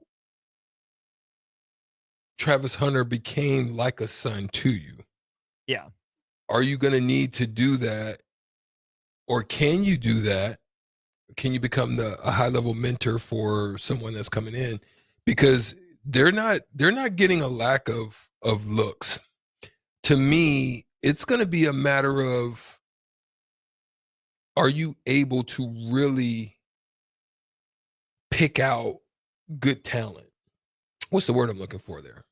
Travis Hunter became like a son to you. Yeah. Are you going to need to do that? Or can you do that? Can you become a high-level mentor for someone that's coming in? Because they're not getting a lack of looks. To me, it's going to be a matter of, are you able to really pick out good talent? What's the word I'm looking for there?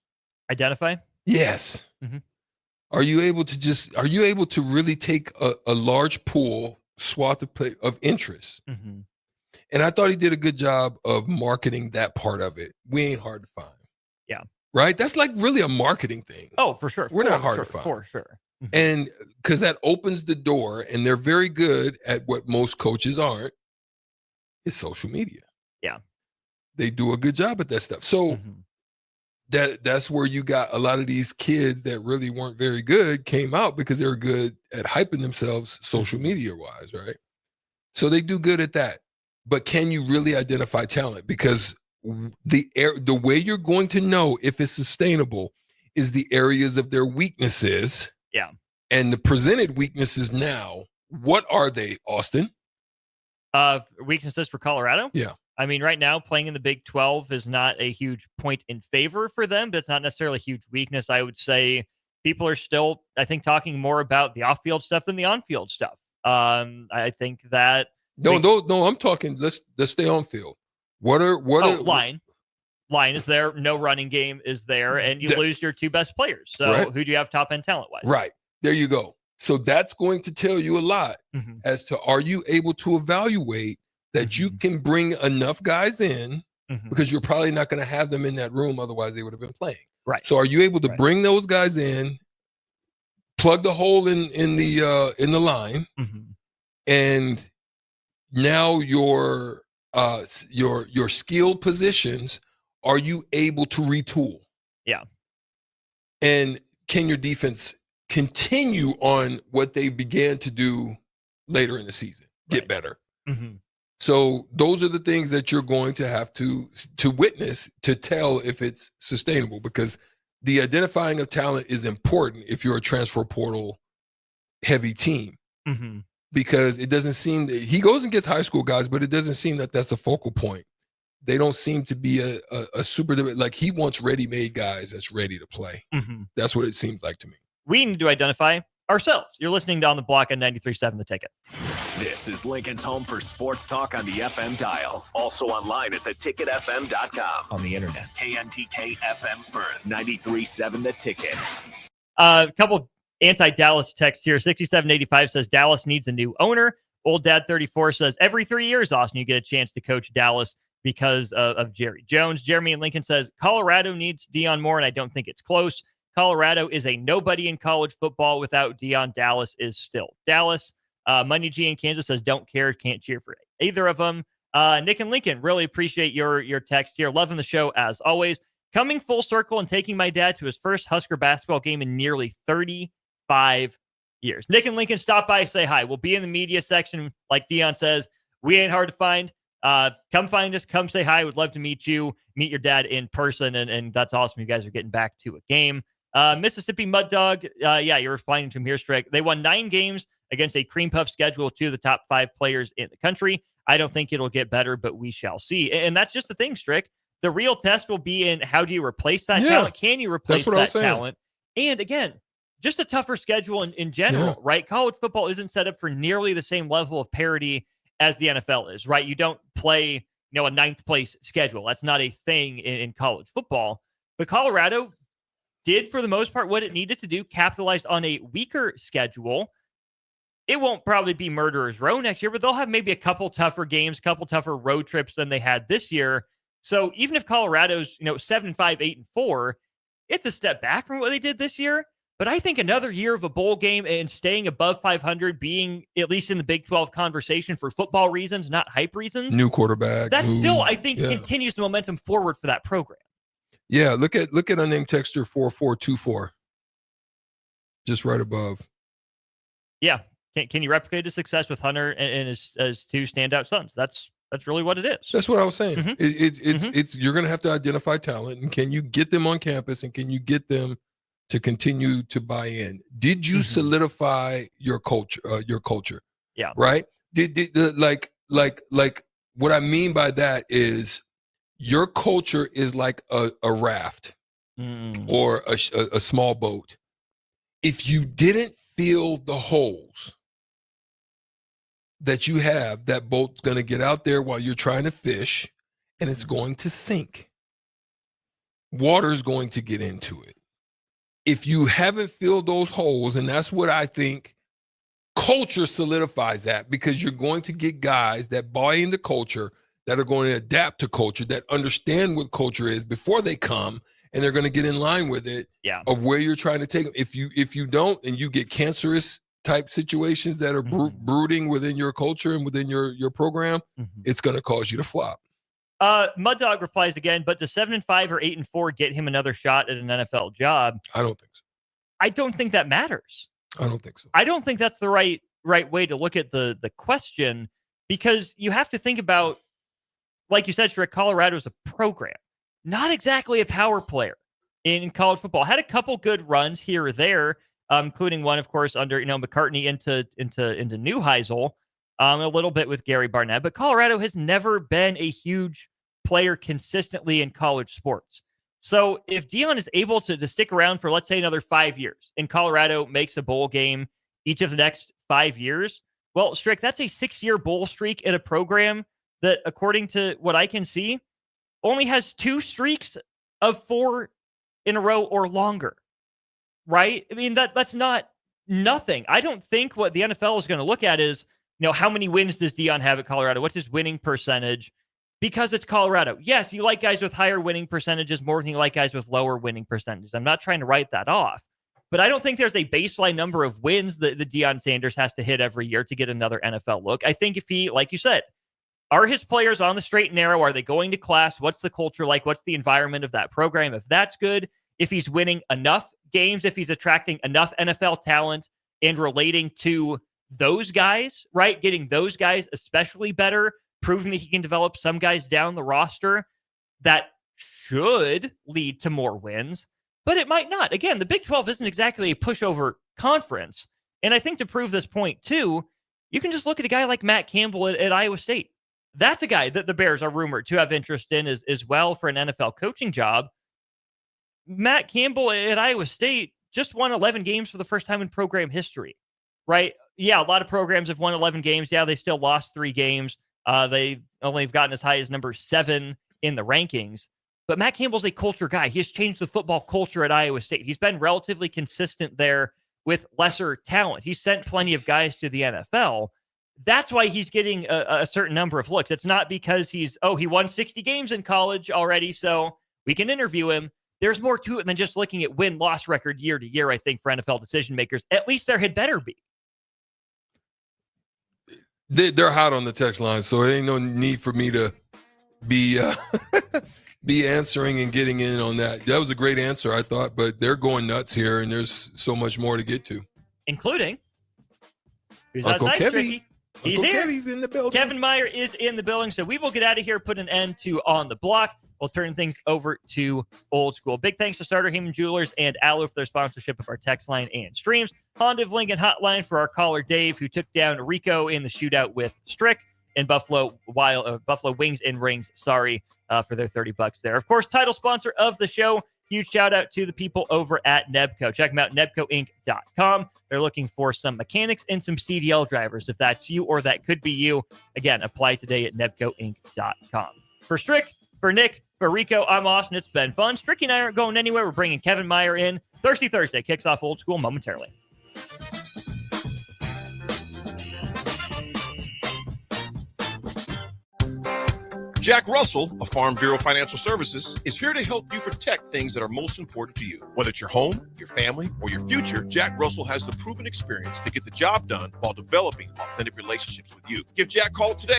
Identify? Yes. Mm-hmm. Are you able to really take a large pool, swath of interest? Mm-hmm. And I thought he did a good job of marketing that part of it. We ain't hard to find. Yeah. Right? That's like really a marketing thing. Oh, for sure. We're not hard to find. For sure. Mm-hmm. And because that opens the door, and they're very good at what most coaches aren't, is social media. Yeah. They do a good job at that stuff. So that's where you got a lot of these kids that really weren't very good came out because they were good at hyping themselves social media wise, right? So they do good at that. But can you really identify talent? Because the way you're going to know if it's sustainable is the areas of their weaknesses. Yeah. And the presented weaknesses now, what are they, Austin? Weaknesses for Colorado? Yeah. I mean, right now, playing in the Big 12 is not a huge point in favor for them, but it's not necessarily a huge weakness. I would say people are still, I think, talking more about the off-field stuff than the on-field stuff. I think that... No, I'm talking, let's stay on field. Line is there, no running game is there, and you lose your two best players. So right. Who do you have top-end talent-wise? Right. There you go. So that's going to tell you a lot as to, are you able to evaluate that you can bring enough guys in, because you're probably not going to have them in that room, otherwise they would have been playing. Right. So are you able to bring those guys in, plug the hole in the line, and now your skilled positions, are you able to retool? Yeah. And can your defense continue on what they began to do later in the season, get better? So those are the things that you're going to have to witness to tell if it's sustainable, because the identifying of talent is important if you're a transfer portal heavy team, because it doesn't seem that he goes and gets high school guys, but it doesn't seem that that's a focal point. They don't seem to be a super, like he wants ready-made guys that's ready to play. That's what it seems like to me. We need to identify ourselves. You're listening to On the Block on 93.7 The Ticket. This is Lincoln's home for sports talk on the FM dial. Also online at theticketfm.com. On the internet. KNTK FM Firth, 93.7 The Ticket. A couple anti-Dallas texts here. 6785 says Dallas needs a new owner. Old Dad 34 says every 3 years, Austin, you get a chance to coach Dallas because of Jerry Jones. Jeremy and Lincoln says Colorado needs Deion Moore, and I don't think it's close. Colorado is a nobody in college football without Deion. Dallas is still Dallas. Money G in Kansas says don't care, can't cheer for either of them. Nick and Lincoln, really appreciate your text here. Loving the show as always. Coming full circle and taking my dad to his first Husker basketball game in nearly 35 years. Nick and Lincoln, stop by, say hi. We'll be in the media section. Like Deion says, we ain't hard to find. Come find us. Come say hi. Would love to meet you, meet your dad in person. And that's awesome. You guys are getting back to a game. Mississippi Mud Dog. Yeah, you're replying to him here, Strick. They won 9 games against a cream puff schedule, 2 of the top 5 players in the country. I don't think it'll get better, but we shall see. And that's just the thing, Strick. The real test will be in how do you replace that talent? Can you replace that talent? And again, just a tougher schedule in general, right? College football isn't set up for nearly the same level of parity as the NFL is, right? You don't play, a 9th place schedule. That's not a thing in college football. But Colorado did, for the most part, what it needed to do, capitalize on a weaker schedule. It won't probably be Murderer's Row next year, but they'll have maybe a couple tougher games, couple tougher road trips than they had this year. So even if Colorado's, 7-5, 8-4, it's a step back from what they did this year. But I think another year of a bowl game and staying above 500, being at least in the Big 12 conversation for football reasons, not hype reasons. New quarterback. That still, I think, continues the momentum forward for that program. Yeah, look at unnamed texter 4424. Just right above. Yeah. Can you replicate the success with Hunter and his 2 standout sons? That's really what it is. That's what I was saying. Mm-hmm. It's you're going to have to identify talent, and can you get them on campus, and can you get them to continue to buy in? Did you solidify your culture? Yeah. Right. Did like what I mean by that is your culture is like a raft or a small boat. If you didn't fill the holes that you have, that boat's going to get out there while you're trying to fish, and it's going to sink. Water's going to get into it. If you haven't filled those holes, and that's what I think culture solidifies that, because you're going to get guys that buy into culture, that are going to adapt to culture, that understand what culture is before they come, and they're going to get in line with it of where you're trying to take them. If you don't, and you get cancerous type situations that are brooding within your culture and within your program, it's going to cause you to flop. Mud Dog replies again, but does 7-5 or 8-4 get him another shot at an NFL job? I don't think so. I don't think that matters. I don't think so. I don't think that's the right way to look at the question, because you have to think about, like you said, Strick, Colorado's a program, not exactly a power player in college football. Had a couple good runs here or there, including one, of course, under McCartney into Neuheisel, a little bit with Gary Barnett. But Colorado has never been a huge player consistently in college sports. So if Deion is able to stick around for, let's say, another 5 years, and Colorado makes a bowl game each of the next 5 years, well, Strick, that's a 6-year bowl streak at a program that, according to what I can see, only has 2 streaks of 4 in a row or longer, right? I mean, that's not nothing. I don't think what the NFL is going to look at is, how many wins does Deion have at Colorado? What's his winning percentage? Because it's Colorado. Yes, you like guys with higher winning percentages more than you like guys with lower winning percentages. I'm not trying to write that off, but I don't think there's a baseline number of wins that the Deion Sanders has to hit every year to get another NFL look. I think if he, like you said, are his players on the straight and narrow? Are they going to class? What's the culture like? What's the environment of that program? If that's good, if he's winning enough games, if he's attracting enough NFL talent and relating to those guys, right? Getting those guys especially better, proving that he can develop some guys down the roster, that should lead to more wins, but it might not. Again, the Big 12 isn't exactly a pushover conference. And I think to prove this point too, you can just look at a guy like Matt Campbell at Iowa State. That's a guy that the Bears are rumored to have interest in as well for an NFL coaching job. Matt Campbell at Iowa State just won 11 games for the first time in program history, right? Yeah, a lot of programs have won 11 games. Yeah, they still lost 3 games. They only have gotten as high as number 7 in the rankings. But Matt Campbell's a culture guy. He has changed the football culture at Iowa State. He's been relatively consistent there with lesser talent. He's sent plenty of guys to the NFL. That's why he's getting a certain number of looks. It's not because he won 60 games in college already, so we can interview him. There's more to it than just looking at win-loss record year to year, I think, for NFL decision makers. At least there had better be. They're hot on the text line, so it ain't no need for me to be be answering and getting in on that. That was a great answer, I thought, but they're going nuts here, and there's so much more to get to. Including who's Uncle outside, Kevy. Stricky? He's here. Kevy's in the building. Kevin Meyer is in the building, so we will get out of here, put an end to On the Block. We'll turn things over to Old School. Big thanks to Starter Heyman Jewelers and Allo for their sponsorship of our text line and streams. Honda of Lincoln Hotline for our caller Dave, who took down Rico in the shootout with Strick, and Buffalo Wings and Rings. Sorry for their $30 there. Of course, title sponsor of the show. Huge shout out to the people over at Nebco. Check them out, nebcoinc.com. They're looking for some mechanics and some CDL drivers. If that's you or that could be you, again, apply today at nebcoinc.com. For Strick, for Nick, for Rico, I'm Austin. It's been fun. Stricky and I aren't going anywhere. We're bringing Kevin Meyer in. Thirsty Thursday kicks off Old School momentarily. Jack Russell of Farm Bureau Financial Services is here to help you protect things that are most important to you. Whether it's your home, your family, or your future, Jack Russell has the proven experience to get the job done while developing authentic relationships with you. Give Jack a call today.